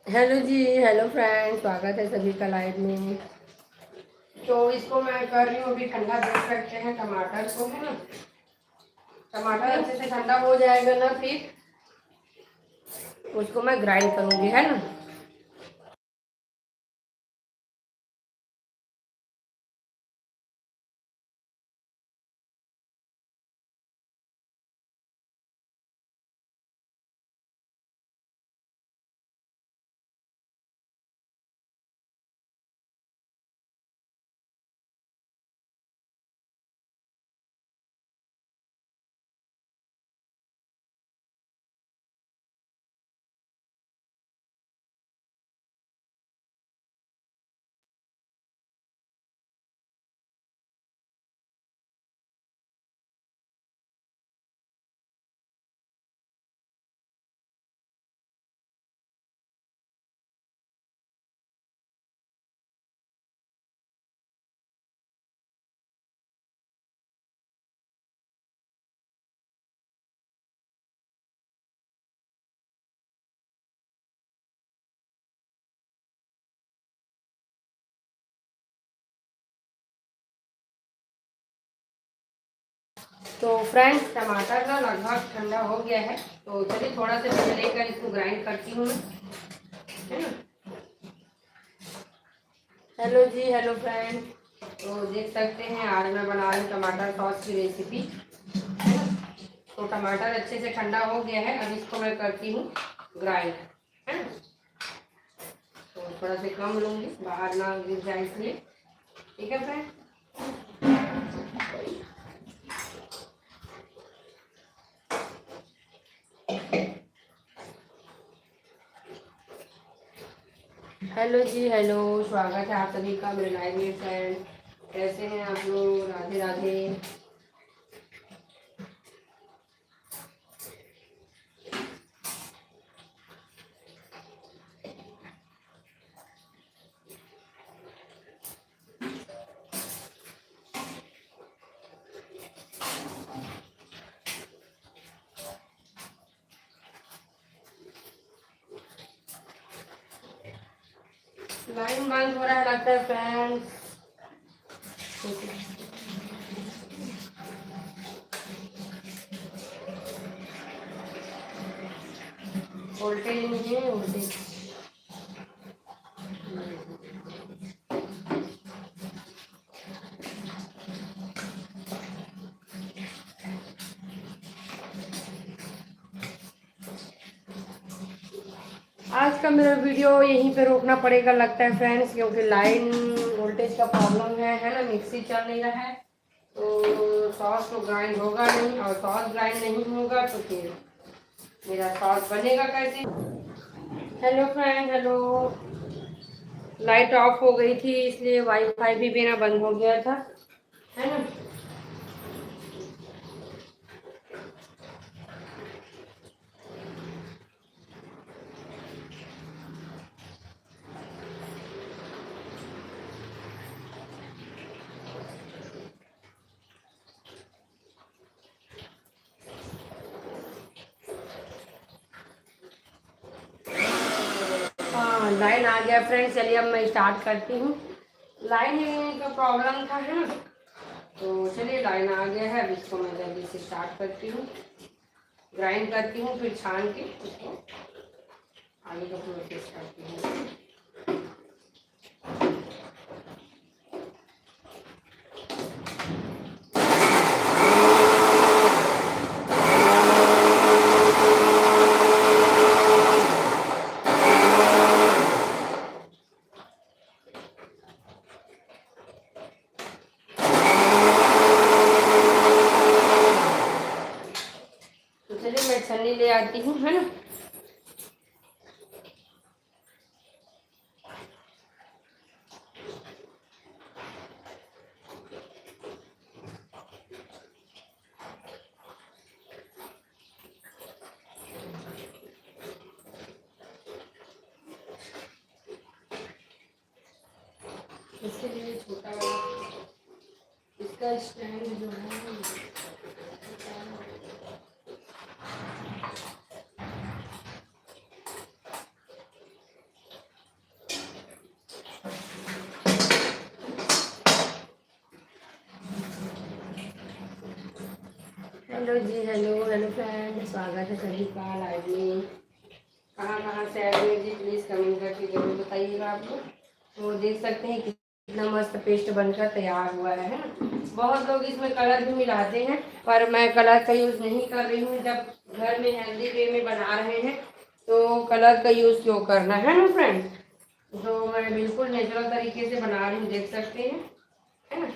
S1: हेलो जी, हेलो फ्रेंड्स, स्वागत है सभी का लाइव में। तो इसको मैं कर रही हूँ अभी ठंडा। देख सकते हैं टमाटर को, है ना। टमाटर अच्छे से ठंडा हो जाएगा ना, फिर उसको मैं ग्राइंड करूँगी, है ना। तो फ्रेंड्स टमाटर ना लगभग ठंडा हो गया है, तो चलिए थोड़ा सा मैं लेकर इसको ग्राइंड करती हूँ, है ना। हेलो जी, हेलो फ्रेंड्स। तो देख सकते हैं आज मैं बना रही हूँ टमाटर सॉस की रेसिपी, है ना। तो टमाटर अच्छे से ठंडा हो गया है, अब इसको मैं करती हूँ ग्राइंड, है ना। तो थोड़ा सा कम लूँगी, बाहर ना गिर जाए इसलिए, ठीक है फ्रेंड। हेलो जी, हेलो, स्वागत है आप सभी का मेरे लाइव में फ्रेंड। कैसे हैं आप लोग? राधे राधे। लाइन बंद हो रहा है लगता है फ्रेंड्स। वोल्टेज नहीं है, वोल्टेज। आज का मेरा वीडियो यहीं पे रोकना पड़ेगा लगता है फ्रेंड्स, क्योंकि लाइन वोल्टेज का प्रॉब्लम है ना, मिक्सी चल नहीं रहा है तो सॉस तो ग्राइंड होगा नहीं, और सॉस ग्राइंड नहीं होगा तो फिर मेरा सॉस बनेगा कैसे। Hello friend, hello. Light of हो गई थी इसलिए वाईफाई भी मेरा बंद हो गया था, है ना। हाँ, लाइन आ गया फ्रेंड्स। चलिए अब मैं स्टार्ट करती हूँ। लाइन का प्रॉब्लम था, है ना, तो चलिए लाइन आ गया है। अब इसको मैं जल्दी से स्टार्ट करती हूँ, ग्राइंड करती हूँ, फिर छान के उसको आगे का प्रोसेस करती हूँ। तो चलिए मैं छन्नी ले आती हूँ, है ना। इसके लिए छोटा वाला इसका स्टैंड जो है हेलो जी, हेलो हेलो फ्रेंड, स्वागत है सभी का लाइव में। कहाँ से आए हुए जी, प्लीज़ कमेंट करके जरूर बताइएगा आप लोग। तो देख सकते हैं कितना मस्त पेस्ट बनकर तैयार हुआ है ना। बहुत लोग इसमें कलर भी मिलाते हैं, पर मैं कलर का यूज़ नहीं कर रही हूँ। जब घर में हेल्दी वे में बना रहे हैं तो कलर का यूज़ क्यों करना, है ना फ्रेंड। तो मैं बिल्कुल नेचुरल तरीके से बना रही हूँ, देख सकते हैं, है ना।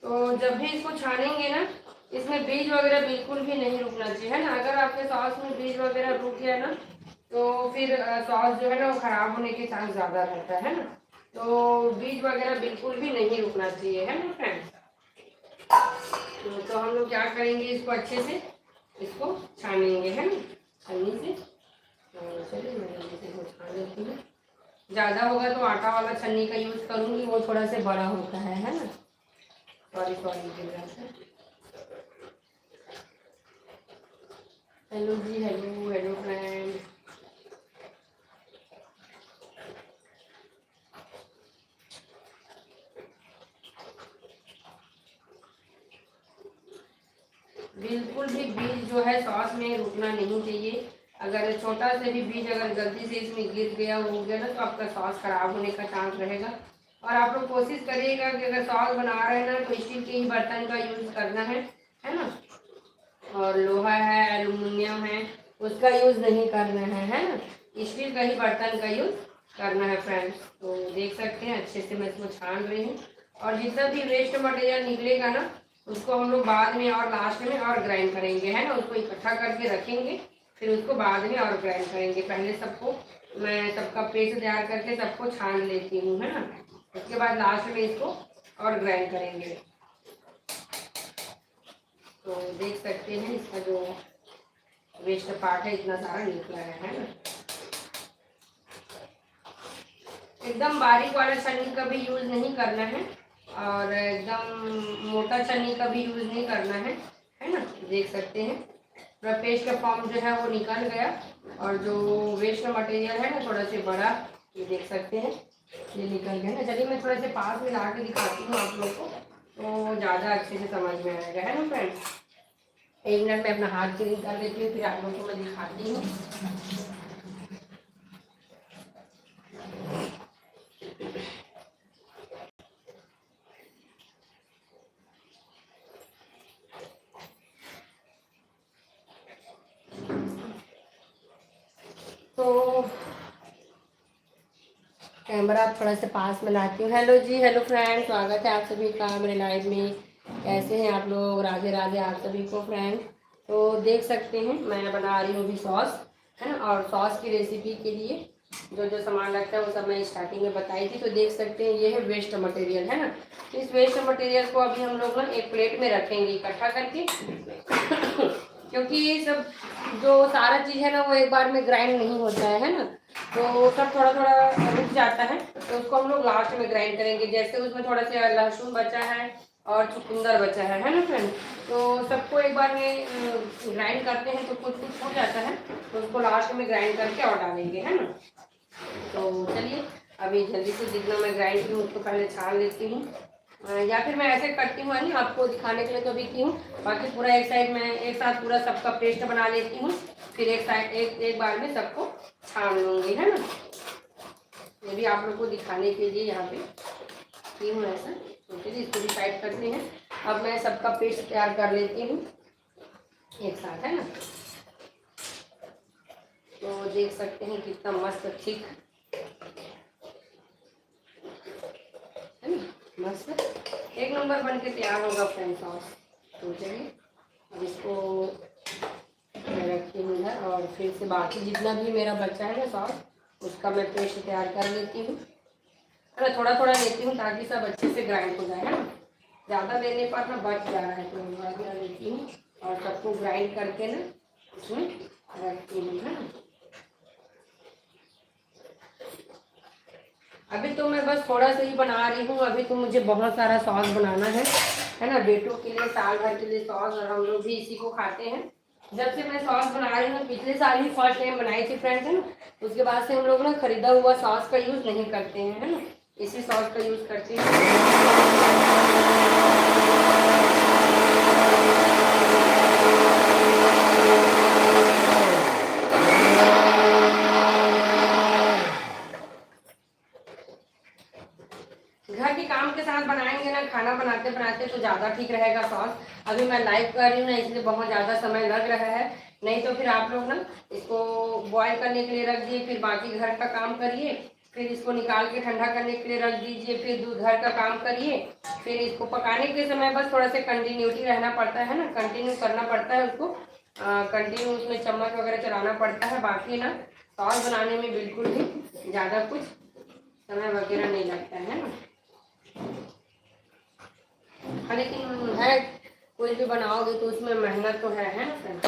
S1: तो जब भी इसको छानेंगे ना, इसमें बीज वगैरह बिल्कुल भी नहीं रुकना चाहिए, है ना। अगर आपके सॉस में बीज वगैरह रुक गया ना तो फिर सॉस जो है ना वो खराब होने के चांस ज़्यादा रहता है ना। तो बीज वगैरह बिल्कुल भी नहीं रुकना चाहिए, है ना फ्रेंड्स। तो हम लोग क्या करेंगे, इसको अच्छे से इसको छानेंगे, है ना, छन्नी से। तो चलिए मैं जल्दी से इसको छान लेती हूँ। ज़्यादा होगा तो आटा वाला छन्नी का यूज़ करूँगी, वो थोड़ा सा बड़ा होता है ना। सॉरी हेलो जी, हेलो हेलो फ्रेंड। बिल्कुल भी बीज जो है सॉस में रुकना नहीं चाहिए। अगर छोटा से भी बीज अगर गलती से इसमें गिर गया हो गया ना तो आपका सॉस खराब होने का चांस रहेगा। और आप लोग कोशिश करिएगा कि अगर सॉस बना रहे हैं ना तो स्टील के ही बर्तन का यूज़ करना है ना। और लोहा है, एल्युमिनियम है, उसका यूज़ नहीं करना है ना। स्टील का ही बर्तन का यूज़ करना है फ्रेंड्स। तो देख सकते हैं अच्छे से मैं इसको छान रही हूँ। और जितना भी वेस्ट मटेरियल निकलेगा ना उसको हम लोग बाद में और लास्ट में और ग्राइंड करेंगे, है ना। उसको इकट्ठा करके रखेंगे, फिर उसको बाद में और ग्राइंड करेंगे। पहले सबको मैं सबका पेस्ट तैयार करके सबको छान लेती हूँ, है ना। उसके बाद लास्ट में इसको और ग्राइंड करेंगे। तो देख सकते हैं इसका जो वेस्ट पार्ट है इतना सारा निकला है ना। एकदम बारीक वाला छन्नी का भी यूज़ नहीं करना है, और एकदम मोटा चने का भी यूज़ नहीं करना है ना। देख सकते हैं पूरा पेस्ट का फॉर्म जो है वो निकल गया, और जो वेस्ट मटेरियल है ना थोड़ा से बड़ा, ये देख सकते हैं ये निकल गया ना। चलिए मैं थोड़ा से पास में ला के दिखाती हूँ आप लोग को, तो ज़्यादा अच्छे से समझ में आएगा, है ना फ्रेंड्स। 1 मिनट में अपना हाथ क्लीन कर लेती हूँ, फिर आप लोगों को मैं दिखाती हूँ। तो कैमरा थोड़ा से पास में लाती हूँ। हेलो जी, हेलो फ्रेंड, स्वागत है आप सभी का मेरे लाइव में। कैसे हैं आप लोग? राधे राधे आप सभी को फ्रेंड। तो देख सकते हैं मैं बना रही हूँ अभी सॉस, है ना। और सॉस की रेसिपी के लिए जो जो सामान लगता है वो सब मैं स्टार्टिंग में बताई थी। तो देख सकते हैं ये है वेस्ट मटेरियल, है ना। तो इस वेस्ट मटेरियल को अभी हम लोग ना एक प्लेट में रखेंगे इकट्ठा करके क्योंकि ये सब जो सारा चीज़ है ना वो एक बार में ग्राइंड नहीं होता है ना। तो सब थोड़ा थोड़ा रुक जाता है, तो उसको हम लोग लास्ट में ग्राइंड करेंगे। जैसे उसमें थोड़ा सा लहसुन बचा है और चुकंदर बचा है ना फ्रेंड। तो सबको एक बार में ग्राइंड करते हैं तो कुछ कुछ हो जाता है, तो उसको लास्ट में ग्राइंड करके और डालेंगे, है ना। तो चलिए अभी जल्दी से जितना मैं ग्राइंड की हूँ उसको पहले छान लेती हूँ, या फिर मैं ऐसे करती हूँ नहीं आपको दिखाने के लिए तो भी की हूँ। बाकी पूरा एक साइड में एक साथ पूरा सबका पेस्ट बना लेती हूँ, फिर एक साइड एक बार में सबको छान लूँगी, है ना। ये भी आप लोग को दिखाने के लिए यहाँ पे की हूँ ऐसा। तो चलिए इसको भी साइड करते हैं। अब मैं सबका पेस्ट तैयार कर लेती हूँ एक साथ, है ना। तो देख सकते हैं कितना मस्त ठीक है ना, मस्त एक नंबर बन के तैयार होगा फ्रेंड सॉस। तो चलिए अब इसको मैं रखती हूँ इधर, और फिर से बाकी जितना भी मेरा बचा है ना सॉस उसका मैं पेस्ट तैयार कर लेती हूँ, है ना। थोड़ा थोड़ा लेती हूँ ताकि सब अच्छे से ग्राइंड हो जाए, है ना। ज़्यादा लेने पर ना बच जा रहा है, तो थोड़ा थोड़ा लेती हूँ और सबको ग्राइंड करके ना उसमें रखती हूँ, है ना। अभी तो मैं बस थोड़ा सा ही बना रही हूँ, अभी तो मुझे बहुत सारा सॉस बनाना है ना। बेटों के लिए साल भर के लिए सॉस, और हम लोग भी इसी को खाते हैं। जब से मैं सॉस बना रही हूँ, पिछले साल ही फर्स्ट टाइम बनाई थी फ्रेंड्स, है ना। उसके बाद से हम लोग ना खरीदा हुआ सॉस का यूज़ नहीं करते हैं, है ना। इसी सॉस का यूज़ करते हैं। घर के काम के साथ बनाएंगे ना खाना बनाते बनाते तो ज़्यादा ठीक रहेगा सॉस। अभी मैं लाइव कर रही हूँ ना इसलिए बहुत ज़्यादा समय लग रहा है, नहीं तो फिर आप लोग ना इसको बॉईल करने के लिए रख दिए, फिर बाकी घर का काम करिए, फिर इसको निकाल के ठंडा करने के लिए रख दीजिए, फिर दूध घर का काम करिए, फिर इसको पकाने के समय बस थोड़ा सा कंटिन्यूटी रहना पड़ता है ना, कंटिन्यू करना पड़ता है उसको, कंटिन्यू उसमें चम्मच वगैरह चलाना पड़ता है। बाकी ना सॉस बनाने में बिल्कुल भी ज़्यादा कुछ समय वगैरह नहीं लगता है ना। हाँ लेकिन है, कोई भी बनाओगे तो उसमें मेहनत तो है ना फ्रेंड।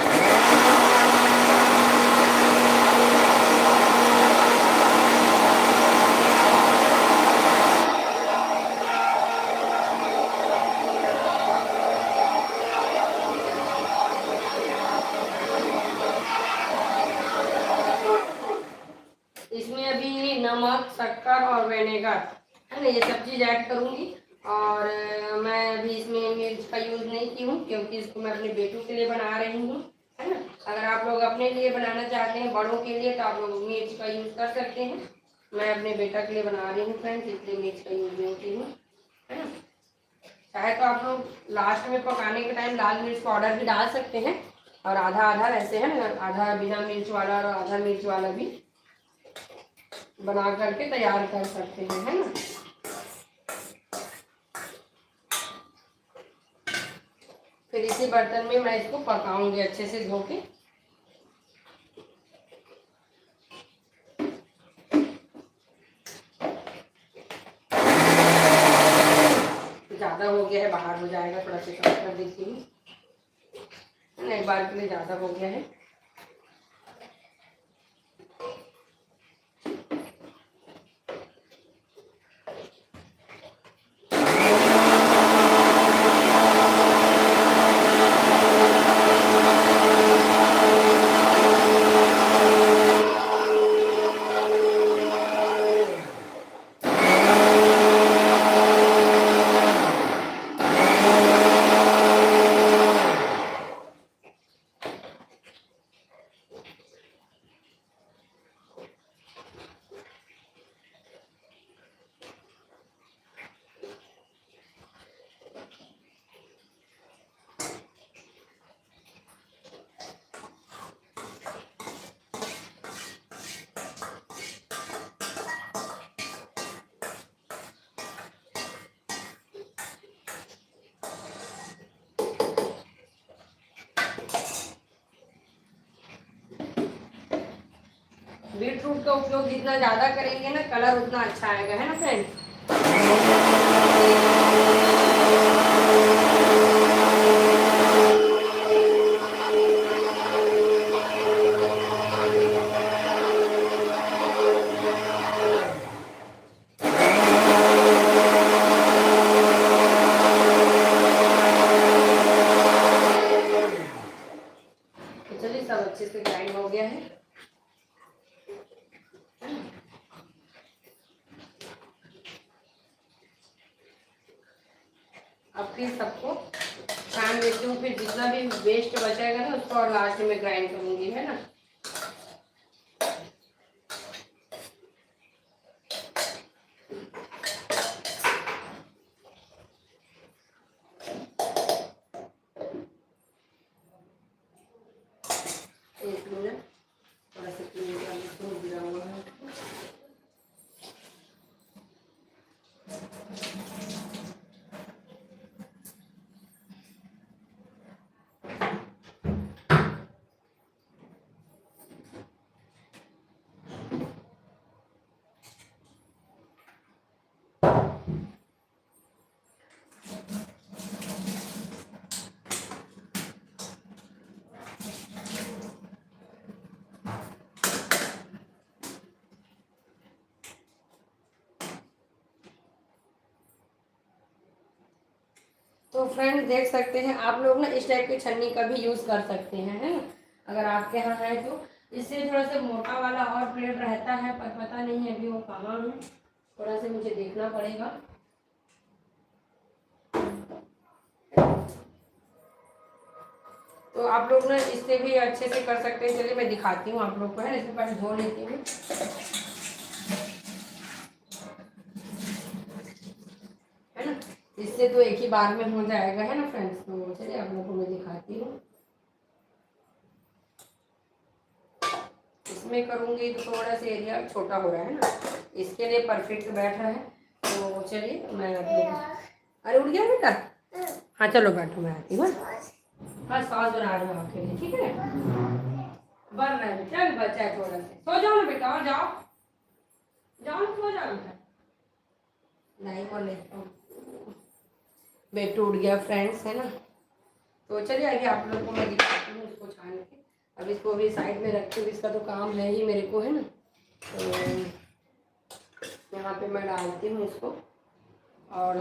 S1: इसमें अभी नमक, शक्कर और विनेगर, है ना, ये सब चीज़ ऐड करूँगी। और मैं अभी इसमें मिर्च का यूज़ नहीं की हूँ क्योंकि इसको मैं अपने बेटों के लिए बना रही हूँ, है ना। अगर आप लोग अपने लिए बनाना चाहते हैं बड़ों के लिए तो आप लोग मिर्च का यूज़ कर सकते हैं। मैं अपने बेटा के लिए बना रही हूँ फ्रेंड्स, इसलिए मिर्च का यूज़ नहीं की हूँ, है ना। चाहे तो आप लोग लास्ट में पकाने के टाइम लाल मिर्च पाउडर भी डाल सकते हैं, और आधा आधा ऐसे है ना, आधा बिना मिर्च वाला और आधा मिर्च वाला भी बना करके तैयार कर सकते हैं, है ना। फिर इसी बर्तन में मैं इसको पकाऊंगी अच्छे से धो के। ज़्यादा हो गया है, बाहर हो जाएगा, थोड़ा सा कम कर देती हूँ, है ना। एक बार के लिए ज़्यादा हो गया है। बीट रूट का उपयोग जितना ज़्यादा करेंगे ना, कलर उतना अच्छा आएगा, है ना फ्रेंड्स। तो चलिए सब अच्छे से ग्राइंड हो गया है। अब फिर सबको छान लेती हूँ, फिर जितना भी वेस्ट बचेगा ना उसको और लास्ट में ग्राइंड करूँगी, है ना। एक मिनट, थोड़ा सा क्लीन कर लेती हूँ, गिरा हुआ है। तो फ्रेंड्स देख सकते हैं आप लोग ना, इस टाइप की छन्नी का भी यूज़ कर सकते हैं, है ना, अगर आपके यहाँ है तो। इससे थोड़ा सा मोटा वाला और प्लेट रहता है, पर पता नहीं है अभी वो कहाँ है, थोड़ा सा मुझे देखना पड़ेगा। तो आप लोग ना इससे भी अच्छे से कर सकते हैं। चलिए मैं दिखाती हूँ आप लोग को, है ना। इसके पहले धो लेती हूँ, है ना। इससे तो एक ही बार में हो जाएगा, है ना फ्रेंड्स। तो चलिए आप लोगों को मैं दिखाती हूँ। इसमें करूँगी तो थोड़ा सा एरिया छोटा हो रहा है ना, इसके लिए परफेक्ट बैठ रहा है। तो चलिए मैं आप लोग, अरे उड़ गया बेटा, हाँ चलो बैठो, मैं आती हूँ। हाँ सॉस बना रही हूँ आपके लिए, ठीक है। बन रहा है बेटा, बच्चा है थोड़ा सा, सो जाओ ना बेटा, और जाओ जाओ, सो जाओ बेटा, नहीं बोले बेड टूट गया फ्रेंड्स, है ना। तो चलिए आगे आप लोगों को मैं दिखाती हूँ इसको छान के। अब इसको भी साइड में रखते हुए, इसका तो काम है ही मेरे को, है ना। तो यहाँ पे मैं डालती हूँ इसको और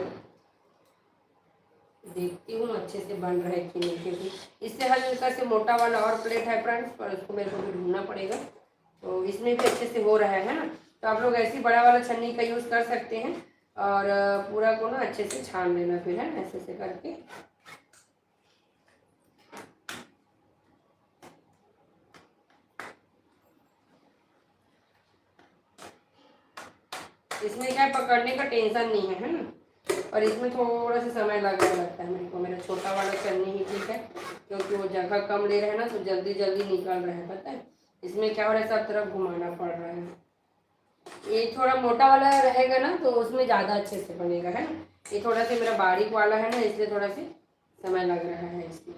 S1: देखती हूँ अच्छे से बन रहा है कि नहीं, क्योंकि इससे हल्का से मोटा वाला और प्लेट है फ्रेंड्स, पर उसको मेरे को भी ढूंढना पड़ेगा। तो इसमें भी अच्छे से हो रहा है ना। तो आप लोग ऐसी बड़ा वाला छन्नी का यूज़ कर सकते हैं और पूरा को ना अच्छे से छान लेना फिर, है ना, ऐसे से करके। इसमें क्या पकड़ने का टेंशन नहीं है, है ना। और इसमें थोड़ा सा समय लगने लगता है मेरे को, मेरा छोटा वाला छन्नी ही ठीक है, क्योंकि वो जगह कम ले रहे हैं ना, तो जल्दी जल्दी निकल रहा है, पता है। इसमें क्या हो रहा है, सब तरफ घुमाना पड़ रहा है। ये थोड़ा मोटा वाला रहेगा ना तो उसमें ज़्यादा अच्छे से बनेगा, है ना। ये थोड़ा सा मेरा बारीक वाला है ना, इसलिए थोड़ा सा समय लग रहा है इसमें।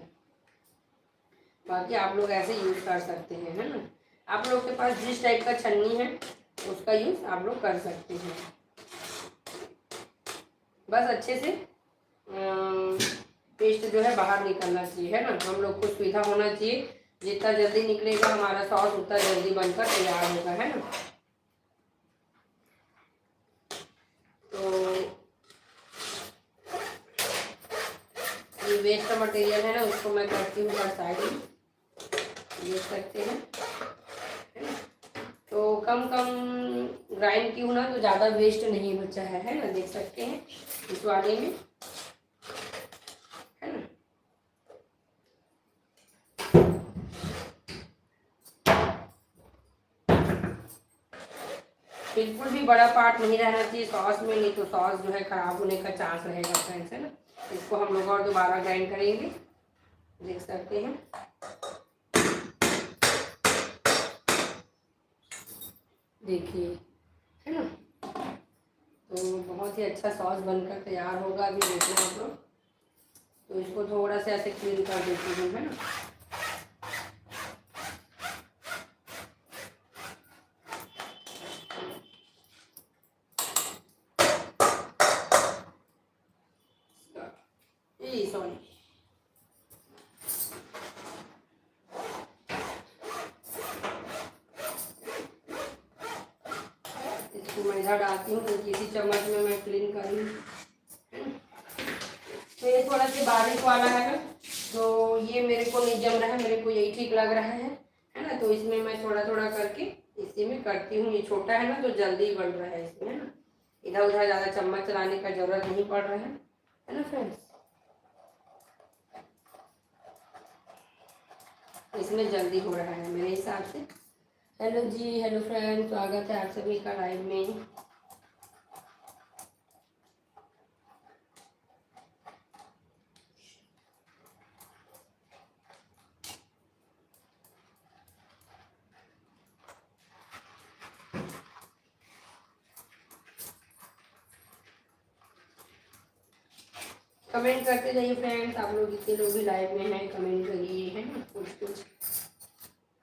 S1: बाकी आप लोग ऐसे यूज़ कर सकते हैं, है ना। आप लोग के पास जिस टाइप का छन्नी है उसका यूज़ आप लोग कर सकते हैं। बस अच्छे से पेस्ट जो है बाहर निकलना चाहिए, है ना। हम लोग को सुविधा होना चाहिए, जितना जल्दी निकलेगा हमारा सॉस उतना जल्दी बनकर तैयार होगा, है ना। तो ये वेस्ट का मटेरियल है ना, उसको मैं करती हूँ हर साइड में, देख सकते हैं, है ना। तो कम कम ग्राइंड की हूँ ना, तो ज़्यादा वेस्ट नहीं बचा है ना, देख सकते हैं इस वाले में, है ना। बिल्कुल भी बड़ा पार्ट नहीं रहना चाहिए सॉस में, नहीं तो सॉस जो है खराब होने का चांस रहेगा फ्रेंड्स, है ना। इसको हम लोग और दोबारा ग्राइंड करेंगे, देख सकते हैं। देखिए, है ना। तो बहुत ही अच्छा सॉस बनकर तैयार होगा, अभी देखिए आप लोग। तो इसको थोड़ा सा ऐसे क्लीन कर देती हूँ, है ना। सॉरी। इसको मैदा डालती हूँ तो किसी चम्मच में मैं क्लीन कर लूँ। तो ये थोड़ा सा बारीक वाला है ना, तो ये मेरे को नहीं जम रहा है, मेरे को यही ठीक लग रहा है ना। तो इसमें मैं थोड़ा थोड़ा करके इसी में करती हूँ। ये छोटा है ना तो जल्दी बन रहा है इसमें, है ना। इधर उधर ज़्यादा चम्मच चलाने का जरूरत नहीं पड़ रहा है ना फ्रेंड्स। इसमें जल्दी हो रहा है मेरे हिसाब से। हेलो जी, हेलो फ्रेंड, स्वागत है आप सभी का लाइव में। कमेंट करते जाइए फ्रेंड्स, आप लोग जितने लोग भी लाइव में हैं कमेंट करिए, है ना। कुछ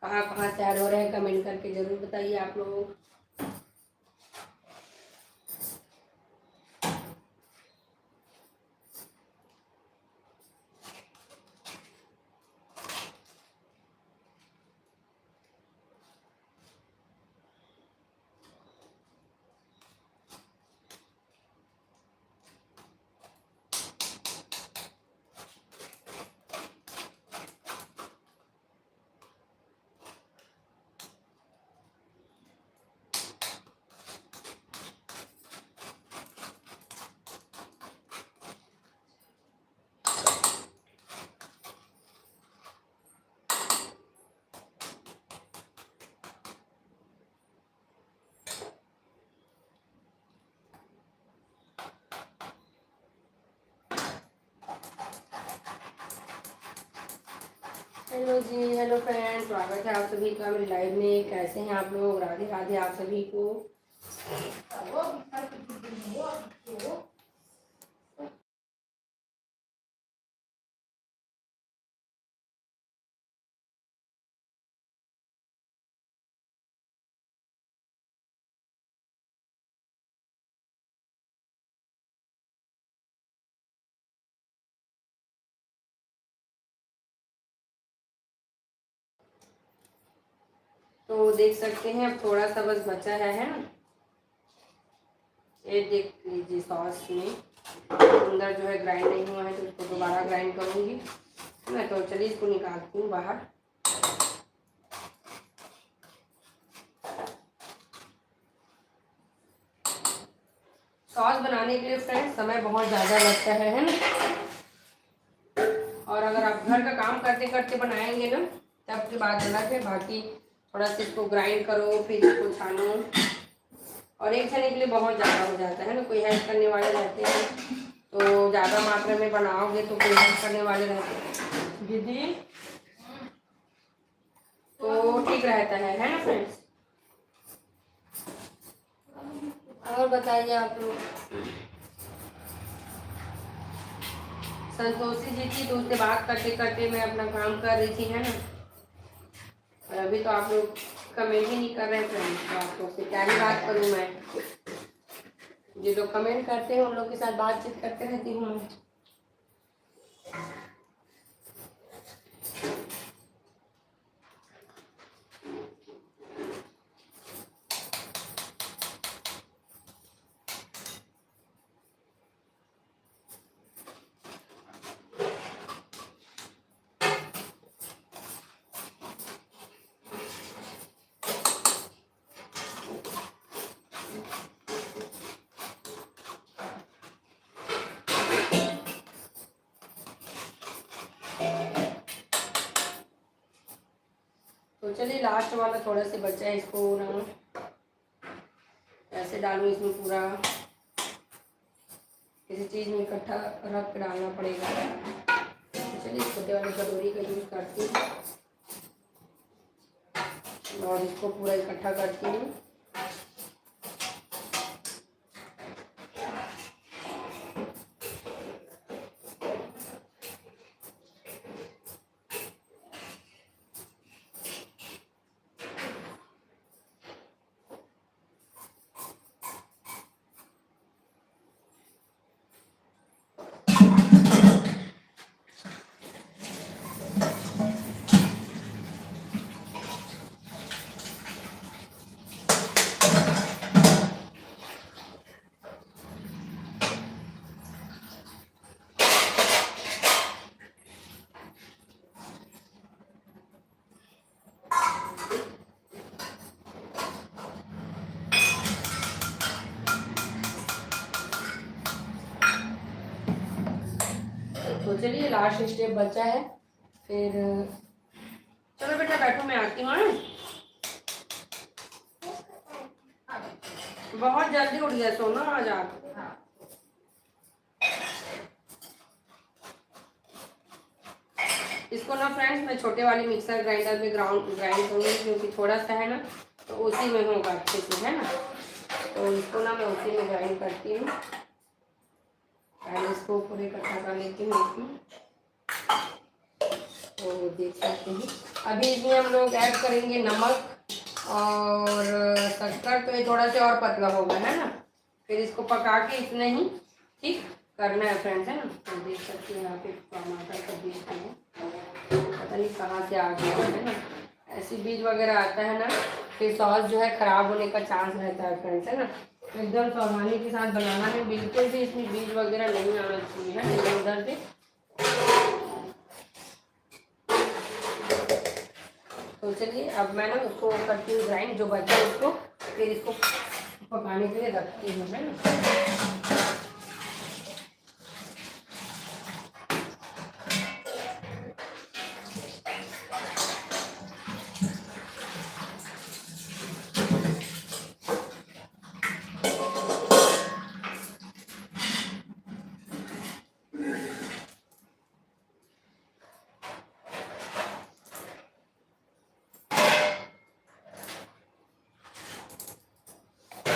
S1: कहाँ कहाँ से ऐड हो रहे हैं कमेंट करके जरूर बताइए आप लोग। हेलो जी, हेलो फ्रेंड्स, स्वागत है आप सभी का मेरे लाइव में। कैसे हैं आप लोग? राधे राधे आप सभी को। तो देख सकते हैं अब थोड़ा सा बस बचा है ना। ये देख लीजिए सॉस में अंदर जो है ग्राइंड नहीं हुआ है, तो इसको दोबारा ग्राइंड करूँगी, है ना। तो चलिए इसको निकालती हूँ बाहर। सॉस बनाने के लिए फ्रेंड्स समय बहुत ज़्यादा लगता है ना। और अगर आप घर का काम करते करते बनाएंगे ना तब की बात अलग है। बाकी थोड़ा सा इसको ग्राइंड करो, फिर इसको छानो, और एक जने के लिए बहुत ज़्यादा हो जाता है ना। कोई हेल्प करने वाले रहते हैं तो ज़्यादा मात्रा में बनाओगे तो कोई हेल्प करने वाले रहते हैं दीदी, तो ठीक रहता है ना फ्रेंड्स। और बताइए आप लोग। संतोषी जी थी तो उससे बात करते करते मैं अपना काम कर रही थी, है ना। और अभी तो आप लोग कमेंट ही नहीं कर रहे हैं फ्रेंड्स, तो आप लोग से क्या ही बात करूँ मैं। जो लोग कमेंट करते हैं उन लोग के साथ बातचीत करते रहती हूँ मैं। तो चलिए लास्ट वाला थोड़ा सा बचा है, इसको ना ऐसे डालूँ इसमें पूरा, किसी चीज़ में इकट्ठा रख के डालना पड़ेगा। तो चलिए छोटे वाले कटोरी का यूज़ करती हूँ और इसको पूरा इकट्ठा करती हूँ। चलिए लास्ट स्टेप बचा है, फिर चलो बेटा बैठो, मैं आती हूँ। बहुत जल्दी उठ गया सोना आज आप। इसको ना फ्रेंड्स मैं छोटे वाली मिक्सर ग्राइंडर में ग्राइंड करूँगी, क्योंकि थोड़ा सा है ना तो उसी में होगा अच्छे से, है ना। तो इसको ना मैं उसी में ग्राइंड करती हूँ। पहले इसको पूरे इकट्ठा कर लेती हूँ इसमें। तो देख सकते हैं अभी इसमें हम लोग ऐड करेंगे नमक और शक्कर, तो ये थोड़ा सा और पतला होगा, है ना। फिर इसको पका के इतना ही ठीक करना है फ्रेंड्स, है ना। तो देख सकते हैं यहाँ पे टमाटर का बीज है, पता नहीं कहाँ से आ गया, है ना। ऐसी बीज वगैरह आता है ना, फिर सॉस जो है ख़राब होने का चांस रहता है फ्रेंड्स, है ना। एकदम सावधानी के साथ बनाना है, बिल्कुल भी इसमें बीज वगैरह नहीं आना चाहिए, है इधर उधर से। तो चलिए अब मैं ना उसको करती हूँ ग्राइंड, जो बचा है उसको फिर इसको पकाने के लिए रखती हूँ, है ना।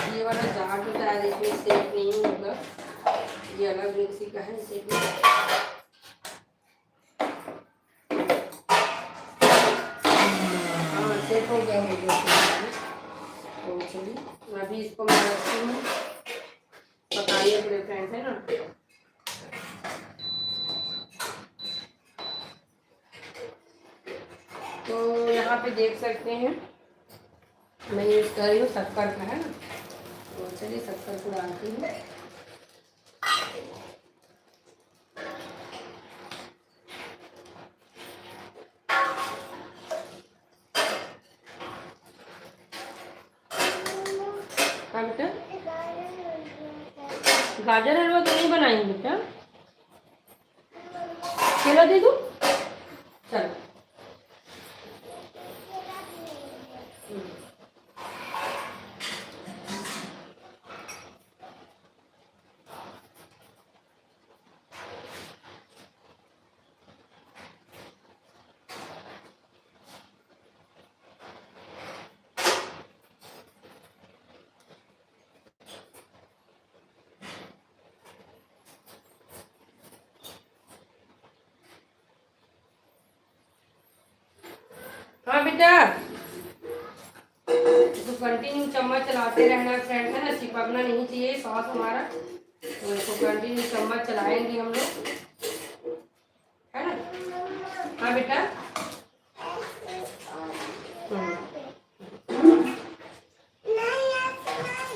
S1: ये वाला जार तो शायद इसमें सेफ नहीं होगा, ये अलग मिक्सी का है, सेफ नहीं। हाँ सेफ हो गया तो चलिए अभी इसको मैं रखती हूँ, पकाइए पूरे फ्रेंड्स, है ना। तो यहाँ पे देख सकते हैं मैं यूज़ कर रही हूँ शक्कर का, है ना। तो चलिए शक्कर को डालती हूँ। हाँ बेटा, गाजर हलवा तो नहीं बनाएंगे बेटा, केला दे दूँ, चलो। हाँ बेटा, तो कंटिन्यू चम्मच चलाते रहना फ्रेंड्स, है ना, चिपकना नहीं चाहिए सॉस हमारा। तो इसको कंटिन्यू चम्मच चलाएंगे हम लोग, है ना। हाँ बेटा,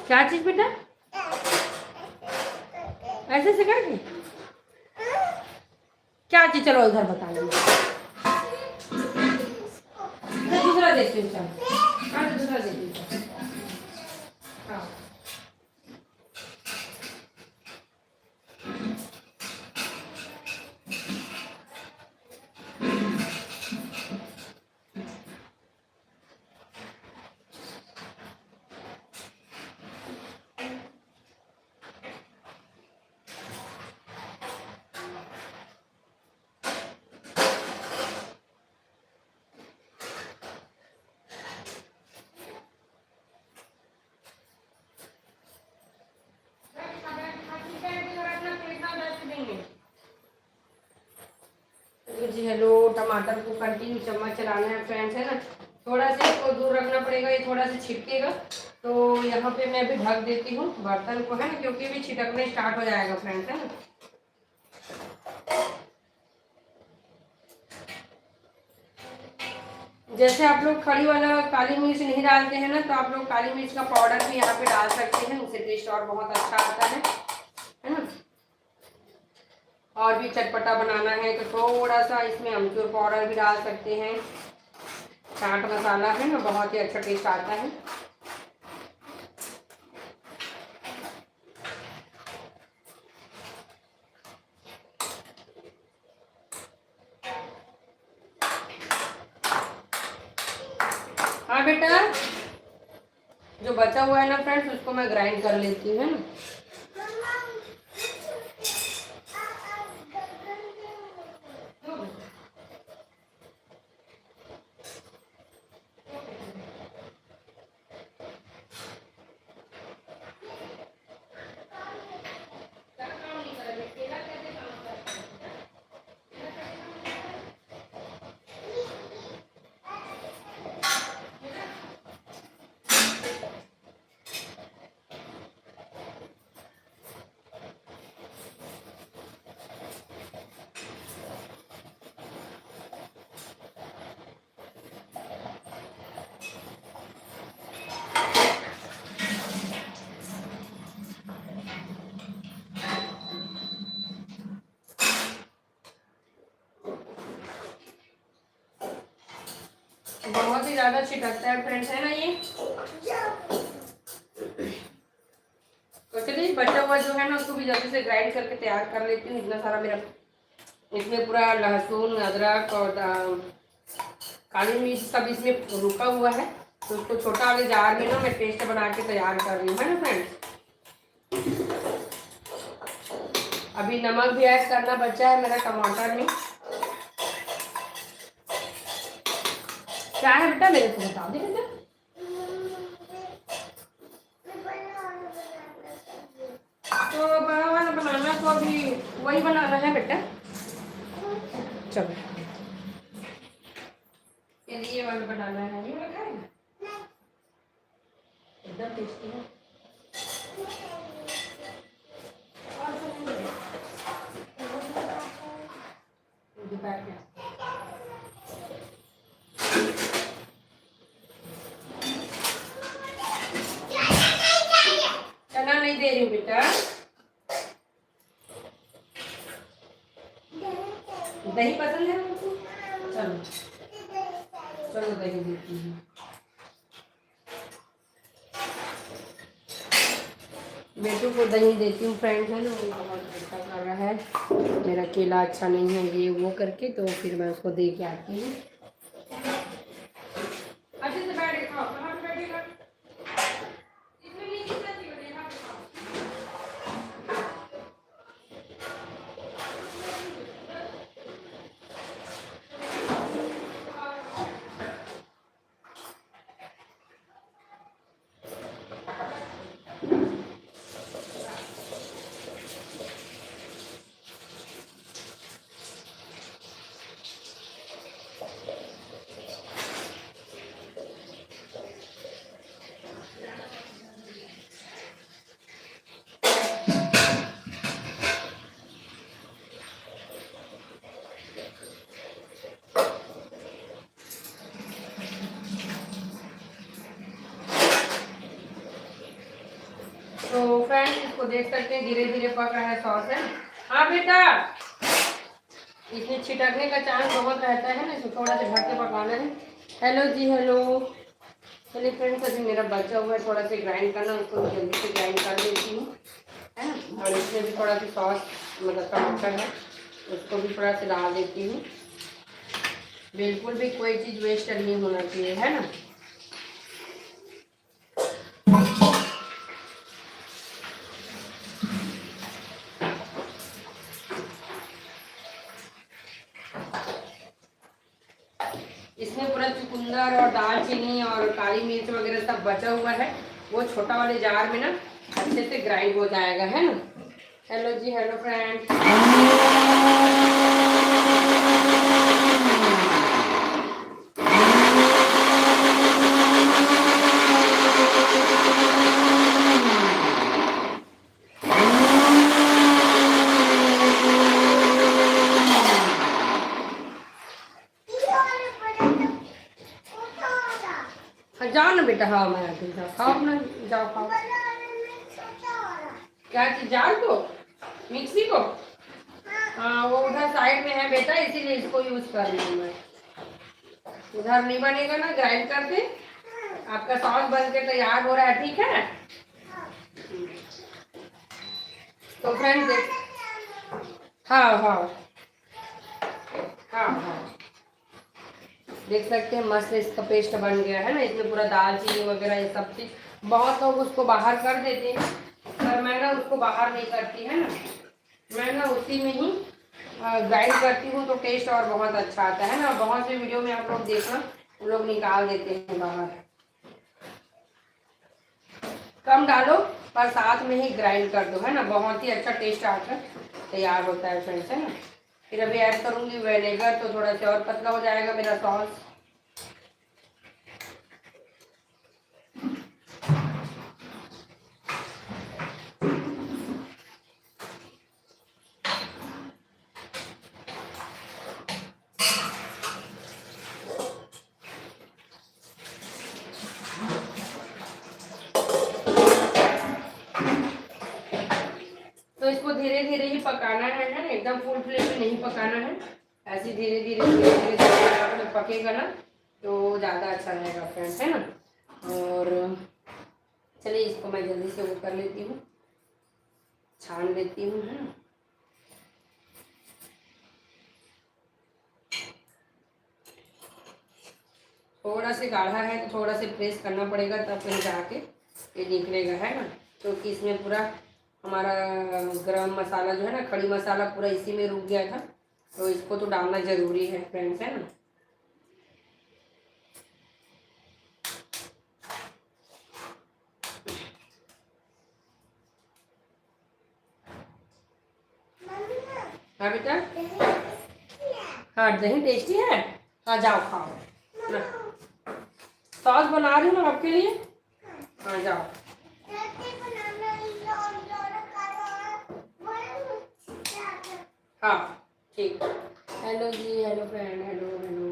S1: क्या चीज बेटा, ऐसे से करके क्या चीज, चलो उधर बता देंगे, दूसरा देखती हूँ, चलो हाँ दूसरा देखती हूँ। हाँ जी हेलो, टमाटर को कंटिन्यू चम्मच चलाना है फ्रेंड्स, है ना। थोड़ा सा इसको दूर रखना पड़ेगा, ये थोड़ा सा छिटकेगा। तो यहाँ पे मैं अभी ढक देती हूँ बर्तन को, है ना, क्योंकि भी छिटकने स्टार्ट हो जाएगा फ्रेंड्स, है ना। जैसे आप लोग खड़ी वाला काली मिर्च नहीं डालते हैं ना, तो आप लोग काली मिर्च का पाउडर भी यहाँ पे डाल सकते हैं, उससे टेस्ट और बहुत अच्छा आता है ना। और भी चटपटा बनाना है तो थोड़ा सा इसमें अमचूर पाउडर भी डाल सकते हैं, चाट मसाला, है ना, बहुत ही अच्छा टेस्ट आता है। हाँ बेटा, जो बचा हुआ है ना फ्रेंड्स उसको मैं ग्राइंड कर लेती हूँ, है ना। बहुत ही ज्यादा छिटकता है फ्रेंड्स, है ना ये। तो चलिए बचा हुआ जो है ना उसको भी जल्दी से ग्राइंड करके तैयार कर लेती हूँ। इतना सारा मेरा इसमें पूरा लहसुन अदरक और काली मिर्च सब इसमें रुका हुआ है, तो उसको छोटा वाले जार में ना मैं पेस्ट बना के तैयार कर रही हूँ, है ना फ्रेंड्स। अभी नमक भी ऐड करना बचा है मेरा टमाटर में। क्या है बेटा मेरे को बताओ, देखो बेटा। तो बड़ा वाला बनाना तो अभी वही बनाना है बेटा। चलो ये वाला बनाना है, ये वाला खाएगा एकदम टेस्टी है। दोपहर में चना नहीं दे रही हूँ बेटा। दही पसंद है आपको? चलो चलो दही देती हूँ। बेटू को दही देती हूँ फ्रेंड्स, है ना। वो बहुत अच्छा कर रहा है, मेरा केला अच्छा नहीं है ये वो करके, तो फिर मैं उसको दे के आती हूँ। अच्छे से बैठ खाओ, कहाँ पे बैठेगा? इसमें नहीं कितना चाहिए, यहाँ पे खाओ। तो फ्रेंड्स इसको देख सकते हैं धीरे धीरे पक रहा है सॉस, है। हाँ बेटा, इसमें छिटकने का चांस बहुत रहता है ना, इसको थोड़ा सा ढक के पकाना है। हेलो जी हेलो। चलिए फ्रेंड्स, अभी मेरा बचा हुआ है थोड़ा सा ग्राइंड करना, उसको जल्दी से ग्राइंड कर देती हूँ, है ना। और इसमें भी थोड़ा सा सॉस मतलब टमाटर है उसको भी थोड़ा सा डाल देती हूँ। बिल्कुल भी कोई चीज़ वेस्ट नहीं होना चाहिए, है ना। इसमें पूरा चुकंदर और दालचीनी और काली मिर्च वगैरह सब बचा हुआ है, वो छोटा वाले जार में ना अच्छे से ग्राइंड हो जाएगा, है ना। हेलो जी हेलो फ्रेंड्स। जाओ ना बेटा, हाँ मैं आती हूँ, खाओ अपना, जाओ खाओ। क्या चीज, जार को, मिक्सी को? हाँ वो उधर साइड में है बेटा, इसीलिए इसको यूज कर रही हूँ मैं। उधर नहीं बनेगा ना ग्राइंड करके। आपका सॉस बन के तैयार हो रहा है, ठीक है। तो फ्रेंड्स देख, हाँ हाँ हाँ हाँ, देख सकते हैं मस्त इसका पेस्ट बन गया है ना। इसमें पूरा दालचीनी वगैरह ये सब चीज़, बहुत लोग उसको बाहर कर देते हैं, पर मैं ना उसको बाहर नहीं करती है ना, मैं ना उसी में ही ग्राइंड करती हूँ, तो टेस्ट और बहुत अच्छा आता है ना। बहुत से वीडियो में आप लोग देखना वो लोग निकाल देते हैं बाहर। कम डालो पर साथ में ही ग्राइंड कर दो है ना, बहुत ही अच्छा टेस्ट आकर तैयार होता है फ्रेंड्स है ना। फिर अभी ऐड करूँगी विनेगर, तो थोड़ा सा और पतला हो जाएगा मेरा सॉस। तो इसको धीरे धीरे ही पकाना है ना, एकदम फुल फ्लेम में नहीं पकाना है, ऐसे धीरे धीरे धीरे धीरे पकेगा ना तो ज़्यादा अच्छा रहेगा फ्रेंड्स है ना। और चलिए इसको मैं जल्दी से वो कर लेती हूँ, छान लेती हूँ है ना। थोड़ा से गाढ़ा है तो थोड़ा से प्रेस करना पड़ेगा, तब कहीं जाके ये निकलेगा है ना, क्योंकि तो इसमें पूरा हमारा गरम मसाला जो है ना, खड़ी मसाला पूरा इसी में रुक गया था, तो इसको तो डालना ज़रूरी है फ्रेंड्स है ना। हाँ बेटा, हाँ दही टेस्टी है, हाँ जाओ खाओ ना, सॉस बना रही हूँ ना आपके लिए, हाँ जाओ। हाँ ठीक। हेलो जी, hello friend, hello hello.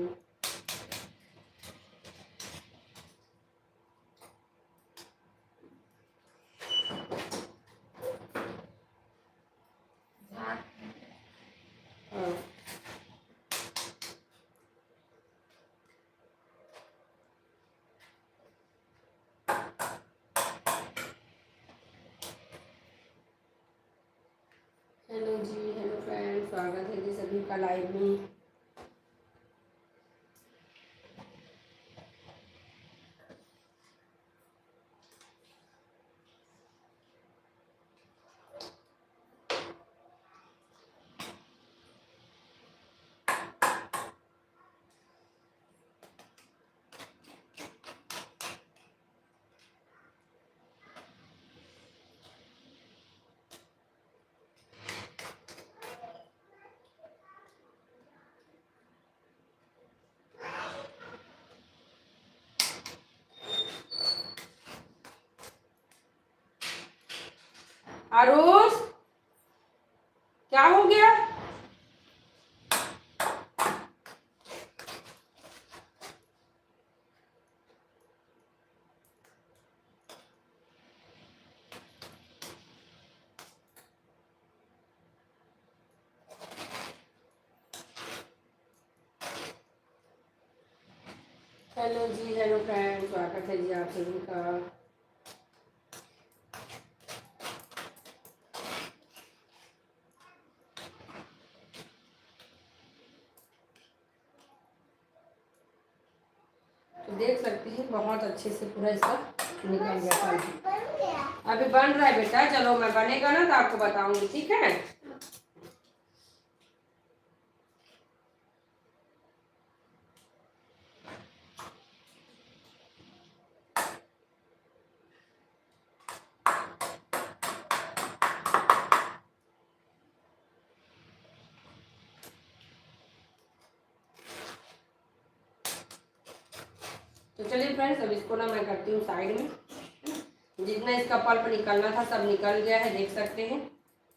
S1: Hello जी, हेलो फ्रेंड, स्वागत है जी सभी का लाइव में। आरुष क्या हो गया? हेलो जी, हेलो फ्रेंड, स्वागत है जी आप सभी का। तो देख सकते हैं बहुत अच्छे से पूरा इसका निकल गया पानी। अभी बन रहा है बेटा, चलो मैं बनेगा ना तो आपको बताऊंगी, ठीक है। तो चलिए फ्रेंड्स, अब इसको ना मैं करती हूँ साइड में। जितना इसका पल्प निकलना था सब निकल गया है, देख सकते हैं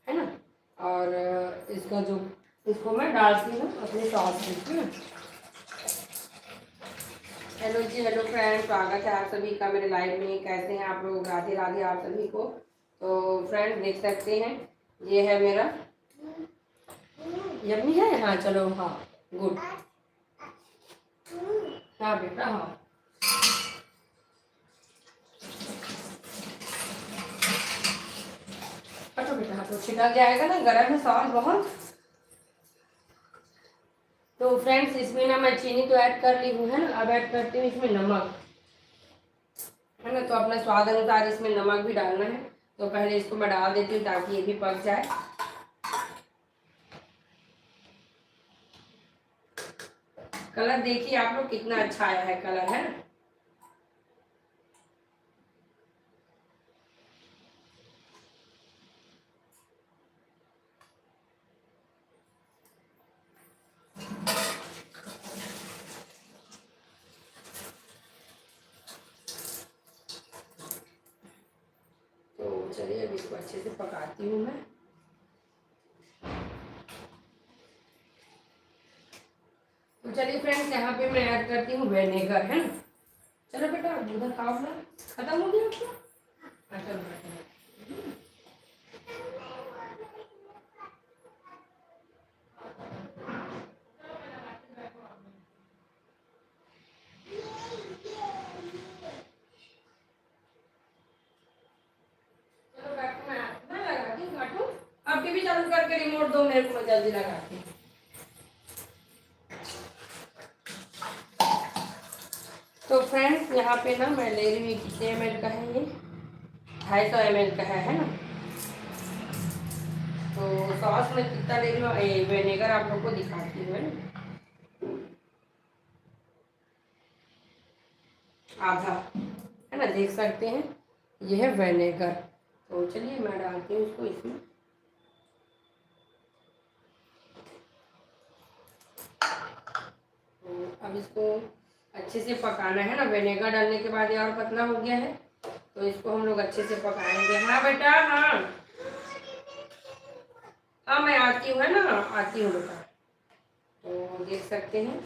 S1: है ना। और इसका जो इसको मैं डालती हूँ अपने सॉस में, है ना। हेलो जी, हेलो फ्रेंड, स्वागत है आप सभी का मेरे लाइव में। कैसे हैं आप लोग? राधे राधे आप सभी को। तो फ्रेंड देख सकते हैं ये है मेरा, यम्मी है, हाँ चलो, हाँ गुड, हाँ बेटा हाँ। हटो बेटा हटो, छिटक जाएगा ना, गर्म है सॉस बहुत। तो फ्रेंड्स इसमें ना मैं चीनी तो ऐड कर ली हूँ, है ना। अब ऐड करती हूँ इसमें नमक, है ना। तो अपना स्वाद अनुसार इसमें नमक भी डालना है। तो पहले इसको मैं डाल देती हूँ ताकि ये भी पक जाए। कलर देखिए आप लोग कितना अच्छा आया है कलर, है ना। तो चलिए अब इसको अच्छे से पकाती हूँ मैं। तो चलिए फ्रेंड्स यहाँ पे मैं ऐड करती हूँ विनेगर, है ना। चलो बेटा उधर खाओ ना, खत्म हो गया आपका। हाँ चलो बैठो। चलो बैठो, मैं लगाती हूँ काटूं। अब टीवी चालू करके रिमोट दो मेरे को, मैं जल्दी लगाती हूँ। तो फ्रेंड्स यहाँ पे ना मैं ले रही हूँ कितने ml का है ये, 250 ml का है ना। तो सॉस में कितना ले रही हूँ, विनेगर आप लोग को दिखाती हूँ, है ना। आधा, है ना, देख सकते हैं ये है विनेगर। तो चलिए मैं डालती हूँ इसको इसमें। तो अब इसको अच्छे से पकाना है ना। विनेगर डालने के बाद ये और पतला हो गया है, तो इसको हम लोग अच्छे से पकाएंगे। हाँ बेटा, हाँ हाँ मैं आती हूँ, है ना, आती हूँ बेटा। तो देख सकते हैं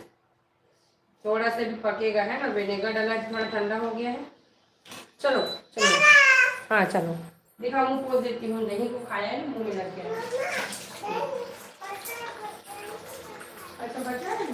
S1: थोड़ा सा भी पकेगा, है ना। विनेगर डाला है, थोड़ा ठंडा हो गया है। चलो चलो, हाँ चलो दिखाओ, मुँह खोल देती हूँ। नहीं को खाया है ना, मुँह में लग गया। अच्छा बचा है।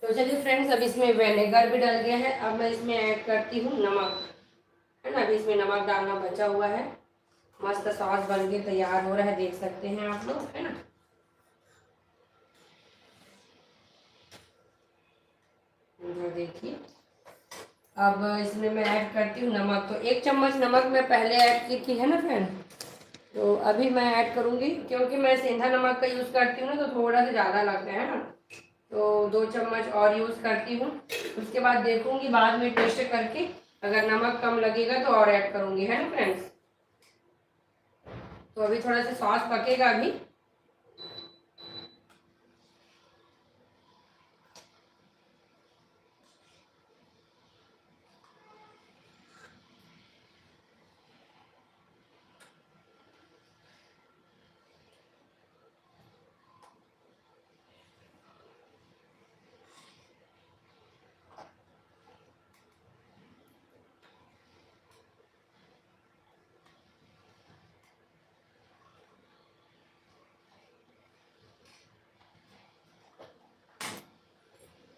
S1: तो चलिए फ्रेंड्स अब इसमें विनेगर भी डल गया है। अब मैं इसमें ऐड करती हूँ नमक, है ना। अभी इसमें नमक डालना बचा हुआ है। मस्त सॉस बन के तैयार हो रहा है, देख सकते हैं आप लोग, है ना। देखिए अब इसमें मैं ऐड करती हूँ नमक। तो 1 चम्मच नमक मैं पहले ऐड की थी, है ना फ्रेंड। तो अभी मैं ऐड करूँगी, क्योंकि मैं सेंधा नमक का यूज़ करती हूँ ना, तो थोड़ा सा ज़्यादा लगता है ना। तो 2 चम्मच और यूज़ करती हूँ। उसके बाद देखूँगी बाद में टेस्ट करके, अगर नमक कम लगेगा तो और ऐड करूँगी, है ना फ्रेंड्स। तो अभी थोड़ा सा सॉस पकेगा अभी।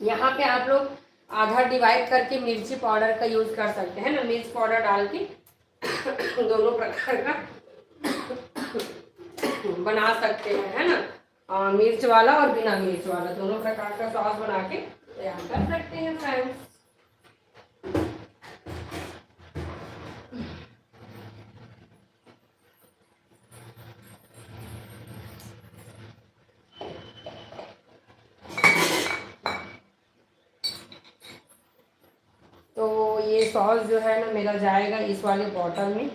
S1: यहाँ पे आप लोग आधा डिवाइड करके मिर्ची पाउडर का यूज़ कर सकते हैं ना। मिर्च पाउडर डाल के दोनों प्रकार का बना सकते हैं, है ना। मिर्च वाला और बिना मिर्च वाला दोनों प्रकार का सॉस बना के तैयार कर सकते हैं फ्रेंड्स। तो ये सॉस जो है ना मेरा जाएगा इस वाले बॉटल में,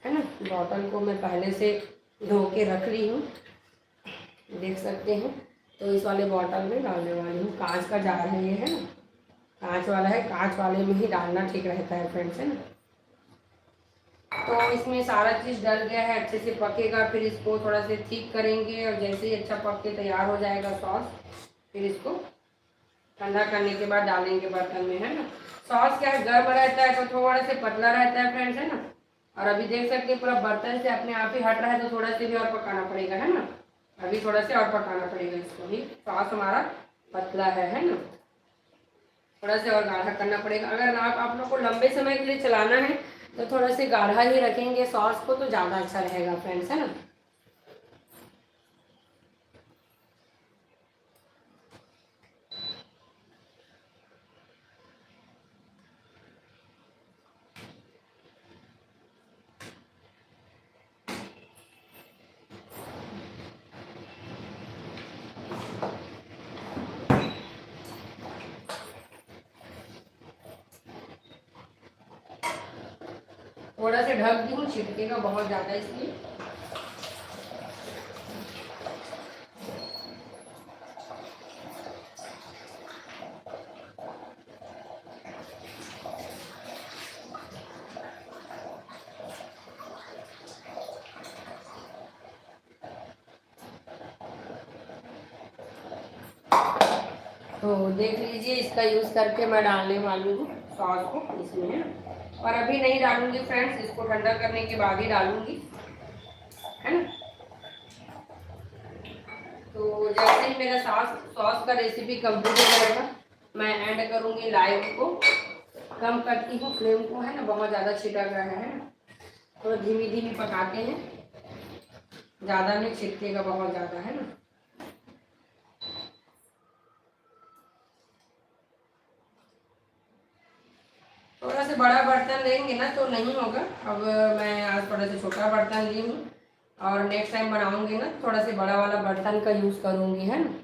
S1: है ना। बॉटल को मैं पहले से धो के रख ली हूँ, देख सकते हैं। तो इस वाले बॉटल में डालने वाली हूँ। कांच का जार है ये, है ना, कांच वाला है। कांच वाले में ही डालना ठीक रहता है फ्रेंड्स, है ना। तो इसमें सारा चीज़ डल गया है, अच्छे से पकेगा। फिर इसको थोड़ा से ठीक करेंगे और जैसे ही अच्छा पक के तैयार हो जाएगा सॉस, फिर इसको ठंडा करने के बाद डालेंगे बर्तन में, है ना। सॉस क्या है, गर्म रहता है तो थोड़ा से पतला रहता है फ्रेंड्स, है ना। और अभी देख सकते हैं पूरा बर्तन से अपने आप ही हट रहा है, तो थोड़ा से भी और पकाना पड़ेगा, है ना। अभी थोड़ा से और पकाना पड़ेगा इसको भी। सॉस हमारा पतला है ना। थोड़ा से और गाढ़ा करना पड़ेगा। अगर आप लोग को लंबे समय के लिए चलाना है तो थोड़ा से गाढ़ा ही रखेंगे सॉस को, तो ज़्यादा अच्छा रहेगा फ्रेंड्स, है ना। थोड़ा से ढक दी हूँ, छिटकेगा बहुत ज़्यादा इसलिए। तो देख लीजिए, इसका यूज़ करके मैं डालने वाली हूँ सॉस को इसमें। और अभी नहीं डालूंगी फ्रेंड्स, इसको ठंडा करने के बाद ही डालूंगी, है ना। तो जैसे ही मेरा सॉस सॉस का रेसिपी कंप्लीट हो जाएगा, मैं ऐड करूँगी लाइव को। कम करती हूँ फ्लेम को, है ना, बहुत ज़्यादा छिटक रहा है ना। थोड़ा धीमी धीमी पकाते हैं, ज़्यादा नहीं छिटकेगा बहुत ज़्यादा, है ना। थोड़ा से बड़ा बर्तन लेंगे ना तो नहीं होगा। अब मैं आज थोड़ा से छोटा बर्तन ली हूँ, और नेक्स्ट टाइम बनाऊंगी ना थोड़ा से बड़ा वाला बर्तन का यूज़ करूँगी, है ना।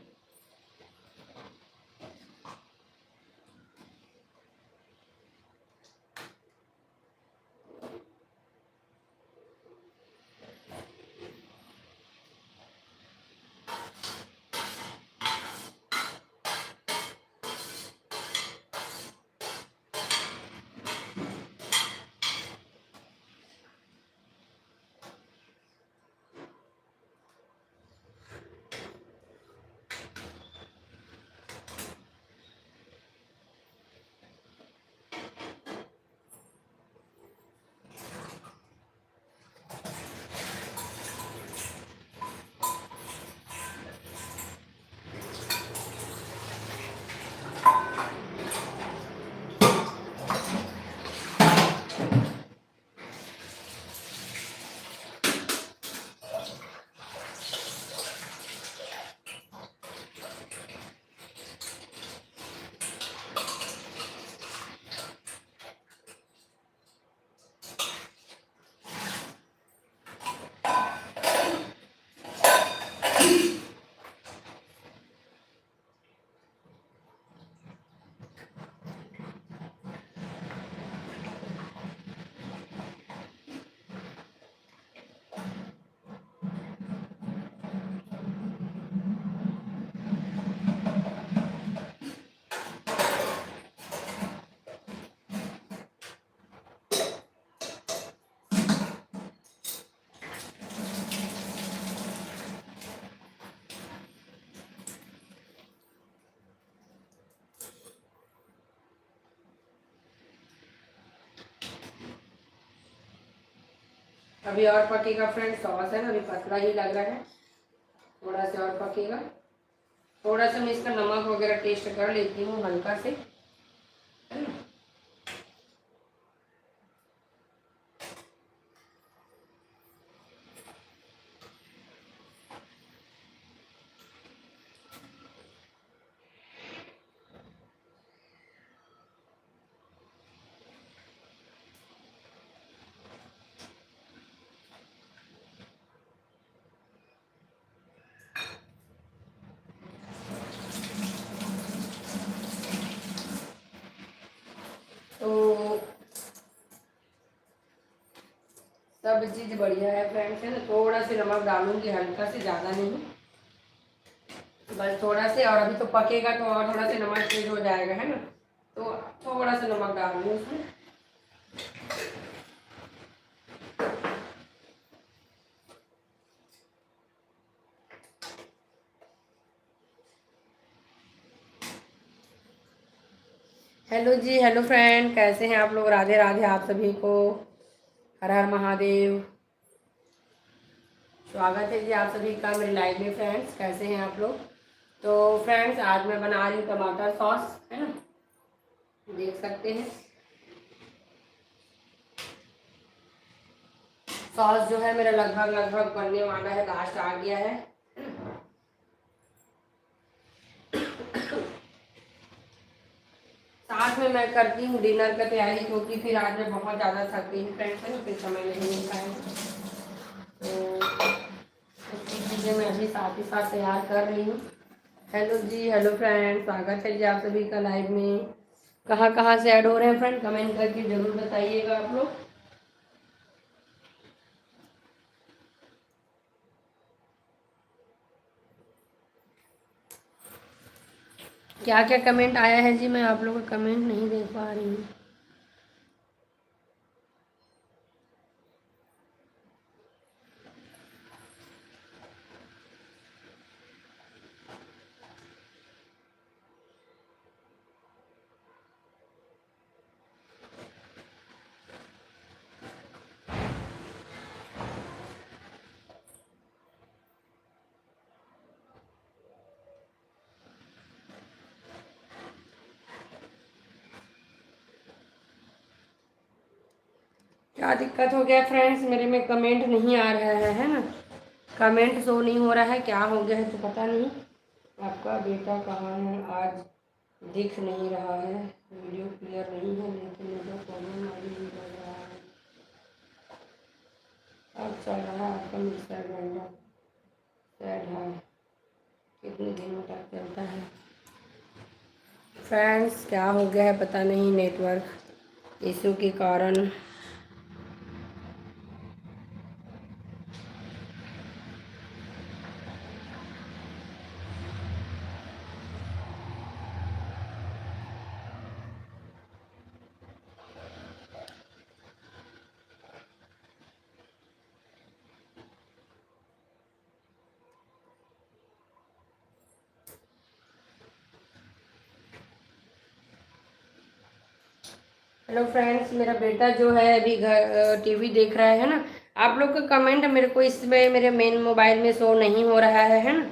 S1: अभी और पकेगा फ्रेंड्स, सॉस है ना अभी पतला ही लग रहा है, थोड़ा सा और पकेगा। थोड़ा सा मैं इसका नमक वगैरह टेस्ट कर लेती हूँ हल्का से, है ना। सब चीज़ बढ़िया है फ्रेंड्स, है ना। थोड़ा सा नमक डालूंगी, हल्का से, ज़्यादा नहीं, बस थोड़ा से। और अभी तो पकेगा तो और थोड़ा सा नमक तेज हो जाएगा, है ना। तो थोड़ा सा नमक डाल दूँ उसमें। हेलो जी, हेलो फ्रेंड, कैसे हैं आप लोग? राधे राधे आप सभी को। हर हर महादेव। स्वागत है जी आप सभी का मेरी लाइव में। फ्रेंड्स कैसे हैं आप लोग? तो फ्रेंड्स आज मैं बना रही हूँ टमाटर सॉस, है ना, देख सकते हैं। सॉस जो है मेरा लगभग लगभग बनने वाला है, लास्ट आ गया है। साथ में मैं करती हूँ डिनर का तैयारी, क्योंकि फिर आज मैं बहुत ज़्यादा थक गई हूँ फ्रेंड्स, है ना, फिर समय नहीं मिल पाया। तो उसकी चीज़ें मैं अभी साथ ही साथ तैयार कर रही हूँ। हेलो जी, हेलो फ्रेंड, स्वागत है जी आप सभी का लाइव में। कहाँ कहाँ से ऐड हो रहे हैं फ्रेंड, कमेंट करके ज़रूर बताइएगा आप लोग। क्या क्या कमेंट आया है जी, मैं आप लोगों का कमेंट नहीं देख पा रही हूँ। क्या दिक्कत हो गया फ्रेंड्स, मेरे में कमेंट नहीं आ रहा है ना। कमेंट शो नहीं हो रहा है, क्या हो गया है तो पता नहीं। आपका बेटा कहाँ है? आज दिख नहीं रहा है, वीडियो क्लियर नहीं है, लेकिन मुझे प्रॉब्लम आ रही लग रहा है। अब चल रहा है आपका मिक्सर ग्राइंडर, सैड है, कितने दिनों तक चलता है? फ्रेंड्स क्या हो गया है पता नहीं, नेटवर्क इशू के कारण। हेलो फ्रेंड्स, मेरा बेटा जो है अभी घर टीवी देख रहा है ना। आप लोग का कमेंट मेरे को इसमें मेरे मेन मोबाइल में शो नहीं हो रहा है ना।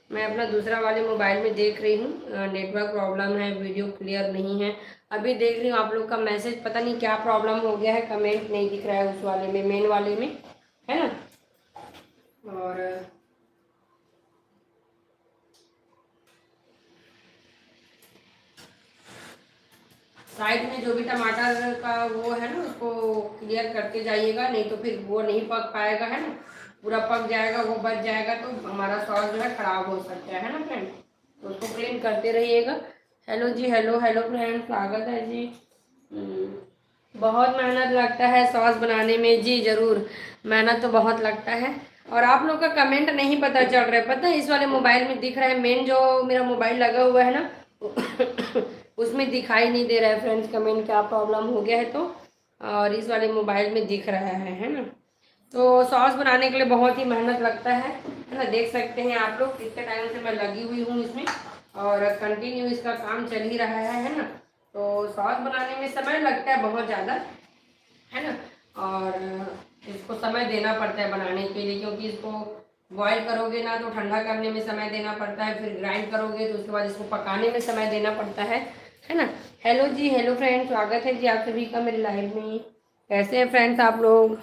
S1: मैं अपना दूसरा वाले मोबाइल में देख रही हूँ, नेटवर्क प्रॉब्लम है, वीडियो क्लियर नहीं है। अभी देख रही हूँ आप लोग का मैसेज, पता नहीं क्या प्रॉब्लम हो गया है, कमेंट नहीं दिख रहा है उस वाले में, मेन वाले में, है ना। और साइड में जो भी टमाटर का वो है ना, उसको क्लियर करते जाइएगा, नहीं तो फिर वो नहीं पक पाएगा, है ना। पूरा पक जाएगा, वो बच जाएगा तो हमारा सॉस जो है खराब हो सकता है ना फ्रेंड। तो उसको क्लीन करते रहिएगा। हेलो जी, हेलो हेलो फ्रेंड, स्वागत है जी। बहुत मेहनत लगता है सॉस बनाने में जी, ज़रूर मेहनत तो बहुत लगता है। और आप लोग का कमेंट नहीं पता चल रहा है, पता है इस वाले मोबाइल में दिख रहा है, मेन जो मेरा मोबाइल लगा हुआ है ना उसमें दिखाई नहीं दे रहा है फ्रेंड्स कमेंट, क्या प्रॉब्लम हो गया है तो। और इस वाले मोबाइल में दिख रहा है ना। तो सॉस बनाने के लिए बहुत ही मेहनत लगता है ना। देख सकते हैं आप लोग कितने टाइम से मैं लगी हुई हूँ इसमें, और कंटिन्यू इसका काम चल ही रहा है ना। तो सॉस बनाने में समय लगता है बहुत ज़्यादा, है ना। और इसको समय देना पड़ता है बनाने के लिए, क्योंकि इसको बॉईल करोगे ना तो ठंडा करने में समय देना पड़ता है, फिर ग्राइंड करोगे तो उसके बाद इसको पकाने में समय देना पड़ता है ना। हेलो जी, हेलो फ्रेंड, स्वागत है जी आप सभी का मेरे लाइव में। कैसे हैं फ्रेंड्स आप लोग?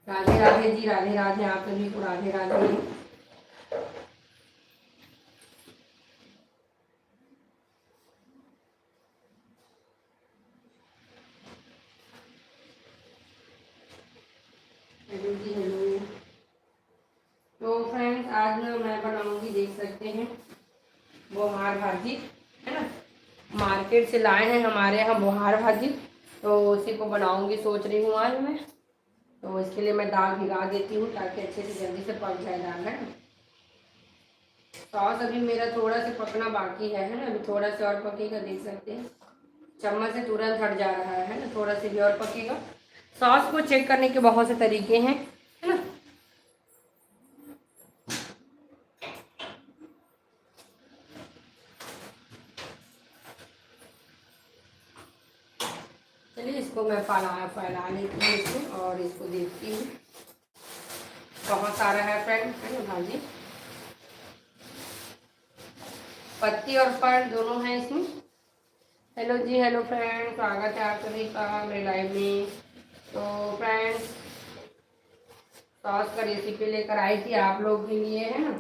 S1: राधे राधे जी, राधे राधे आप सभी को, राधे राधे। हेलो जी, हेलो। तो फ्रेंड्स आज ना मैं बनाऊंगी, देख सकते हैं, बोहार भाजी, है ना। मार्केट से लाए हैं हमारे यहाँ बोहार भाजी, तो उसी को बनाऊंगी सोच रही हूँ आज मैं। तो इसके लिए मैं दाल भिगा देती हूँ ताकि अच्छे से जल्दी से पक जाए दाल, है ना। सॉस अभी मेरा थोड़ा सा पकना बाकी है ना। अभी थोड़ा सा और पकेगा, देख सकते हैं चम्मच से तुरंत हट जा रहा है ना। थोड़ा सा भी और पकेगा। सॉस को चेक करने के बहुत से तरीके हैं, है ना। चलिए इसको मैं फैला लेती हूँ इसमें और इसको देखती हूँ। बहुत सारा है फ्रेंड, है ना भाजी। पत्ती और फल दोनों हैं इसमें। हेलो जी, हेलो फ्रेंड, स्वागत है आप सभी का मेरे लाइव में। तो फ्रेंड्स, सॉस का रेसिपी लेकर आई थी आप लोग के लिए, है ना।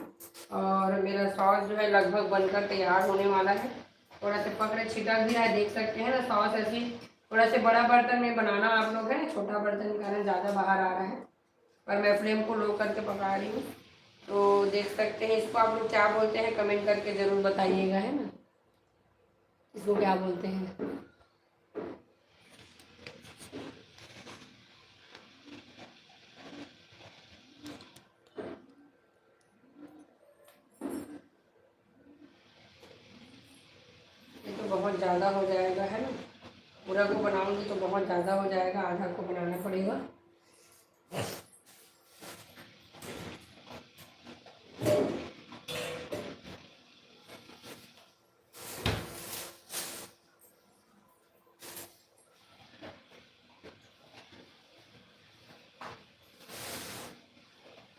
S1: और मेरा सॉस जो है लगभग बनकर तैयार होने वाला है। थोड़ा सा पकड़े छिटक भी है, देख सकते हैं ना। सॉस ऐसी थोड़ा से बड़ा बर्तन में बनाना आप लोग, है ना। छोटा बर्तन के कारण ज़्यादा बाहर आ रहा है, पर मैं फ्लेम को लो करके पका रही हूँ। तो देख सकते हैं। इसको आप लोग क्या बोलते हैं कमेंट करके ज़रूर बताइएगा, है ना। इसको क्या बोलते हैं। ये तो बहुत ज़्यादा हो जाएगा, है ना। पूरा को बनाऊंगी तो बहुत ज़्यादा हो जाएगा, आधा को बनाना पड़ेगा।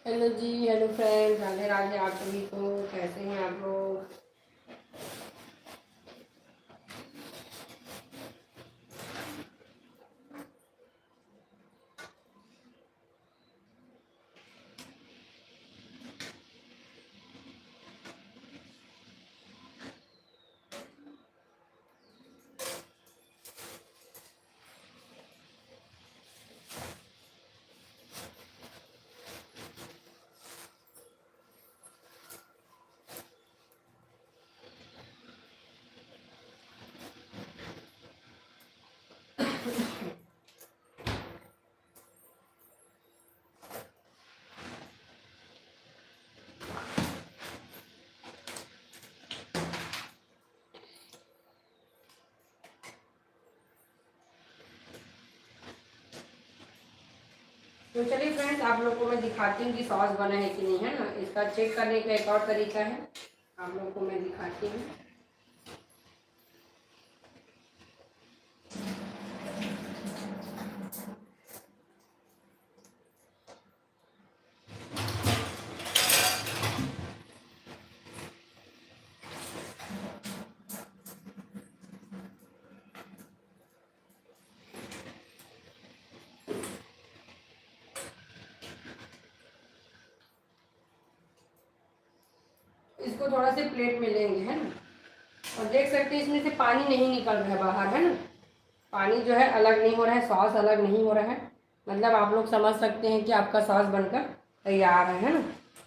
S1: हेलो जी, हेलो फ्रेंड्स, राधे राधे आप सभी को। कैसे हैं आप लोग। तो चलिए फ्रेंड्स, आप लोग को मैं दिखाती हूँ कि सॉस बना है कि नहीं, है ना। इसका चेक करने का एक और तरीका है, आप लोग को मैं दिखाती हूँ। इसको थोड़ा से प्लेट में लेंगे, है ना। और देख सकते हैं इसमें से पानी नहीं निकल रहा है बाहर, है ना। पानी जो है अलग नहीं हो रहा है, सॉस अलग नहीं हो रहा है। मतलब आप लोग समझ सकते हैं कि आपका सॉस बनकर तैयार है ना।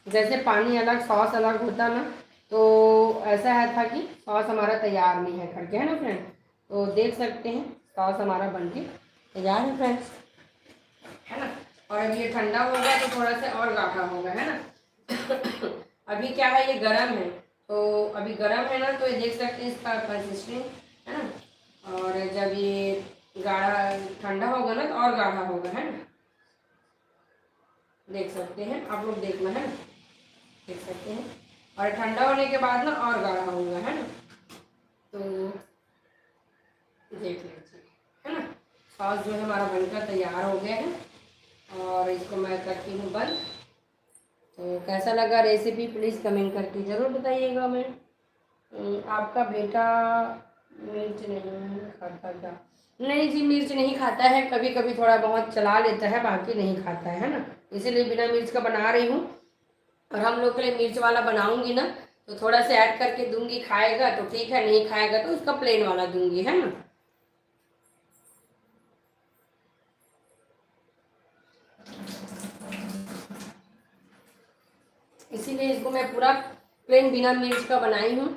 S1: जैसे पानी अलग सॉस अलग होता ना, तो ऐसा है था कि सॉस हमारा तैयार नहीं है करके, है ना फ्रेंड। तो देख सकते हैं सॉस हमारा बनके तैयार है फ्रेंड्स, है ना। और अभी ये ठंडा होगा तो थोड़ा सा और गाढ़ा होगा, है ना। अभी क्या है, ये गर्म है। तो अभी गर्म है ना, तो ये देख सकते हैं इसका कंसिस्टेंस, है ना। और जब ये गाढ़ा ठंडा होगा ना तो और गाढ़ा होगा, है ना। देख सकते हैं आप लोग, देखना है ना, देख सकते हैं। और ठंडा होने के बाद ना और गाढ़ा होगा, है ना। तो देख लीजिए, है ना। सॉस जो है हमारा बनकर तैयार हो गया है और इसको मैं करती हूँ बंद। तो कैसा लगा रेसिपी प्लीज़ कमेंट करके ज़रूर बताइएगा। मैं आपका बेटा मिर्च नहीं खाता क्या। नहीं जी, मिर्च नहीं खाता है। कभी कभी थोड़ा बहुत चला लेता है, बाकी नहीं खाता है ना। इसीलिए बिना मिर्च का बना रही हूँ। और हम लोग के लिए मिर्च वाला बनाऊंगी ना तो थोड़ा सा ऐड करके दूंगी। खाएगा तो ठीक है, नहीं खाएगा तो उसका प्लेन वाला दूंगी, है ना। इसीलिए इसको मैं पूरा प्लेन बिना मिर्च का बनाई हूँ,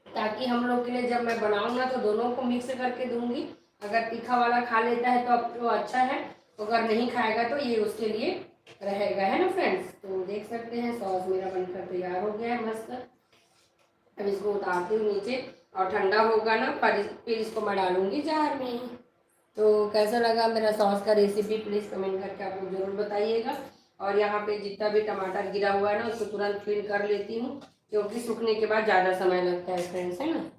S1: ताकि हम लोग के लिए जब मैं बनाऊँ ना तो दोनों को मिक्स करके दूंगी। अगर तीखा वाला खा लेता है तो अब तो अच्छा है, अगर नहीं खाएगा तो ये उसके लिए रहेगा, है ना फ्रेंड्स। तो देख सकते हैं सॉस मेरा बनकर तैयार हो गया है मस्त। अब इसको उतारती हूँ नीचे और ठंडा होगा ना फिर इसको मैं डालूंगी जार में। तो कैसा लगा मेरा सॉस का रेसिपी प्लीज़ कमेंट करके आप लोग ज़रूर बताइएगा। और यहाँ पे जितना भी टमाटर गिरा हुआ है ना उसको तुरंत क्लीन कर लेती हूँ, क्योंकि सूखने के बाद ज़्यादा समय लगता है फ्रेंड्स, है ना।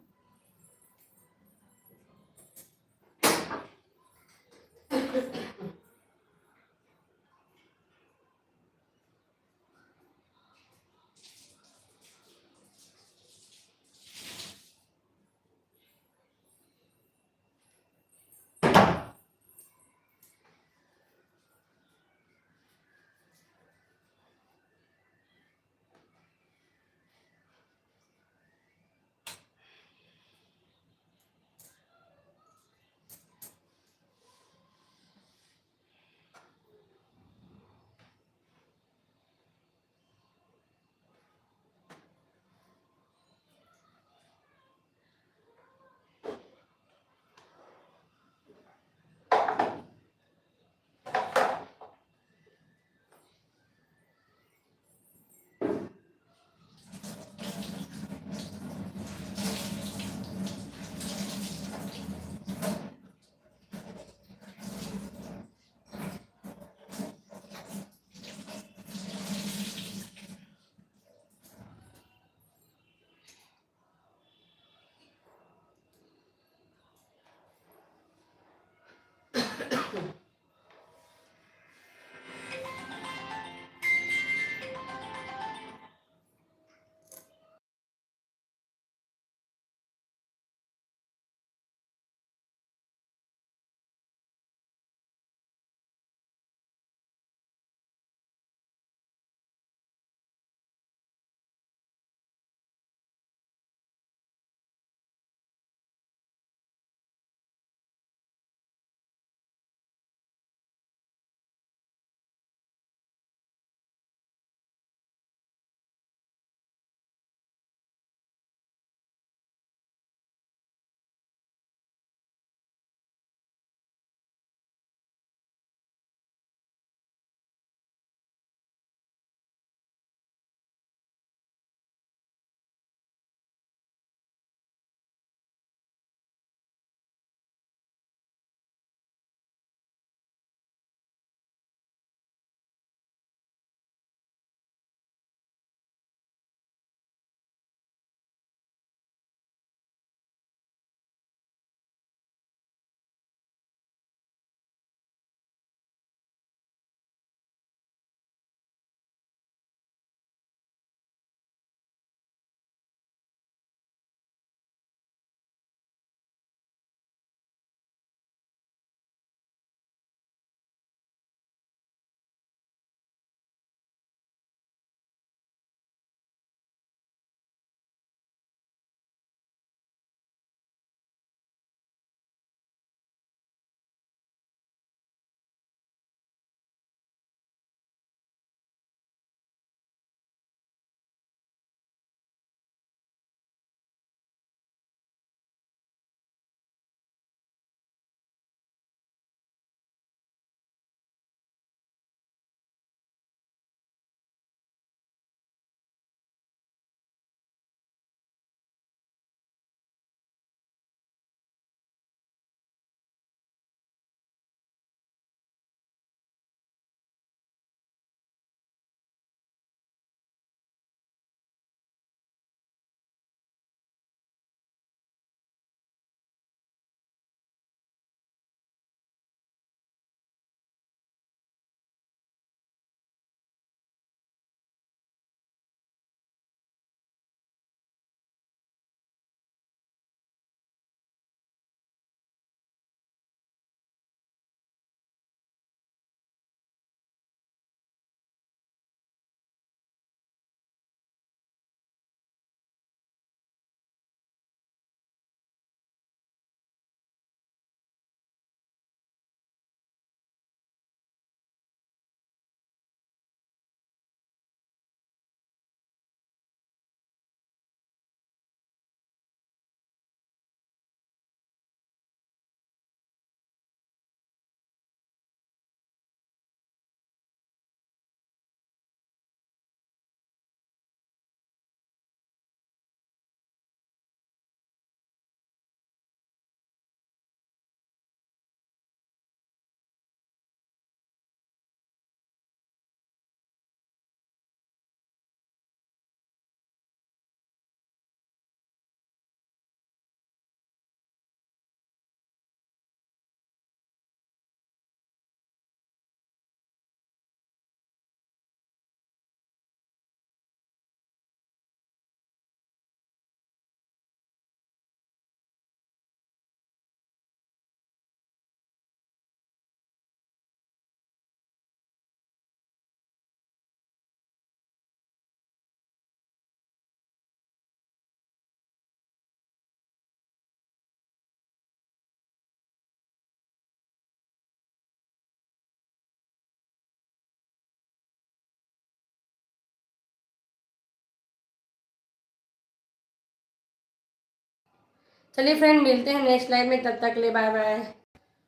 S1: चलिए फ्रेंड, मिलते हैं नेक्स्ट लाइव में, तब तक ले बाय बाय।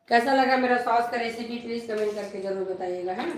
S1: कैसा लगा मेरा सॉस का रेसिपी प्लीज़ कमेंट करके ज़रूर बताइएगा, है ना।